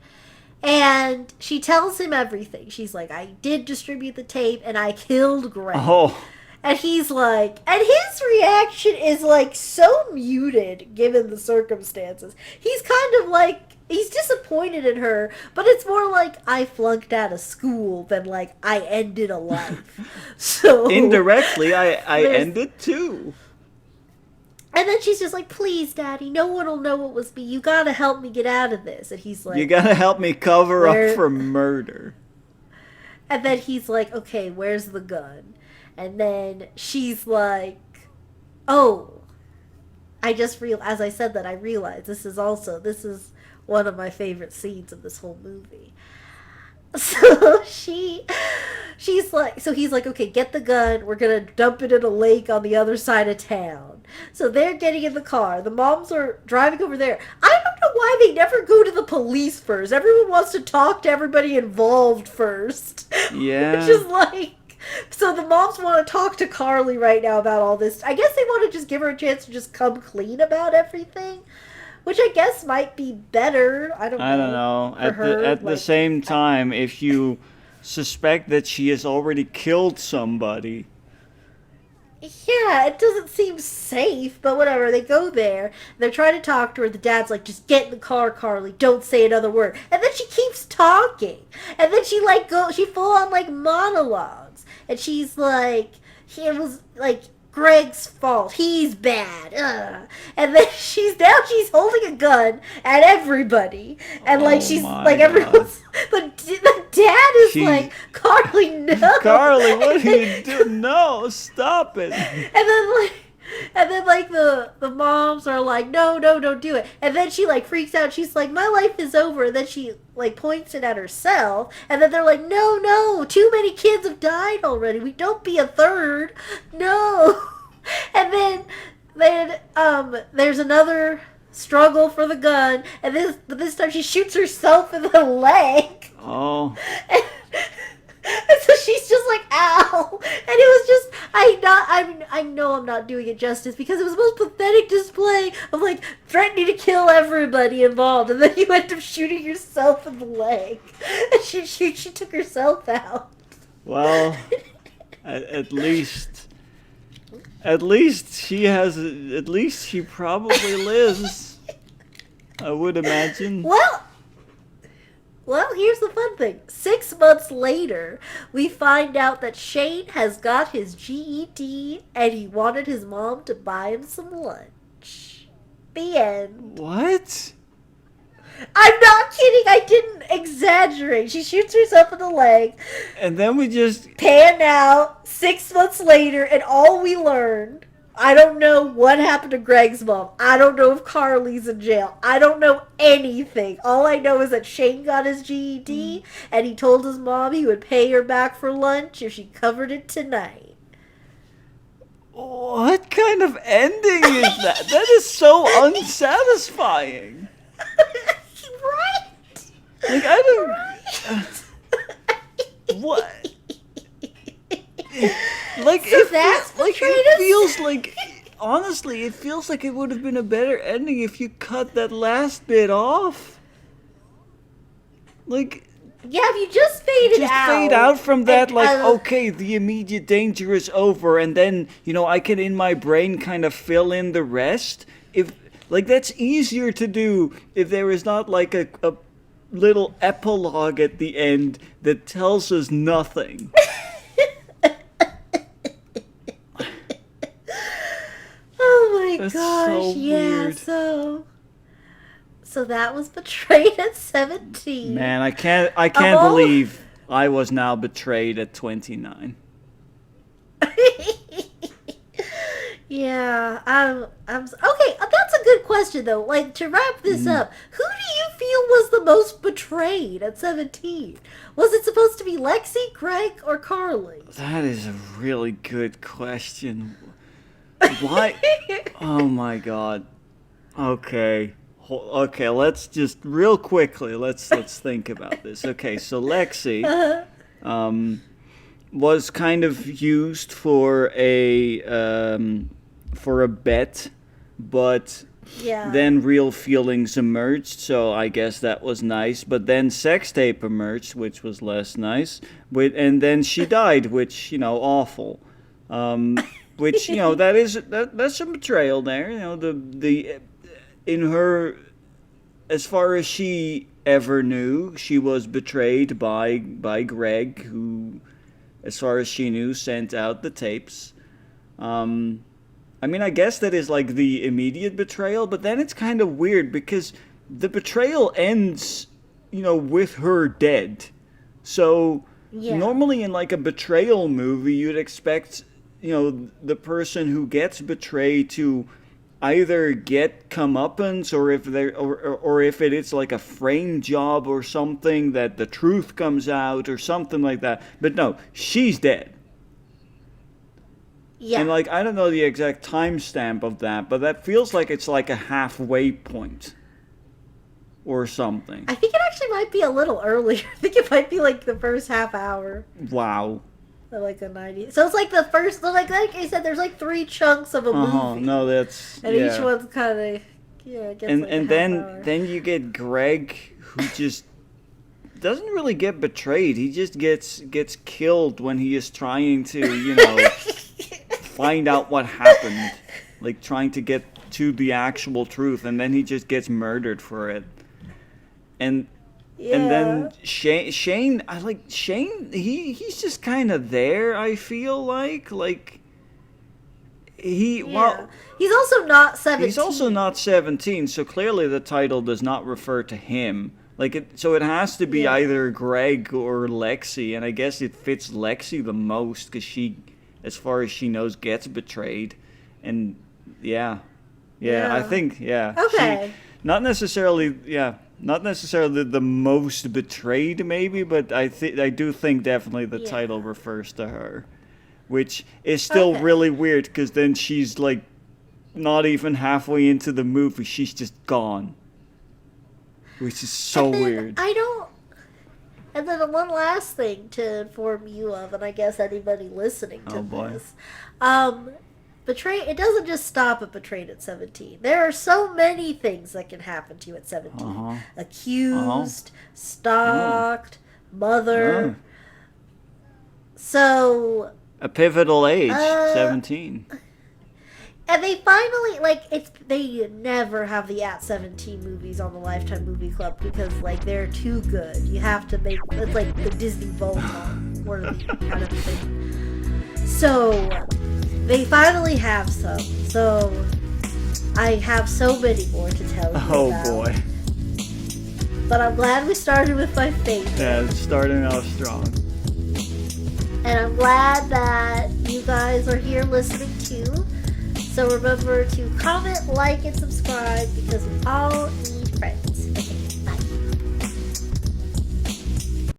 Speaker 2: And she tells him everything. She's like, I did distribute the tape and I killed Greg.
Speaker 1: Oh.
Speaker 2: And he's like, and his reaction is like so muted given the circumstances. He's kind of like, he's disappointed in her, but it's more like I flunked out of school than like I ended a life. So
Speaker 1: indirectly, I ended too.
Speaker 2: And then she's just like, please, Daddy, no one will know it was me. You gotta help me get out of this. And he's like,
Speaker 1: you gotta help me cover up for murder.
Speaker 2: And then he's like, okay, where's the gun? And then she's like, oh, as I said that, I realized this is one of my favorite scenes of this whole movie. So he's like, okay, get the gun. We're going to dump it in a lake on the other side of town. So they're getting in the car. The moms are driving over there. I don't know why they never go to the police first. Everyone wants to talk to everybody involved first.
Speaker 1: Yeah.
Speaker 2: Which is like, so the moms want to talk to Carly right now about all this. I guess they want to just give her a chance to just come clean about everything, which I guess might be better. I don't know.
Speaker 1: At the same time, if you suspect that she has already killed somebody.
Speaker 2: Yeah, it doesn't seem safe, but whatever. They go there, they're trying to talk to her. The dad's like, just get in the car, Carly. Don't say another word. And then she keeps talking. And then she full on like monologues. And she's like, it was like Greg's fault. He's bad. Ugh. And then she's holding a gun at everybody. And like she's like everyone's the dad is like, Carly, no.
Speaker 1: Carly, what are you doing? No, stop it.
Speaker 2: And then the moms are like, no, don't do it. And then she like freaks out. She's like, my life is over. And then she like points it at herself. And then they're like, no, too many kids have died already. We don't be a third. No. And then there's another struggle for the gun. And this time she shoots herself in the leg.
Speaker 1: Oh.
Speaker 2: And so she's just like, ow. And it was just, I know I'm not doing it justice because it was the most pathetic display of like threatening to kill everybody involved. And then you end up shooting yourself in the leg. And she took herself out.
Speaker 1: Well, at least she probably lives. I would imagine.
Speaker 2: Well, here's the fun thing. 6 months later, we find out that Shane has got his GED and he wanted his mom to buy him some lunch. The end.
Speaker 1: What?
Speaker 2: I'm not kidding. I didn't exaggerate. She shoots herself in the leg.
Speaker 1: And then we just
Speaker 2: pan out 6 months later, and all we learned, I don't know what happened to Greg's mom. I don't know if Carly's in jail. I don't know anything. All I know is that Shane got his GED, and he told his mom he would pay her back for lunch if she covered it tonight.
Speaker 1: What kind of ending is that? That is so unsatisfying.
Speaker 2: Right?
Speaker 1: Like, I don't... what? Like,
Speaker 2: so
Speaker 1: it feels like... Honestly, it feels like it would have been a better ending if you cut that last bit off. Like,
Speaker 2: Yeah, if you just faded
Speaker 1: Just
Speaker 2: out.
Speaker 1: fade out from that,
Speaker 2: and,
Speaker 1: like, okay, the immediate danger is over, and then, I can in my brain kind of fill in the rest. If, like, that's easier to do if there is not, like, a little epilogue at the end that tells us nothing.
Speaker 2: Oh my
Speaker 1: That's
Speaker 2: gosh,
Speaker 1: so
Speaker 2: yeah,
Speaker 1: weird.
Speaker 2: so that was Betrayed at 17.
Speaker 1: Man, I can't
Speaker 2: all-
Speaker 1: believe I was now betrayed at 29.
Speaker 2: Yeah, okay, that's a good question though. Like, to wrap this up, who do you feel was the most betrayed at 17? Was it supposed to be Lexi, Greg, or Carly?
Speaker 1: That is a really good question. Why? Oh my god. Okay. Okay, let's just real quickly, let's think about this. Okay, so Lexi was kind of used for a bet, but
Speaker 2: Yeah.
Speaker 1: then real feelings emerged, so I guess that was nice. But then sex tape emerged, which was less nice. And then she died, which, awful. Which, that's a betrayal there. The in her, as far as she ever knew, she was betrayed by Greg, who, as far as she knew, sent out the tapes. I mean, I guess that is like the immediate betrayal, but then it's kind of weird because the betrayal ends, with her dead. So
Speaker 2: Yeah.
Speaker 1: normally in like a betrayal movie, you'd expect, the person who gets betrayed to either get comeuppance, or if it is like a frame job or something, that the truth comes out or something like that. But no, she's dead.
Speaker 2: Yeah.
Speaker 1: And like, I don't know the exact timestamp of that, but that feels like it's like a halfway point or something.
Speaker 2: I think it actually might be a little earlier. I think it might be like the first half hour.
Speaker 1: Wow.
Speaker 2: Or like the 90s. So it's like the first, like I said, there's like 3 chunks of a movie.
Speaker 1: No, that's
Speaker 2: And each one's kind of, gets
Speaker 1: and
Speaker 2: like
Speaker 1: and
Speaker 2: a
Speaker 1: then
Speaker 2: half hour.
Speaker 1: then you get Greg, who just doesn't really get betrayed. He just gets killed when he is trying to, find out what happened, like trying to get to the actual truth, and then he just gets murdered for it. And then Shane, I like Shane. He's just kind of there. I feel like well,
Speaker 2: he's also not 17.
Speaker 1: he's also not 17, so clearly the title does not refer to him. So it has to be either Greg or Lexi, and I guess it fits Lexi the most because she, as far as she knows, gets betrayed, and I think
Speaker 2: Okay.
Speaker 1: not necessarily the most betrayed maybe, but I do think definitely the title refers to her, which is still really weird because then she's like not even halfway into the movie, she's just gone, which is so weird.
Speaker 2: And then one last thing to inform you of, and I guess anybody listening to this, it doesn't just stop at Betrayed at 17. There are so many things that can happen to you at 17. Accused, stalked, mother. So
Speaker 1: A pivotal age, 17.
Speaker 2: And they finally, they never have the at 17 movies on the Lifetime Movie Club because, they're too good. You have to make, it's like the Disney Voltron worthy kind of thing. So, they finally have some. So, I have so many more to tell you about.
Speaker 1: Oh boy.
Speaker 2: But I'm glad we started with my favorite.
Speaker 1: Yeah, it's starting off strong.
Speaker 2: And I'm glad that you guys are here listening too. So remember to comment, like, and subscribe because we all need